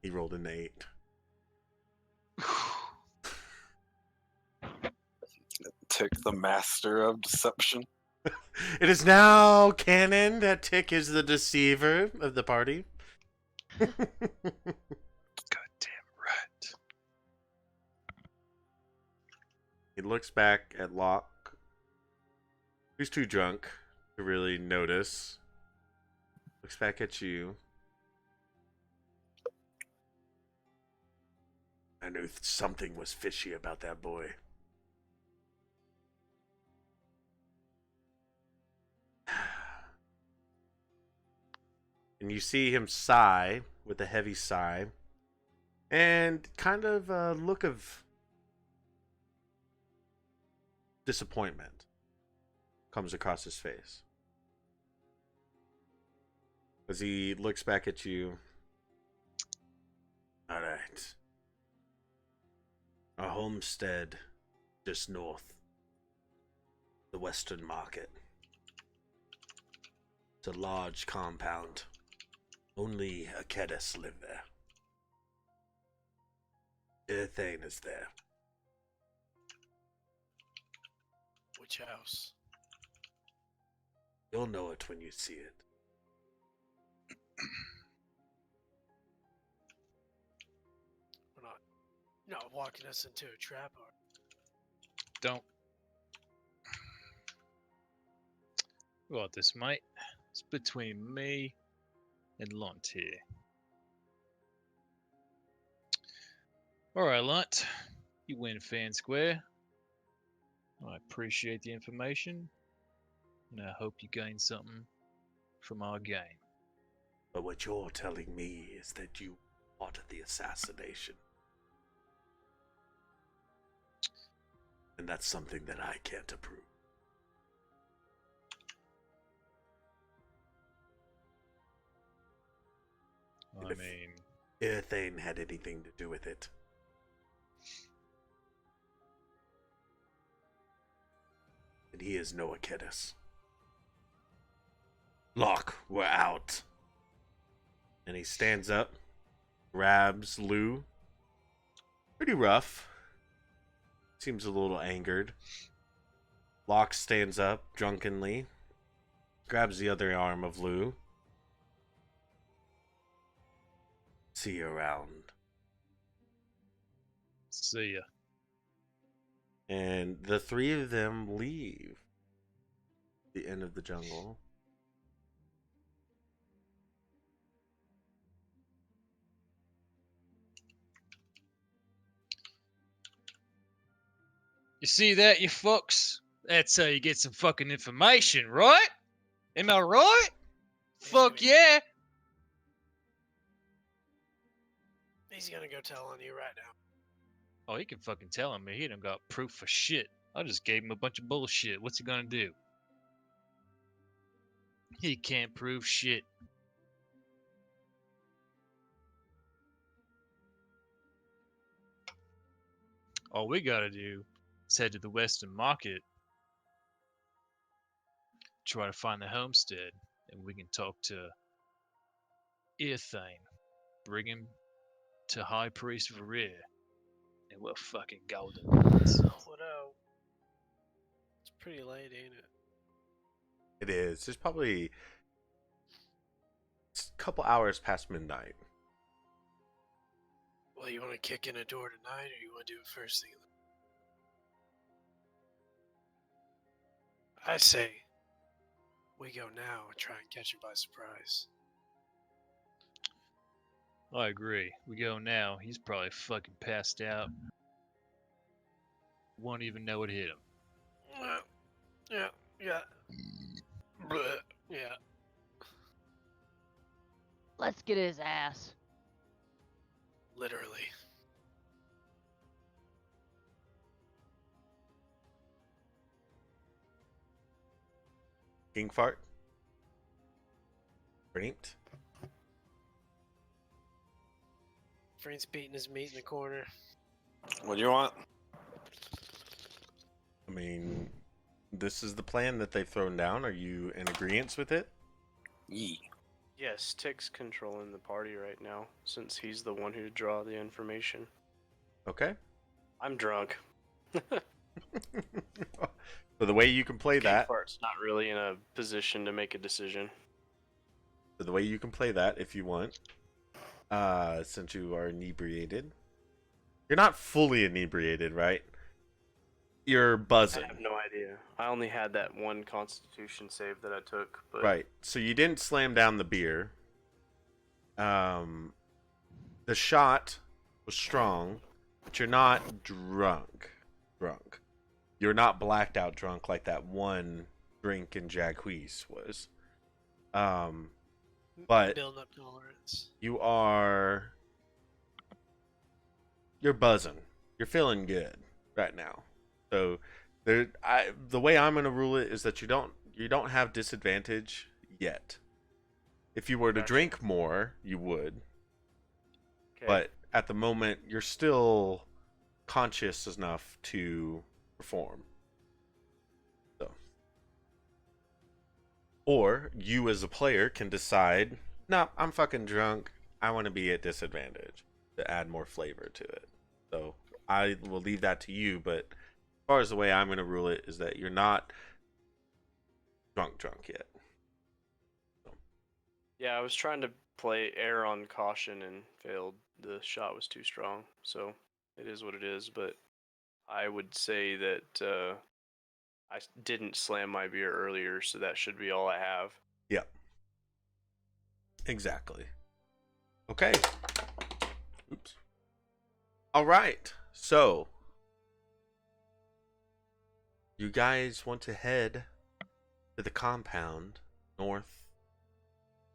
He rolled an 8. Tick the master of deception. It is now canon that Tick is the deceiver of the party. Goddamn right. He looks back at Locke, who's too drunk to really notice. Looks back at you. I knew something was fishy about that boy. And you see him sigh with a heavy sigh. And kind of a look of disappointment comes across his face. As he looks back at you. All right. Our homestead just north. The Western Market. It's a large compound. Only Akedis live there. Irthane is there. Which house? You'll know it when you see it. You're not walking us into a trap, are Don't. Well, this mate. It's between me and Lunt here. Alright, Lunt. You win fair and square. I appreciate the information. and I hope you gain something from our game. But what you're telling me is that you plotted the assassination. And that's something that I can't approve. I If- mean, Irthane had anything to do with it. And he is no Akedis. Locke, we're out. And he stands up, grabs Lou. Pretty rough. Seems a little angered. Locke stands up drunkenly, grabs the other arm of Lou. See you around. see ya. And the three of them leave the end of the jungle. You see that, you fucks? That's how you get some fucking information, right? Am I right? Fuck yeah! He's gonna go tell on you right now. Oh, he can fucking tell on me. He done got proof for shit. I just gave him a bunch of bullshit. What's he gonna do? He can't prove shit. All we gotta do is head to the Western Market, try to find the homestead, and we can talk to Irthane. Bring him to High Priest Varir, and we're fucking golden. What it's pretty late, ain't it? It is. It's probably a couple hours past midnight. Well, you want to kick in a door tonight, or you want to do it first thing? I say, we go now and try and catch him by surprise. I agree. We go now. He's probably fucking passed out. Won't even know what hit him. Yeah. Bleh, yeah. Let's get his ass. Literally. King Fart. Braint. Friend's beating his meat in the corner. What do you want? I mean, this is the plan that they've thrown down. Are you in agreement with it? Yee. Yes, Tick's controlling the party right now, since he's the one who draw the information. Okay. I'm drunk. So the way you can play that, Fart's not really in a position to make a decision. so the way you can play that, if you want, since you are inebriated, you're not fully inebriated, right? You're buzzing. I have no idea. I only had that one Constitution save that I took, but Right. So you didn't slam down the beer. The shot was strong, but you're not drunk. You're not blacked out drunk like that one drink in Jacquees was. But Building up tolerance. you're buzzing. You're feeling good right now. So the way I'm gonna rule it is that you don't have disadvantage yet. If you were to Gotcha. drink more, you would. okay. But at the moment, you're still conscious enough to perform. So, or you as a player can decide, no, I'm fucking drunk. I want to be at disadvantage to add more flavor to it. So I will leave that to you. But as far as the way I'm going to rule it is that you're not drunk yet. Yeah, I was trying to play err on caution and failed. The shot was too strong, so it is what it is. But I would say that I didn't slam my beer earlier, so that should be all I have. Yep. Exactly. Okay. Oops. All right. So, you guys want to head to the compound north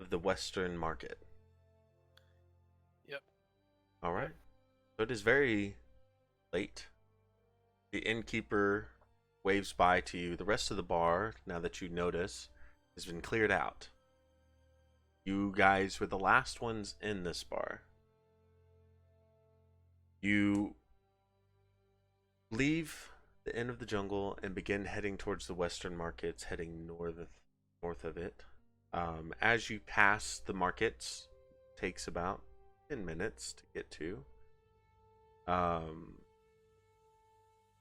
of the Western Market. Yep. All right. So it is very late. The innkeeper waves by to you. The rest of the bar, now that you notice, has been cleared out. You guys were the last ones in this bar. You leave the Inn of the Jungle and begin heading towards the Western Markets, heading north of it. As you pass the markets, takes about 10 minutes to get to.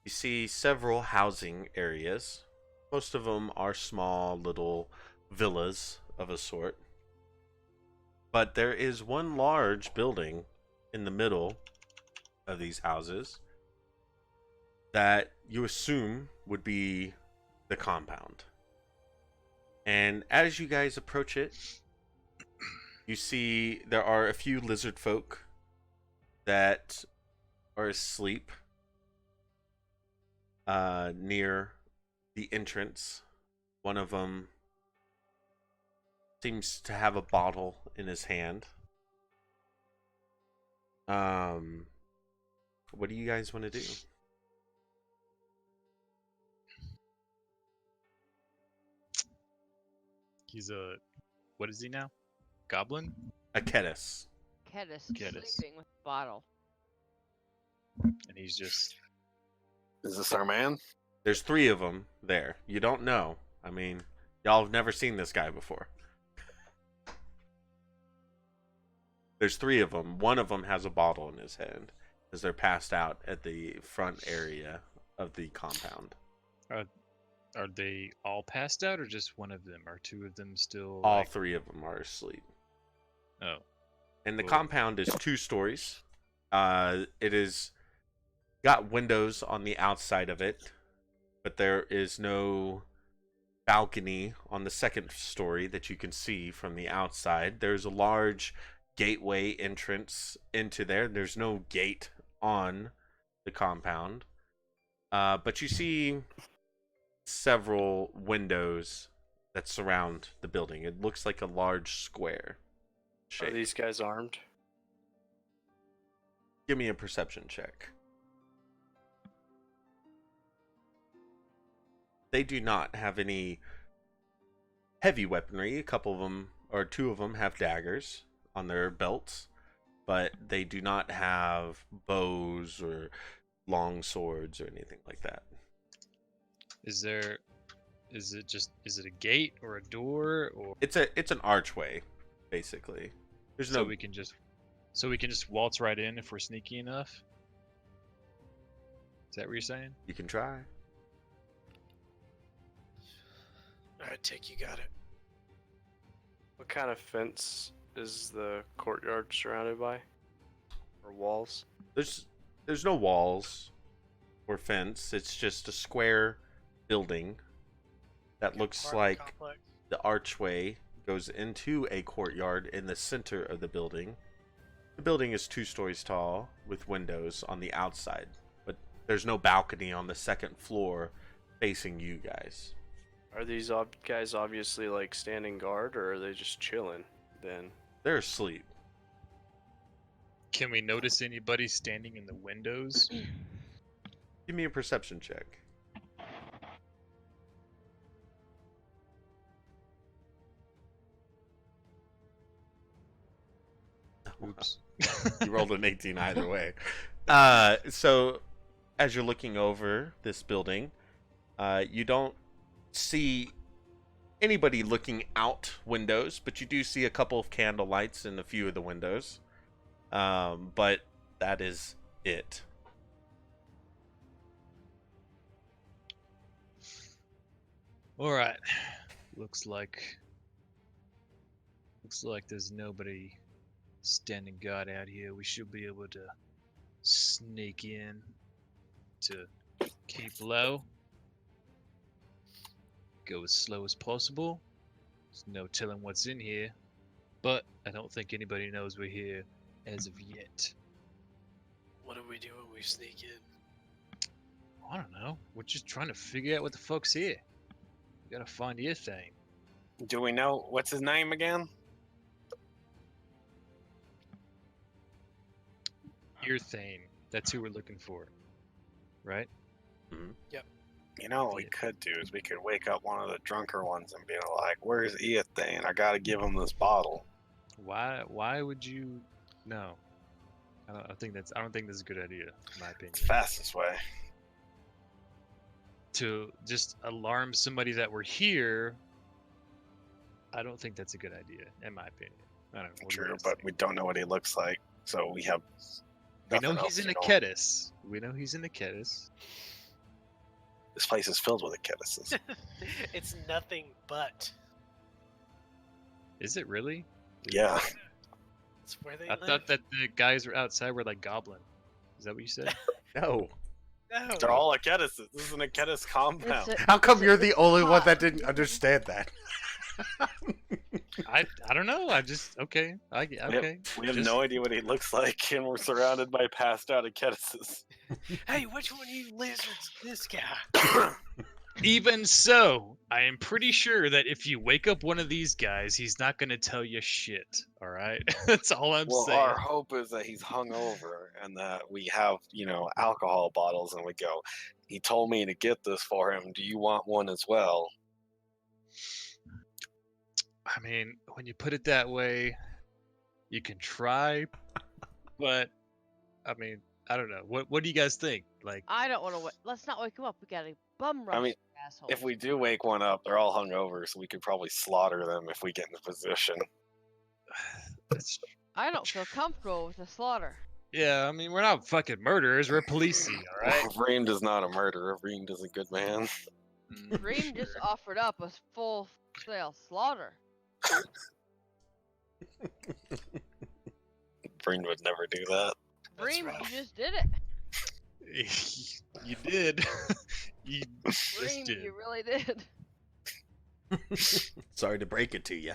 You see several housing areas. Most of them are small little villas of a sort. But there is one large building in the middle of these houses that you assume would be the compound. And as you guys approach it, you see there are a few lizard folk that are asleep near the entrance. One of them seems to have a bottle in his hand. What do you guys want to do? He's a... What is he now? Goblin? A Kedis. Kedis Kedis. sleeping with a bottle. And he's just... Is this our man? There's 3 of them there. You don't know. I mean, y'all have never seen this guy before. There's 3 of them. One of them has a bottle in his hand as they're passed out at the front area of the compound. Are they all passed out, or just one of them? Are 2 of them still... All 3 of them are asleep. Oh. And the Cool. compound is 2 stories. It is got windows on the outside of it, but there is no balcony on the 2nd story that you can see from the outside. There's a large gateway entrance into there. There's no gate on the compound. But you see several windows that surround the building. It looks like a large square shape. Are these guys armed? Give me a perception check. They do not have any heavy weaponry. A couple of them, or 2 of them, have daggers on their belts, but they do not have bows or long swords or anything like that. Is it a gate or a door, or... It's an archway, basically. There's So no we can just waltz right in if we're sneaky enough? Is that what you're saying? You can try. Alright, Tick, you got it. What kind of fence is the courtyard surrounded by? Or walls? There's no walls or fence. It's just a square building that looks Apartment like complex. the archway goes into a courtyard in the center of the building. The building is 2 stories tall with windows on the outside, but there's no balcony on the 2nd floor facing you guys. Are these guys obviously like standing guard, or are they just chilling then? They're asleep. Can we notice anybody standing in the windows? Give me a perception check. Oops. You rolled an 18 either way. So, as you're looking over this building, you don't see anybody looking out windows, but you do see a couple of candle lights in a few of the windows. But that is it. All right. Looks like there's nobody standing guard out here. We should be able to sneak in to keep low. Go as slow as possible. There's no telling what's in here, but I don't think anybody knows we're here as of yet. What do we do when we sneak in? I don't know. We're just trying to figure out what the fuck's here. We gotta find Ethane. Do we know what's his name again? Ethane. That's who we're looking for. Right? You know what we could do is we could wake up one of the drunker ones and be like, "Where's Ethane? I gotta give him this bottle." Why would you? No. I don't think that's a good idea, in my opinion. It's the fastest way. To just alarm somebody that we're here, I don't think that's a good idea, in my opinion. I don't know. What do you True, guys but think? we don't know what he looks like, so we have. We know nothing he's else in to a go. Kedis. We know he's in a Kedis. This place is filled with Achilles. It's nothing but. Is it really? Yeah. It's where they I live. thought that the guys were outside were like goblin. Is that what you said? No. No. They're all Achilles. This is an Achilles compound. It's a- How come it's a- you're the only one hot. that didn't understand that? I don't know. I just okay. Okay. We have Just- no idea what he looks like, and we're surrounded by passed out Achilles. Hey, which one of you lizards is this guy? Even so, I am pretty sure that if you wake up one of these guys, he's not gonna tell you shit. All right. That's all I'm Well, saying. our hope is that he's hungover and that we have, alcohol bottles, and we go, "He told me to get this for him. Do you want one as well?" I mean, when you put it that way, you can try, but I mean, I don't know. What do you guys think? Like, I don't want to. Let's not wake him up. We got a bum rush. mean, asshole. If we do wake one up, they're all hungover, so we could probably slaughter them if we get in the position. that's, I don't feel comfortable with the slaughter. yeah, I mean, we're not fucking murderers. We're policey, all right? Reem is not a murderer. Reem is a good man. Reem just offered up a full-scale slaughter. Reem would never do that. That's Reem, rough. you just did it. You did. You just Reem, did. you really did. Sorry to break it to you.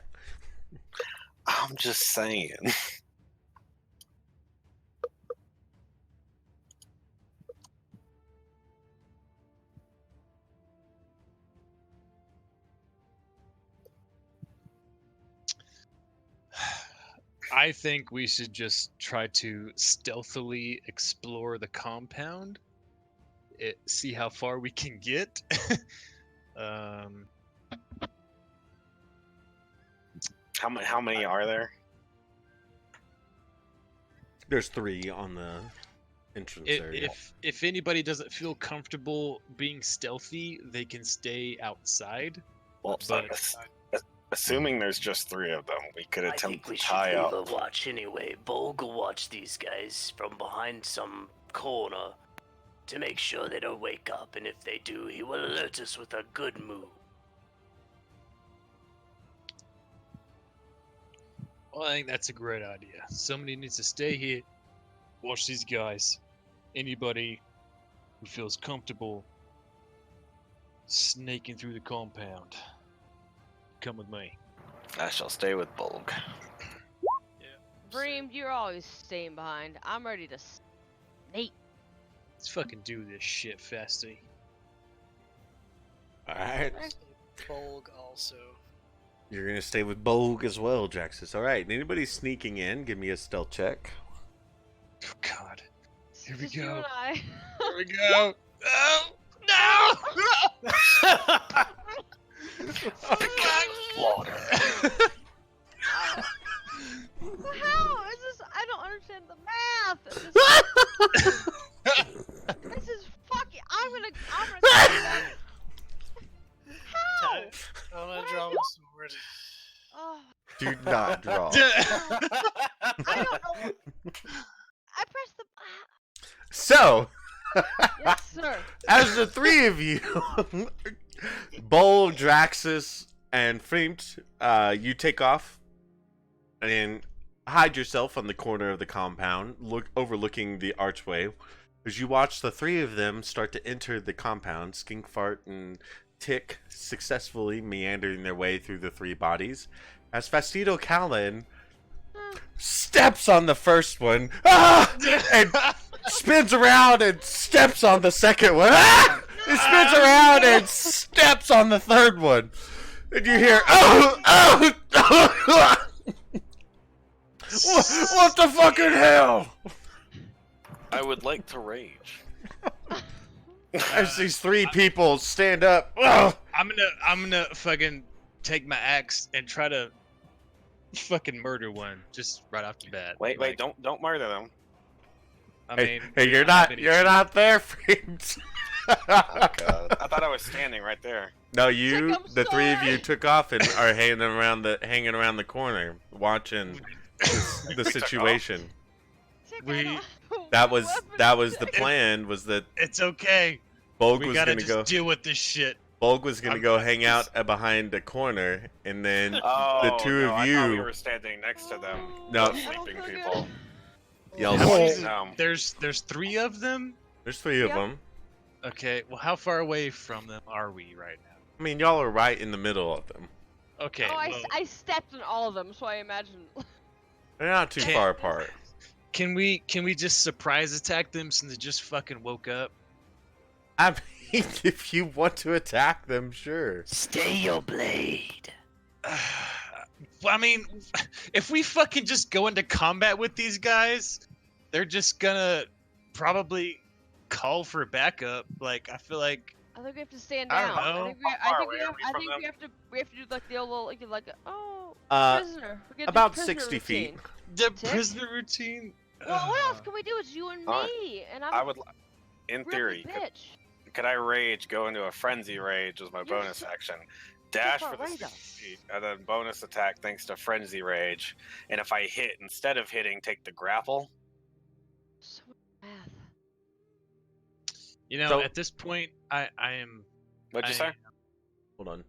I'm just saying. I think we should just try to stealthily explore the compound. See how far we can get. How many are there? There's 3 on the entrance area. If anybody doesn't feel comfortable being stealthy, they can stay outside. Well, But- assuming there's just 3 of them, we could I attempt think to we should tie leave up. a watch anyway. Bolg will watch these guys from behind some corner to make sure they don't wake up, and if they do, he will alert us with a good move. Well, I think that's a great idea. Somebody needs to stay here, watch these guys. Anybody who feels comfortable snaking through the compound, come with me. I shall stay with Bolg. Reem, you're always staying behind. I'm ready to snake. Let's fucking do this shit, Festy. Alright. Bolg also. You're gonna stay with Bolg as well, Jaxus. Alright, anybody sneaking in, give me a stealth check. Oh, God. Here we Just you go. and I. Here we go. Oh, no! Slaughter. How is this? I don't understand the math. This is fucking. I'm gonna. How? I'm gonna draw my sword. Oh, Do not draw. I don't know. I pressed the. So, Yes, sir. as the 3 of you, Bol, Draxus, and Freemt, you take off and hide yourself on the corner of the compound, overlooking the archway. As you watch the 3 of them start to enter the compound, Skinkfart and Tick successfully meandering their way through the 3 bodies, as Fastidio Callan steps on the first one, and spins around and steps on the second one. He spins around and steps on the third one. And you hear, oh! What the fucking hell? I would like to rage. As these three people stand up. Ugh. I'm gonna fucking take my axe and try to fucking murder one just right off the bat. Wait, Like, don't murder them. I Hey, mean, hey, we you're don't have not any- there, friends. Oh, God. I thought I was standing right there. No, you, Chick, I'm the three of you sorry. took off and are hanging around the corner, watching the took off? situation. Check We- out all That my was weapons. the plan. Was that It's okay. Bolg We was gotta gonna just go. deal with this shit. Bolg was gonna I'm- go hang out behind a corner, and then Oh, two no, of I thought you- we were standing next to them. No. The I don't sleeping feel people. y'all. How many is it? No. There's 3 of them. There's 3 of Yep. them. Okay. Well, how far away from them are we right now? I mean, y'all are right in the middle of them. Okay. Oh, well, I stepped on all of them, so I imagine. They're not too Can't- far apart. can we just surprise attack them since they just fucking woke up? I mean, if you want to attack them, sure. Stay your blade. Well, I mean, if we fucking just go into combat with these guys, they're just gonna probably call for backup. Like, I feel like I think we have to stand I don't down. know. I think How far we away are have, we I from think them? we have to do like the old little oh Uh, prisoner. We gotta do about prisoner 60 feet. routine. the Tick? prisoner routine. Well, what else can we do? It's you and Alright. me, and I'm I would, in a theory, bitch. could I rage, go into a frenzy rage as my You're bonus so- action, dash far for the away, 60 though. feet, and then bonus attack thanks to frenzy rage. And if I hit, instead of hitting, take the grapple. So much math. You know, So- at this point, I am. What'd you say? Hold on.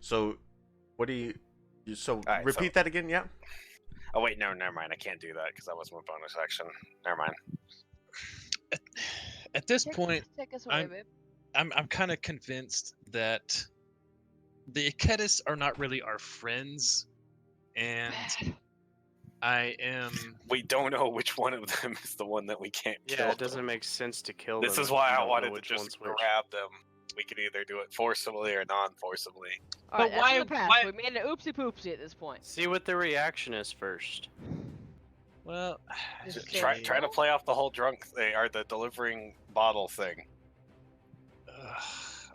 So, what do you? So Alright, repeat that again. Yeah. Oh wait, no, never mind. I can't do that because that was my bonus action. Never mind. At this point, Take us away, I'm- babe. I'm kind of convinced that the Aketis are not really our friends, and I am. We don't know which one of them is the one that we can't kill. Yeah, it doesn't make sense to kill This them is if why you I don't know wanted to which just one's which. grab them. We could either do it forcibly or non-forcibly. All right, But that's in why- the past. why- We made an oopsie poopsie at this point. See what the reaction is first. Well, Just Try say to no? play off the whole drunk thing or the delivering bottle thing.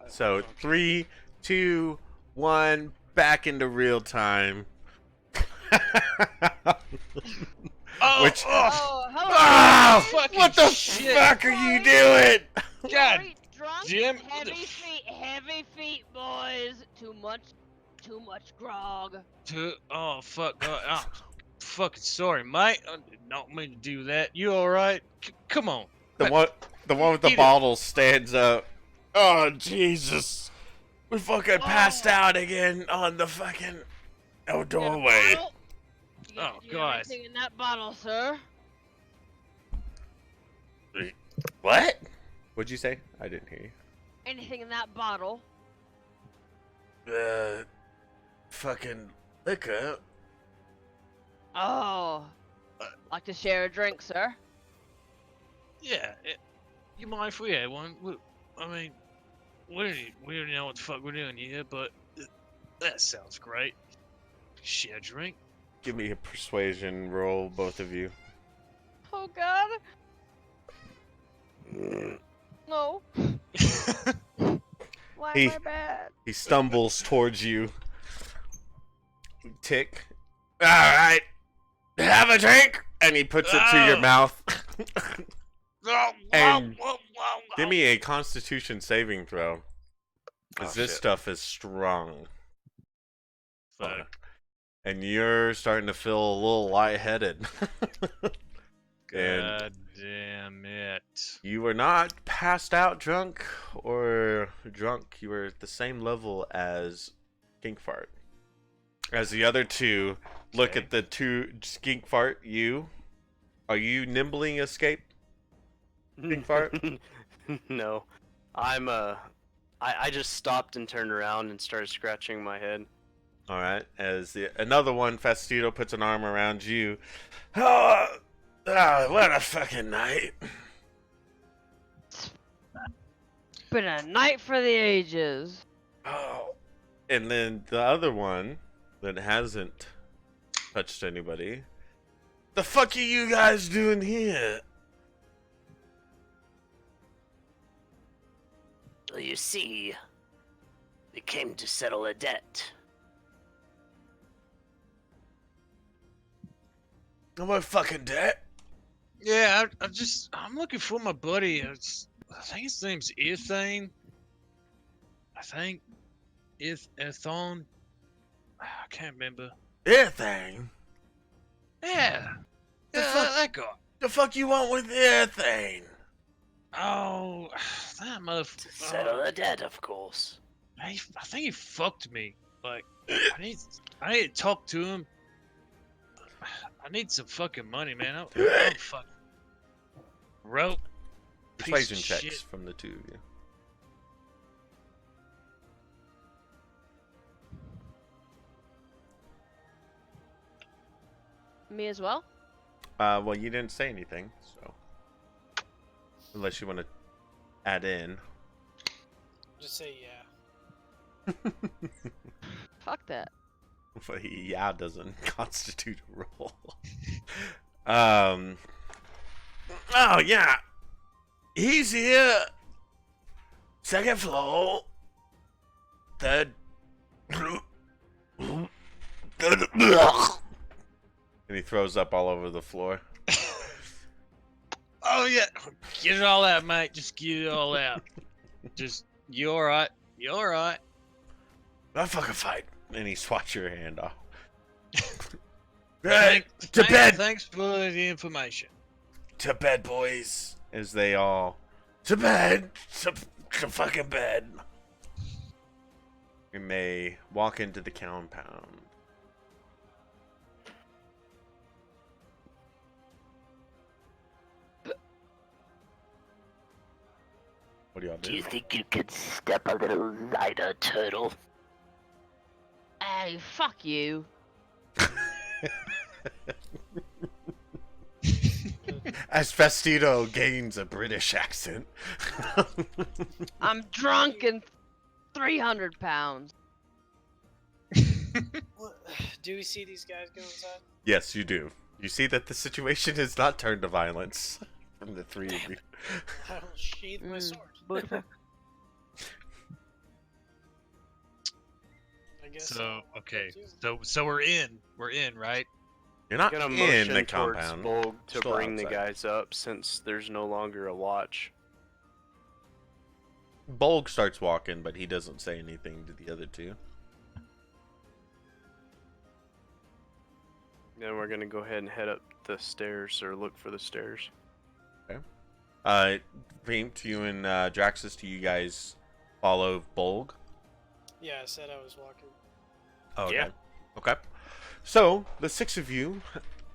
So 3, 2, 1, back into real time. Oh, Which- Oh, hello. Ah! fucking What the shit. fuck are you doing? God, Sorry, drunk, Jim, what the heavy feet, boys. Too much grog. oh fuck, oh, fucking sorry, mate. I did not mean to do that. You all right? Come on. The one with the Eat it. bottle stands up. Oh Jesus! We fucking passed out again on the fucking doorway. Bottle? You Oh, you God. Anything in that bottle, sir? What? What'd you say? I didn't hear Anything in that bottle? you. Fucking liquor. Oh. Like to share a drink, sir? Yeah, you mind if we had one? I mean, we don't know what the fuck we're doing here, but that sounds great. Share a drink. Give me a persuasion roll, both of you. Oh God. No. Why He- am I bad? He stumbles towards you. Tick. All right. Have a drink. And he puts it to your Oh. mouth. And Give me a Constitution saving throw. Because Oh, this shit. stuff is strong. Fuck. And you're starting to feel a little lightheaded. And God damn it. you were not passed out drunk or drunk. You were at the same level as Skink Fart. As the other two look Okay. at the two Skink Fart, are you nimbling escape? Big fart? No, I'm I just stopped and turned around and started scratching my head. All right. As another one, Fastito puts an arm around you. Oh, what a fucking night! been a night for the ages. Oh. And then the other one that hasn't touched anybody. The fuck are you guys doing here? Well, you see, we came to settle a debt. No more fucking debt. Yeah, I'm looking for my buddy. I think his name's Ethane. I think Ethon. I can't remember. Everything. Yeah, The yeah, fuck? that guy. The fuck you want with everything? Oh, that To motherfucker. settle a debt, of course. I think he fucked me. Like, I need to talk to him. I need some fucking money, man. I'm fucking rope. Piece Persuasion of checks shit. from the two of you. Me as well? Well, you didn't say anything, so unless you want to add in. Just say yeah. Fuck that. But yeah, doesn't constitute a roll. Oh yeah, he's here. Second floor. Third. And he throws up all over the floor. Oh yeah, get it all out, mate. Just get it all out. Just you all right? You all right? Not fucking fight. And he swats your hand off. Thanks, To bed. Thanks for the information. To bed, boys. As they all to bed. To fucking bed. You may walk into the compound. What do y'all Do do? you think you could step a little lighter, turtle? Hey, fuck you. As Festito gains a British accent. I'm drunk and 300 pounds. Do we see these guys go inside? Yes, you do. You see that the situation has not turned to violence from the three of you. I'll sheathe my sword. But I guess. So okay, so we're in, right? You're not Gonna in motion the towards compound. Bolg to Still bring the outside. guys up since there's no longer a watch. Bolg starts walking, but he doesn't say anything to the other two. Then we're gonna go ahead and head up the stairs or look for the stairs. Veemp, you and Draxus, do you guys follow Bolg? Yeah, I said I was walking. Oh, okay. Yeah. Okay. So, the six of you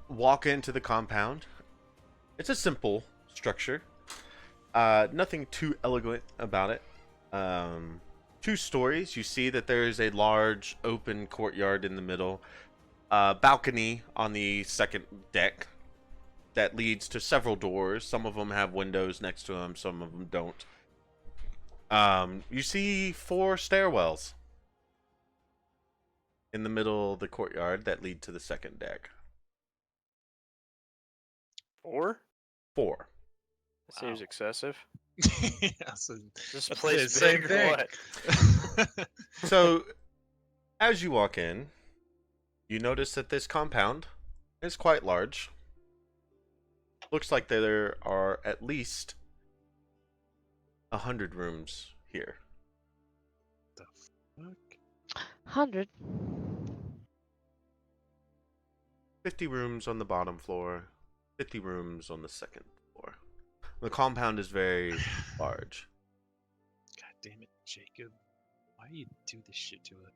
walk into the compound. It's a simple structure. Nothing too elegant about it. 2 stories. You see that there is a large open courtyard in the middle. Balcony on the second deck that leads to several doors. Some of them have windows next to them. Some of them don't. You see 4 stairwells in the middle of the courtyard that lead to the second deck. 4? 4. That seems Wow. excessive. Yeah, so This that's place the same big or thing. what? So, as you walk in, you notice that this compound is quite large. Looks like there are at least 100 rooms here. The fuck? 100. 50 rooms on the bottom floor, 50 rooms on the second floor. The compound is very large. God damn it, Jacob! Why do you do this shit to it?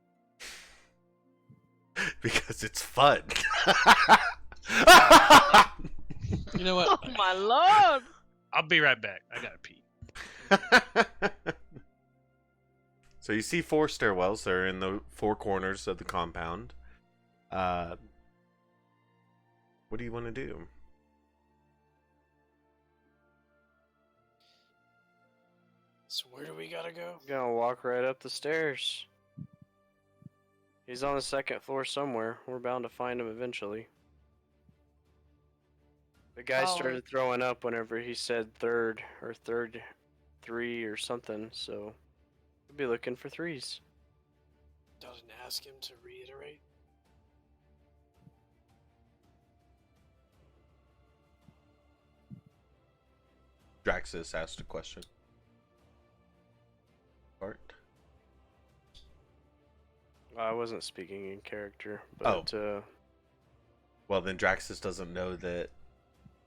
Because it's fun. You know what? Oh my lord! I'll be right back. I gotta pee. So you see 4 stairwells. They're in the 4 corners of the compound. What do you want to do? So where do we gotta go? Gonna walk right up the stairs. He's on the second floor somewhere. We're bound to find him eventually. The guy Follow started throwing up whenever he said third or third three or something, so we'll be looking for threes. Doesn't ask him to reiterate. Draxus asked a question. Bart? I wasn't speaking in character, but Well, then Draxus doesn't know that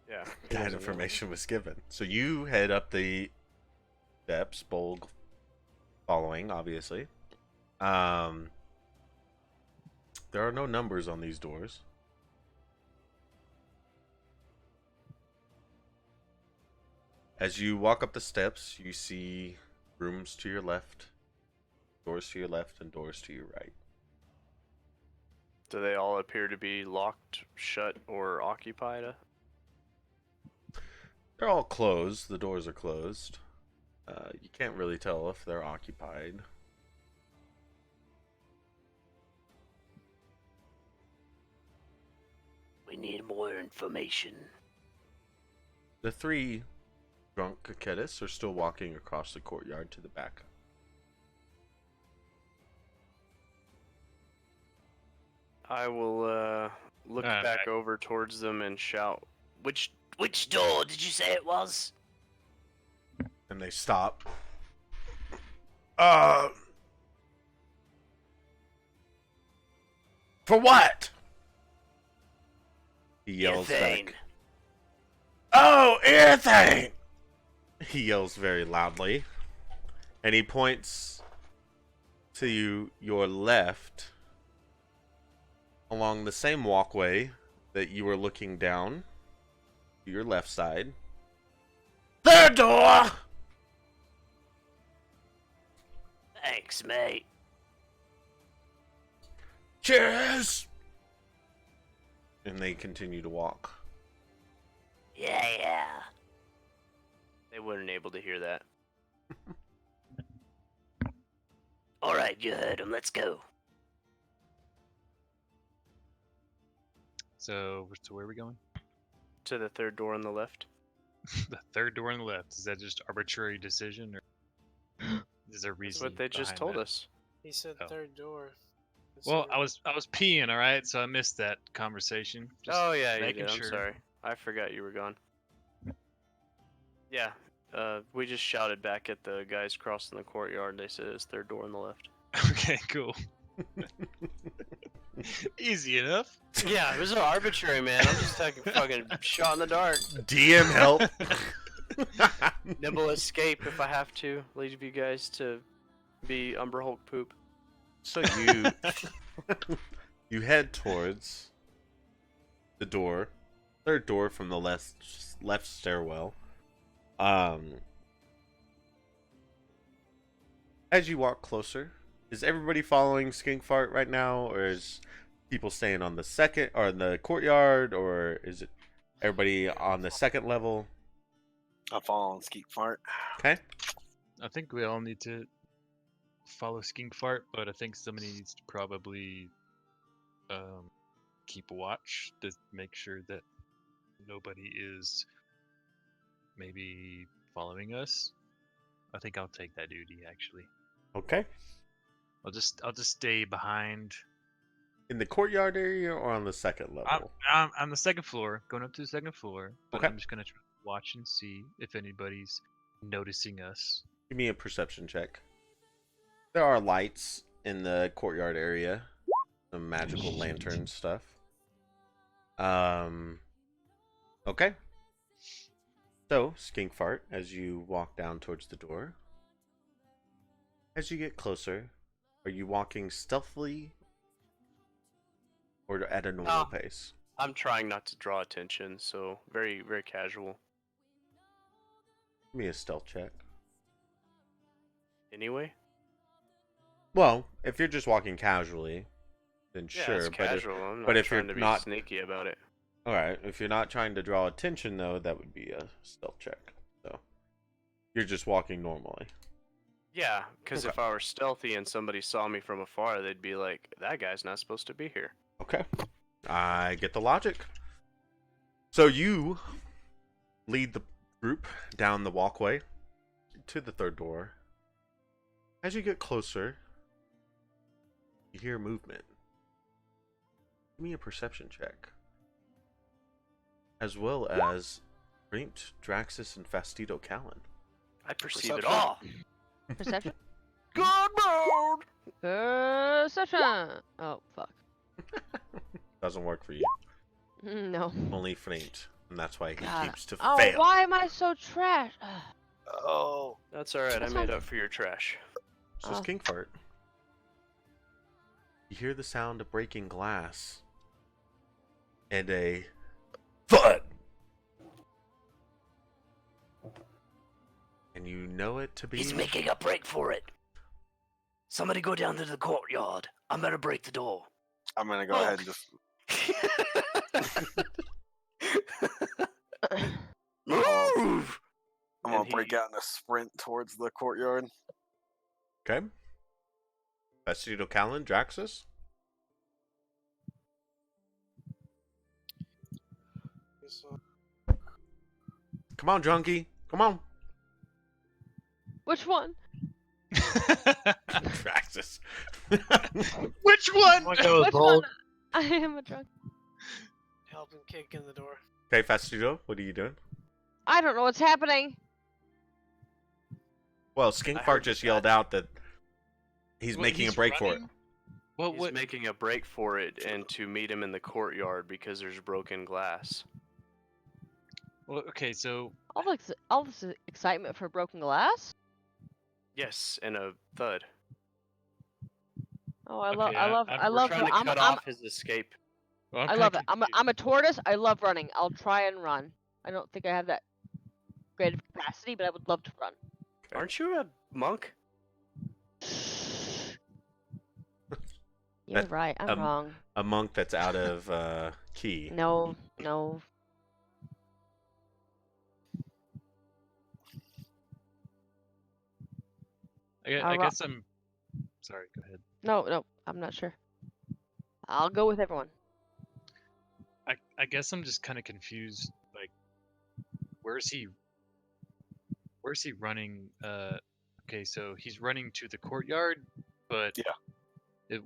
yeah. he that doesn't know. information was given. So you head up the steps, Bolg following, obviously. There are no numbers on these doors. As you walk up the steps, you see rooms to your left, doors to your left, and doors to your right. Do they all appear to be locked, shut, or occupied? They're all closed. The doors are closed. You can't really tell if they're occupied. We need more information. The three drunk Coquettis are still walking across the courtyard to the back. I will look Alright. back over towards them and shout, Which door did you say it was? And they stop. For what? He yells Ethane. back. Oh, Ethane! He yells very loudly. And he points to your left along the same walkway that you were looking down to your left side. Third door! Thanks, mate. Cheers! And they continue to walk. Yeah. they weren't able to hear that. Alright, you heard him. Let's go. So where are we going? To the third door on the left. The third door on the left. Is that just arbitrary decision, or is there a That's reason? what they just behind told that? us. He said Oh. third door. That's Well, what- I was peeing, all right, so I missed that conversation. Just Oh yeah, you making did. sure. I'm sorry. I forgot you were gone. Yeah. We just shouted back at the guys crossing the courtyard. They said it's third door on the left. Okay, cool. Easy enough. Yeah, it was so arbitrary, man. I'm just taking fucking shot in the dark. DM help. Nimble escape if I have to. Leave you guys to be Umber Hulk poop. So you head towards the door, third door from the left stairwell. As you walk closer, is everybody following Skink Fart right now, or is people staying on the second or in the courtyard, or is it everybody on the second level? I'm following Skeet Fart. Okay. I think we all need to follow Skink Fart, but I think somebody needs to probably keep watch to make sure that nobody is maybe following us. I think I'll take that duty actually. Okay. I'll just stay behind. In the courtyard area or on the second level? I'm on the second floor, going up to the second floor, but Okay. I'm just gonna try to watch and see if anybody's noticing us. Give me a perception check. There are lights in the courtyard area. Some magical lantern stuff. Okay. So, Skink Fart, as you walk down towards the door, as you get closer, are you walking stealthily or at a normal No. pace? I'm trying not to draw attention, so very, very casual. Give me a stealth check. Anyway? Well, if you're just walking casually, then Yeah, sure. it's But if, casual. I'm not but if you're trying to be not- sneaky about it. all right, if you're not trying to draw attention, though, that would be a stealth check. So you're just walking normally. Yeah, because Okay. if I were stealthy and somebody saw me from afar, they'd be like, "That guy's not supposed to be here." Okay. I get the logic. So you lead the group down the walkway to the third door. As you get closer, you hear movement. Give me a perception check. As well as Rint, Draxus, and Fastidio Callan. I perceive it Perception. all. Perception. Good mode. Perception. Oh fuck. Doesn't work for you. No. Only Frint. And that's why he God. keeps to Oh, fail. why am I so trash? Oh. That's all right. I That's made fine. up for your trash. So it's Oh. King Fart. You hear the sound of breaking glass. And a thud. And you know it to be He's making a break for it. Somebody go down to the courtyard. I'm gonna break the door. I'm gonna go ahead and just Move! I'm gonna And break he- out in a sprint towards the courtyard. Okay. Fastidio Callan, Draxus. Come on, Junkie. Come on. Which one? Draxus. Which one? What goes Which bold? one? I am a drunk. Help him kick in the door. Okay, Fastidio, what are you doing? I don't know what's happening. Well, Skink I Fart heard just that. yelled out that he's Well, making a he's break for it. running? Well, He's what? making a break for it and to meet him in the courtyard because there's broken glass. Well, okay, so All this excitement for broken glass? Yes, and a thud. Oh, I Okay, love, I I- love, I'm- I we're love. Trying to I'm, cut I'm, off his escape. well, I'm I kinda love it. confused. I'm a tortoise. I love running. I'll try and run. I don't think I have that great of capacity, but I would love to run. Aren't you a monk? You're That- right. I'm wrong. A monk that's out of key. No, no. I Ro- guess I'm. Sorry, go ahead. No. I'm not sure. I'll go with everyone. I guess I'm just kind of confused. Like, where's he running? Okay, so he's running to the courtyard, but Yeah.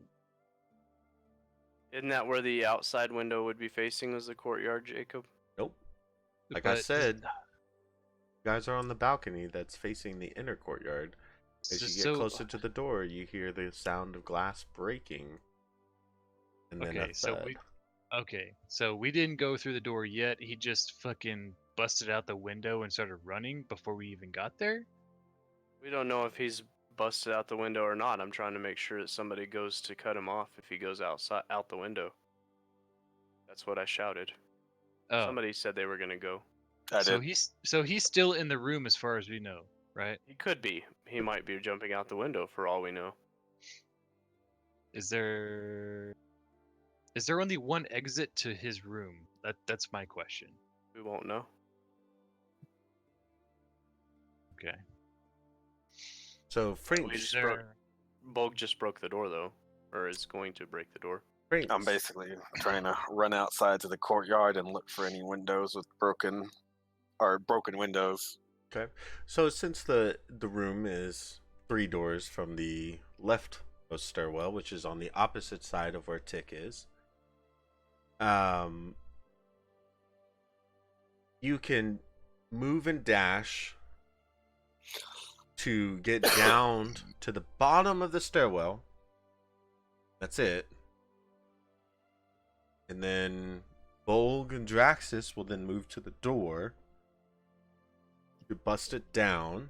Isn't that where the outside window would be facing was the courtyard, Jacob? Nope. Like I but said, you guys are on the balcony that's facing the inner courtyard. As you get closer to the door, you hear the sound of glass breaking. And then Okay, a so thud. we didn't go through the door yet. He just fucking busted out the window and started running before we even got there. We don't know if he's busted out the window or not. I'm trying to make sure that somebody goes to cut him off if he goes outside out the window. That's what I shouted. Oh, Somebody said they were gonna go. I so did. he's still in the room as far as we know, right? He could be. He might be jumping out the window for all we know. Is there only one exit to his room? That's my question. We won't know. Okay. So, Frank, We Is just broke. there? Bulk just broke the door though, or is going to break the door. I'm basically trying to run outside to the courtyard and look for any windows with broken windows. Okay. So since the room is 3 doors from the leftmost stairwell, which is on the opposite side of where Tick is, you can move and dash to get down to the bottom of the stairwell. That's it. And then Bolg and Draxus will then move to the door. You bust it down.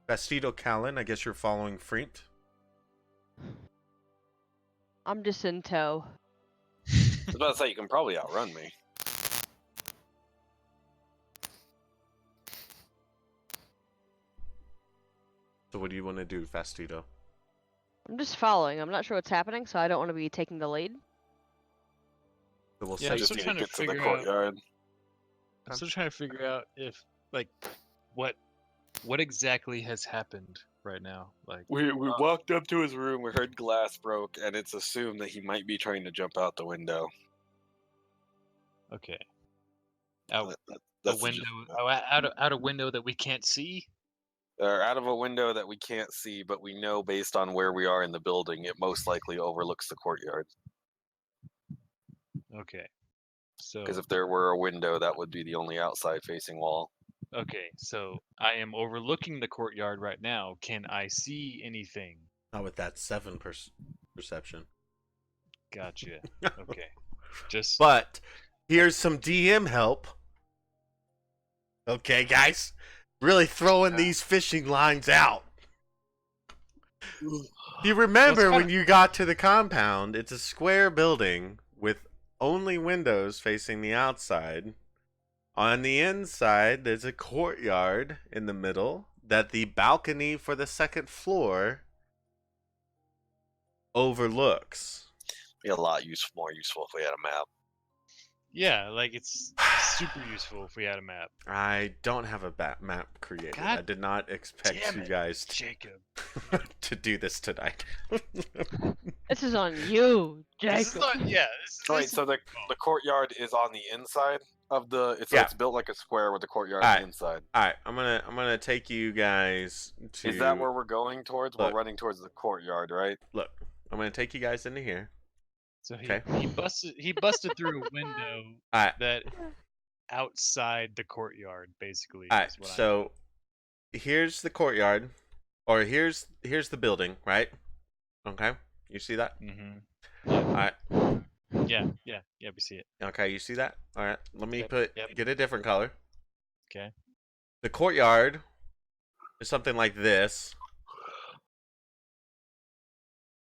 Fastidio Callan, I guess you're following Frint. I'm just in tow. I was about to say you can probably outrun me. So what do you want to do, Fastidio? I'm just following. I'm not sure what's happening, so I don't want to be taking the lead. So we'll Yeah, say I'm Just still need to trying to get to the figure out. courtyard. I'm still trying to figure out if, like, what What exactly has happened right now? Like, We walked up to his room. We heard glass broke, and it's assumed that he might be trying to jump out the window. okay, out That- a that's the window, gist. out a window that we can't see. Or out of a window that we can't see, but we know based on where we are in the building, it most likely overlooks the courtyard. Okay, so Because if there were a window, that would be the only outside-facing wall. okay, so I am overlooking the courtyard right now. Can I see anything? Not with that 7 perception. Gotcha. Okay, just But here's some DM help. Okay, guys, really throwing these fishing lines out. You remember when you got to the compound, it's a square building with only windows facing the outside. On the inside, there's a courtyard in the middle that the balcony for the second floor overlooks. Be a lot more useful if we had a map. yeah, like it's super useful if we had a map. I don't have a map created. God I did not expect damn you it, guys Jacob. to do this tonight. This is on you, This is Jacob. not, yeah, Right, this so the courtyard is on the inside of the. Yeah. It's built like a square with the courtyard on Alright. the inside. All right, I'm gonna take you guys to. Is that where we're going towards? Look. We're running towards the courtyard, right? Look, I'm gonna take you guys into here. So Okay. he busted through a window All right, that outside the courtyard, basically. all right. is what I- So here's the courtyard, or here's the building, right? Okay, you see that? Mhm. All right. Yeah, we see it. Okay, you see that? All right. Let me Yep. get a different color. Okay. The courtyard is something like this.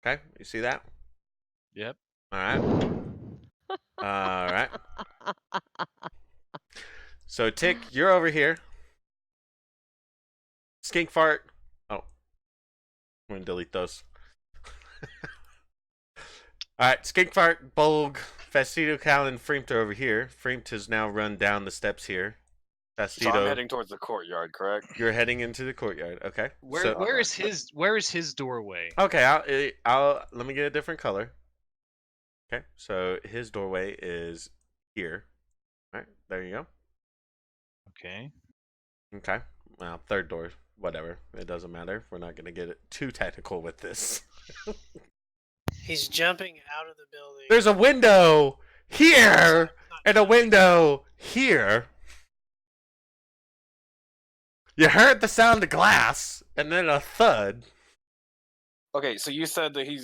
Okay, you see that? Yep. All right. All right. So Tick, you're over here. Skink fart. Oh, I'm gonna delete those. All right, Skink fart, Bolg, Fastidio, Cal, and Freemt are over here. Freemt has now run down the steps here. So Fastidio, I'm heading towards the courtyard, correct? you're heading into the courtyard. Okay. Where is his doorway? Okay, I'll let me get a different color. Okay, so his doorway is here. All right, there you go. Okay. Okay, well, third door, whatever. It doesn't matter. We're not gonna get it too technical with this. He's jumping out of the building. There's a window here and a window here. You heard the sound of glass and then a thud. Okay, so you said that he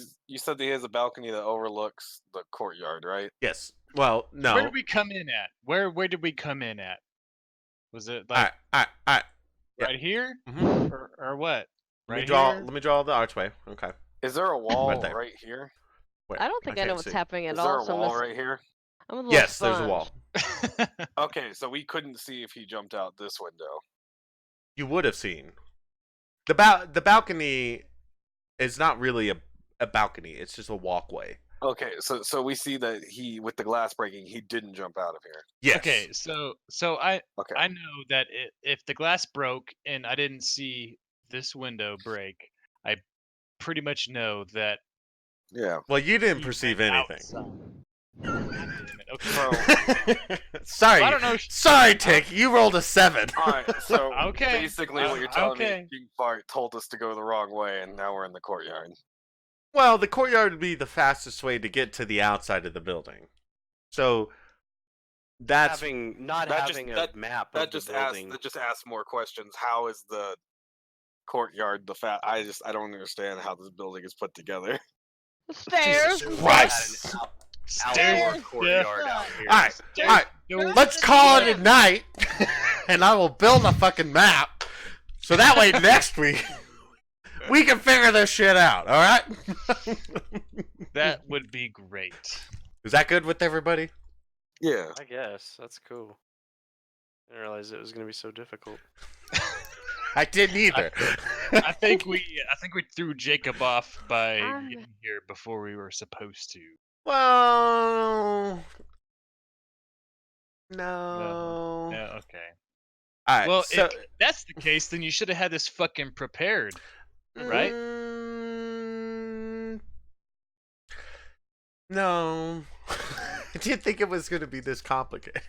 has a balcony that overlooks the courtyard, right? Yes. Well, no. Where did we come in at? Where did we come in at? Was it All like right. Yeah. right here Mhm. or what? Let Right me draw. here? Let me draw the archway. Okay. Is there a wall Right there. right here? Wait, I don't think I know can't what's see. happening at Is there all. a So wall right here? I'm a little Yes, there's a sponge. wall. Okay, so we couldn't see if he jumped out this window. You would have seen. The balcony is not really a balcony. It's just a walkway. Okay, so we see that with the glass breaking, he didn't jump out of here. Yes. Okay, so I Okay. know that if the glass broke and I didn't see this window break, I pretty much know that Yeah. Well, you didn't he perceive went anything. outside. God damn it. Okay. So Sorry. I don't know. Sorry, Tick. You rolled a 7. alright, so Okay, basically what you're telling okay. me, King Fart told us to go the wrong way, and now we're in the courtyard. Well, the courtyard would be the fastest way to get to the outside of the building. So that's Not that having just- a map That of the just building. asks more questions. How is the courtyard I don't understand how this building is put together. Stairs. Christ. Stairs. courtyard out here. All right. All right. Let's call it a night, and I will build a fucking map, so that way next week we can figure this shit out. All right? That would be great. Is that good with everybody? Yeah. I guess that's cool. I didn't realize it was gonna be so difficult. I didn't either. I think we threw Jacob off by Ah. getting here before we were supposed to. Well, no. Yeah, okay. All right. Well, so if that's the case, then you should have had this fucking prepared, right? No. I didn't think it was going to be this complicated.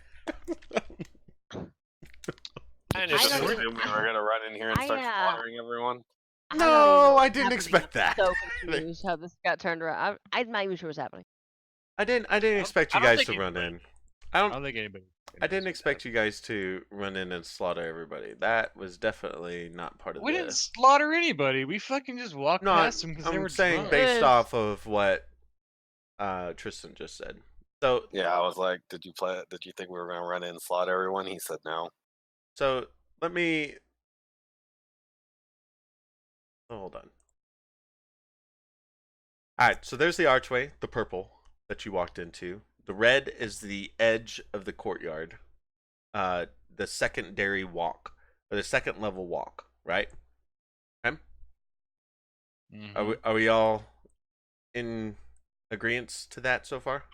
I Just don't understand. assumed we were gonna run in here and start I, slaughtering everyone. I don't even No, know I what's didn't happening. expect I'm that. so confused how this got turned around. I'm not even sure what's happening. I didn't expect I you don't guys think to run anybody- in. I I don't. don't think anybody. I didn't expect you guys to run in and slaughter everybody. That was definitely not part of We the. didn't slaughter anybody. We fucking just walked No, past them because they I'm were saying drunk. based Yes. off of what Tristan just said. So Yeah, I was like, did you think we were gonna run in and slaughter everyone? He said no. So let me. Oh, hold on. All right, so there's the archway, the purple that you walked into. The red is the edge of the courtyard, the secondary walk, or the second level walk, right? Okay. Mhm. Are we all in agreement to that so far?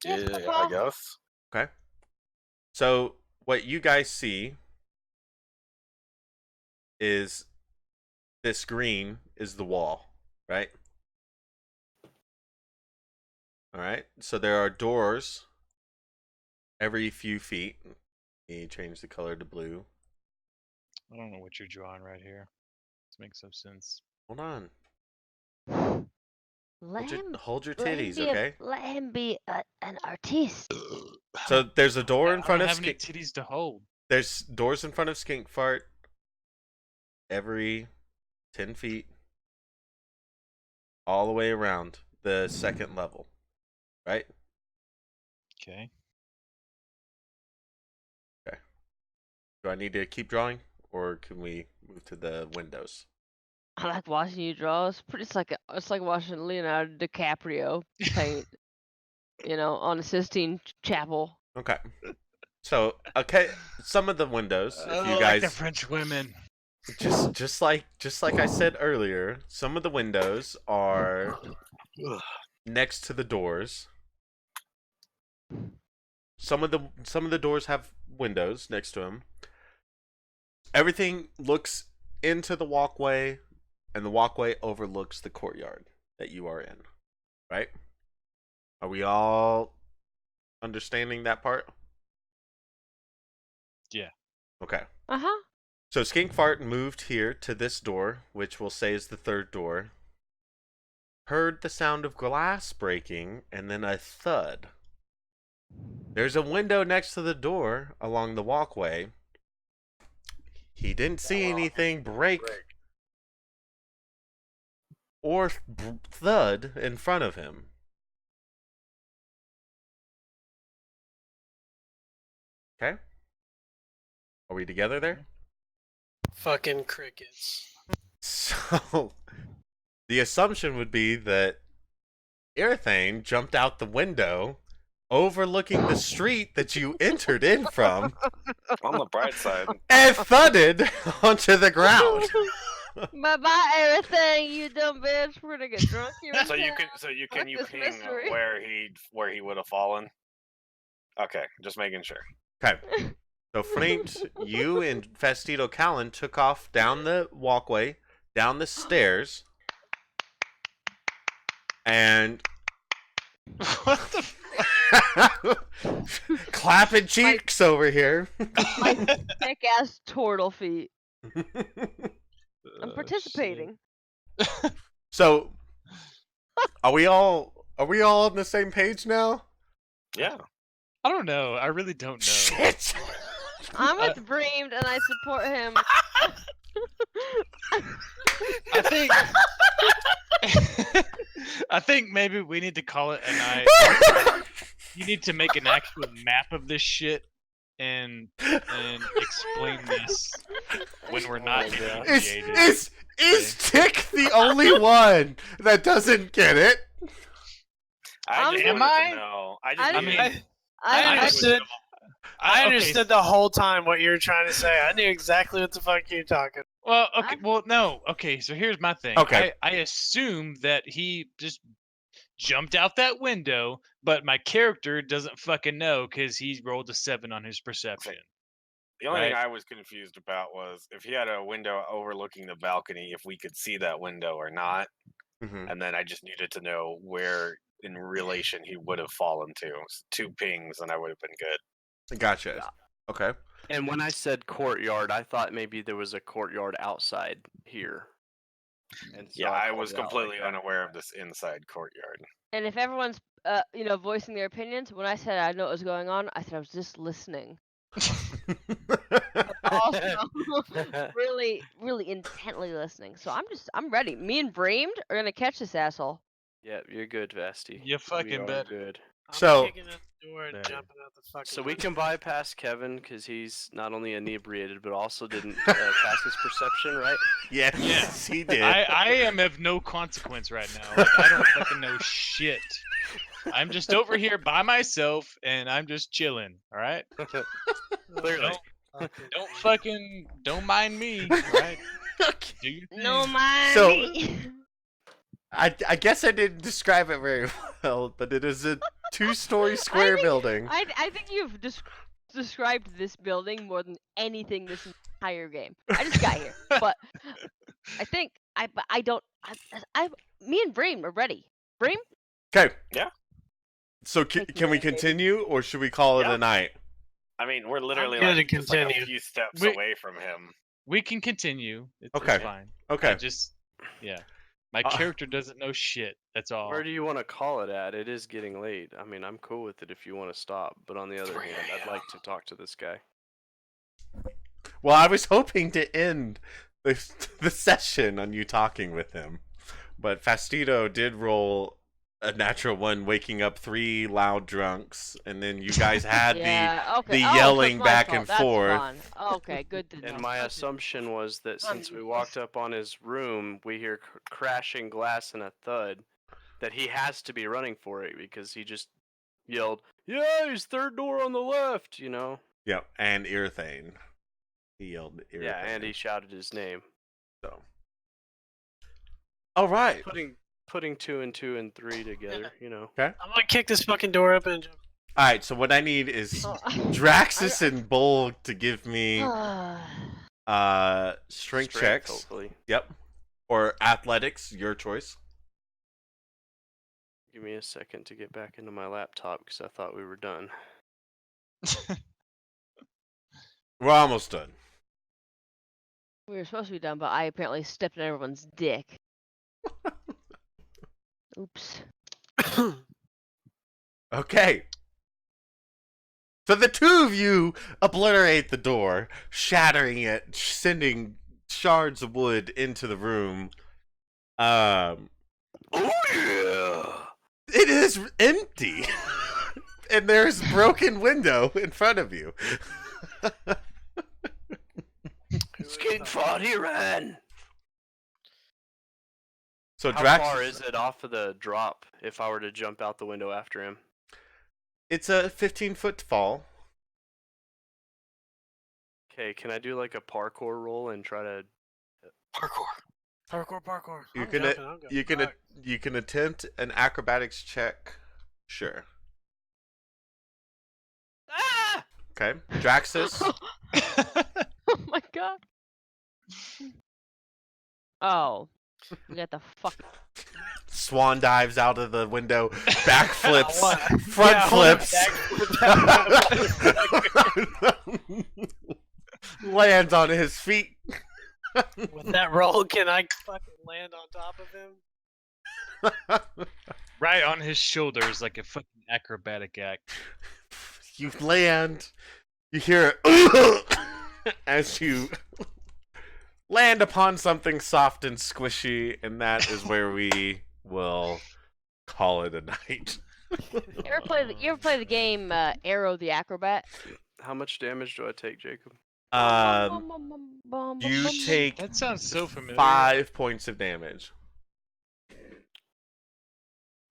Yes, Yeah, I Papa. guess. Okay. So what you guys see is this green is the wall, right? All right. So there are doors every few feet. You change the color to blue. I don't know what you're drawing right here. This makes some sense. Hold on. Let him. Hold your Let him titties, be okay? let him be an artiste. So there's a door in I front don't of have any Skink. titties to hold. There's doors in front of Skink Fart every 10 feet, all the way around the second level, right? Okay. Do I need to keep drawing, or can we move to the windows? I like watching you draw. It's like watching Leonardo DiCaprio paint. On a Sistine Chapel. Okay. So, okay, some of the windows, if you like guys the French women. just like I said earlier, some of the windows are next to the doors. Some of the doors have windows next to them. Everything looks into the walkway, and the walkway overlooks the courtyard that you are in. Right? Are we all understanding that part? Yeah. Okay. Uh-huh. So Skink Fart moved here to this door, which we'll say is the third door. Heard the sound of glass breaking and then a thud. There's a window next to the door along the walkway. He didn't see anything break or thud in front of him. Okay? Are we together there? Fucking crickets. So, the assumption would be that Irithane jumped out the window overlooking the street that you entered in from On the bright side, and thudded onto the ground. Bye-bye, everything, you dumb bitch. We're gonna get drunk here. so you can With this ping mystery. where he would have fallen. Okay, just making sure. Okay. So Flint, you and Festito Callan took off down the walkway, down the stairs, and What the clapping cheeks over here. My thick-ass turtle feet. I'm Oh, participating. So, are we all on the same page now? Yeah. I don't know. I really don't know. Shit. I'm with Breamed and I support him. I think. I think maybe we need to call it a night. You need to make an actual map of this shit and explain this when we're not getting inebriated. Is Tick the only one that doesn't get it? I just Am wanted I? to know. I I just mean, I I understood. I okay, understood the whole time what you were trying to say. I knew exactly what the fuck you were talking. Well, okay. Well, no. Okay, so here's my thing. Okay. I assume that he just jumped out that window, but my character doesn't fucking know because he rolled a 7 on his perception. The only thing Right. I was confused about was if he had a window overlooking the balcony, if we could see that window or not. Mhm. And then I just needed to know where in relation he would have fallen to. 2 pings, and I would have been good. Gotcha. Okay. And when I said courtyard, I thought maybe there was a courtyard outside here. And so Yeah, I called was it out like completely that. unaware of this inside courtyard. And if everyone's, voicing their opinions, when I said I know what was going on, I said I was just listening. Also, really, really intently listening. So I'm ready. Me and Breamed are gonna catch this asshole. Yeah, you're good, Vasty. You fucking we are better. good. I'm So- kicking out the door and There. jumping out the fucking. So we window. can bypass Kevin because he's not only inebriated but also didn't pass his perception, right? Yes, he did. I am of no consequence right now. Like, I don't fucking know shit. I'm just over here by myself and I'm just chilling. All right. Clearly. Don't mind me. All right. Do your No thing. mind So- me. I guess I didn't describe it very well, but it is a 2-story square building. I think you've described this building more than anything this entire game. I just got here, but I think me and Bream are ready. Bream? Okay. Yeah. So Thank you, can we baby. continue, or should we call it Yeah. a night? I mean, we're literally good like, to just like a continue. few steps We- away from him. We can continue. It's Okay. fine. Okay. I just, yeah. My Uh, character doesn't know shit. That's all. Where do you want to call it at? It is getting late. I mean, I'm cool with it if you want to stop, but on the other 3 hand, I'd like to talk to this guy. Well, I was hoping to end the session on you talking with him, but Fastidio did roll a natural 1, waking up 3 loud drunks, and then you guys had Yeah. Okay. the Oh, so yelling it's my back fault. and That's forth. fine. Okay. Good to know. And my assumption was that since we walked up on his room, we hear crashing glass and a thud, that he has to be running for it because he just yelled, "Yeah, he's third door on the left," you know? Yep, and Irthane. He yelled Irthane. Yeah, and he shouted his name. So. All right. Putting 2 and 2 and 3 together, you know. I'm gonna kick this fucking door open and jump. All right. So what I need is Oh, Draxus and Bull to give me strength checks. Hopefully. Yep. Or athletics, your choice. Give me a second to get back into my laptop because I thought we were done. We're almost done. we were supposed to be done, but I apparently stepped on everyone's dick. Oops. Okay. So the 2 of you obliterate the door, shattering it, sending shards of wood into the room. Oh yeah! It is empty. And there's a broken window in front of you. It's getting foggy, Ran. So How Drax, far is it off of the drop if I were to jump out the window after him? it's a 15-foot fall. Okay, can I do like a parkour roll and try to... Parkour. You I'm can jumping, I'm you going can back. you can attempt an acrobatics check. Sure. Ah! Okay. Draxus. Oh my god. Oh. We got the fuck. Swan dives out of the window, backflips, What? front Yeah, hold flips, lands on his feet. With that roll, can I fucking land on top of him? Right on his shoulders like a fucking acrobatic act. You land, you hear as you land upon something soft and squishy, and that is where we will call it a night. You ever play the game Arrow the Acrobat? How much damage do I take, Jacob? You take That sounds so familiar. 5 points of damage.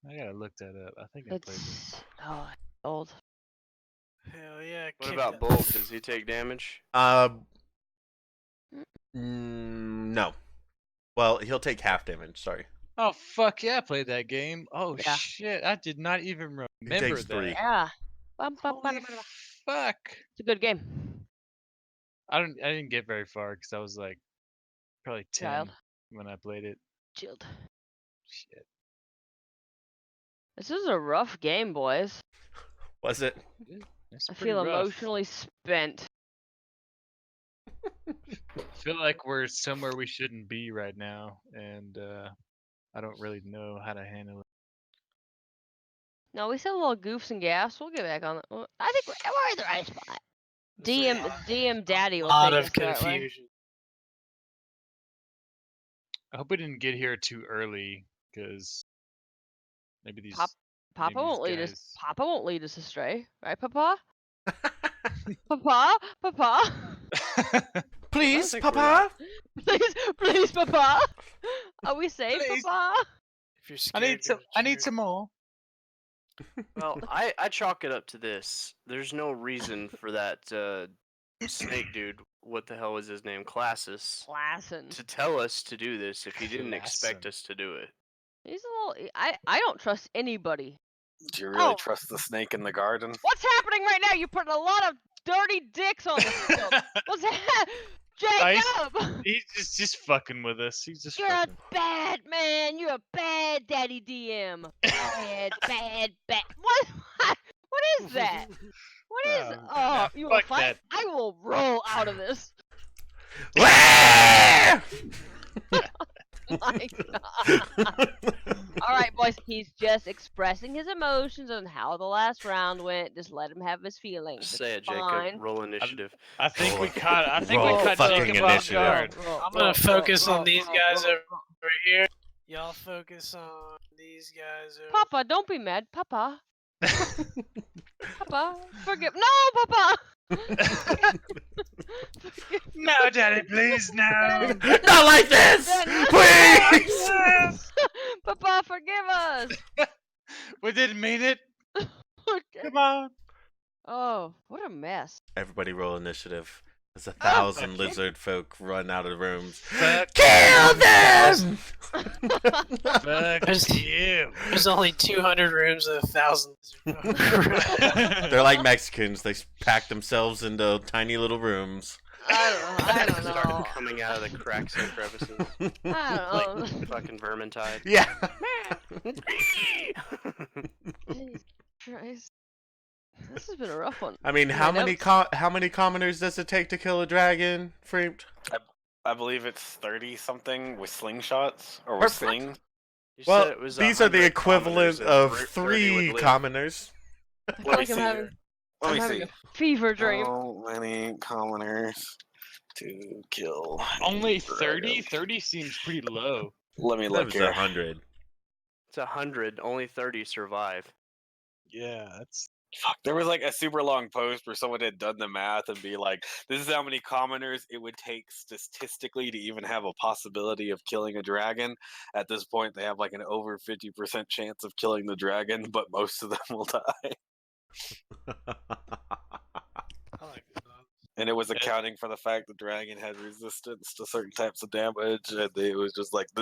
I gotta look that up. I think I played this. It's old. Hell yeah. What kick about that- Bulb? Does he take damage? No. Well, he'll take half damage. Sorry. Oh fuck yeah, I played that game. Oh Yeah. shit, I did not even remember takes that. 3. Yeah. Holy fuck. It's a good game. I didn't get very far because I was like probably 10 Child. when I played it. Chilled. Shit. This is a rough game, boys. Was it? It's I pretty feel rough. emotionally spent. I feel like we're somewhere we shouldn't be right now, and I don't really know how to handle it. No, we said a little goofs and gaffs. We'll get back on it. I think we're in the right spot. DM Daddy A will lot take of us the right way. confusion. I hope we didn't get here too early, because maybe these Papa these won't lead us. guys- Papa won't lead us astray, right, Papa? Papa. Please, think we're Papa. Please, Papa. Are we safe, Please. Papa? If you're scared, I need some more. Well, I chalk it up to this. There's no reason for that snake dude, what the hell was his name, Classus, Lassen. to tell us to do this if he didn't expect Klassen. us to do it. He's a little. I don't trust anybody. Do you really Oh. trust the snake in the garden? What's happening right now? You're putting a lot of dirty dicks on the field. What's that? Jacob! He's just fucking with us. He's just You're a fucking. bad man. You're a bad daddy DM. Bad. What? What is that? What is? Oh, Oh, you will fuck fight? that. I will roll out of this. My God. All right, boys. He's just expressing his emotions on how the last round went. Just let him have his feelings. Say it, It's Jacob. fine. Roll initiative. I think we Roll- caught. I think roll we caught fucking Jacob off initiative. guard. I'm gonna focus on these guys over here. Y'all focus on these guys over. Papa, don't be mad. Papa. Papa, forgive. No, Papa. No, Daddy, please, no. Not like this, please. Papa, forgive us. We didn't mean it. Okay. Come on. Oh, what a mess. Everybody roll initiative. As 1,000 okay. lizard folk run out of the rooms. Fuck Kill them! Fuck you. There's only 200 rooms of 1,000. They're like Mexicans. They pack themselves into tiny little rooms. I don't Start know. coming out of the cracks and crevices. I don't know. Fucking vermintide. Yeah. Jesus Christ. This has been a rough one. I mean, how many commoners does it take to kill a dragon, Freemed? I believe it's 30 something with slingshots or with Perfect. slings. You Well, said it was these are the 100 equivalent commoners and of 30 3 would live. commoners. I feel Let me like I'm see having, here. Let I'm me having see. a fever dream. How many commoners to kill? a Only dragon? 30? 30 seems pretty low. Let me That look was here. 100. It's 100. Only 30 survive. Yeah, that's. Fuck, there was like a super long post where someone had done the math and be like, this is how many commoners it would take statistically to even have a possibility of killing a dragon. At this point, they have like an over 50% chance of killing the dragon, but most of them will die. I like this one. And it was accounting for the fact the dragon had resistance to certain types of damage, and it was just like,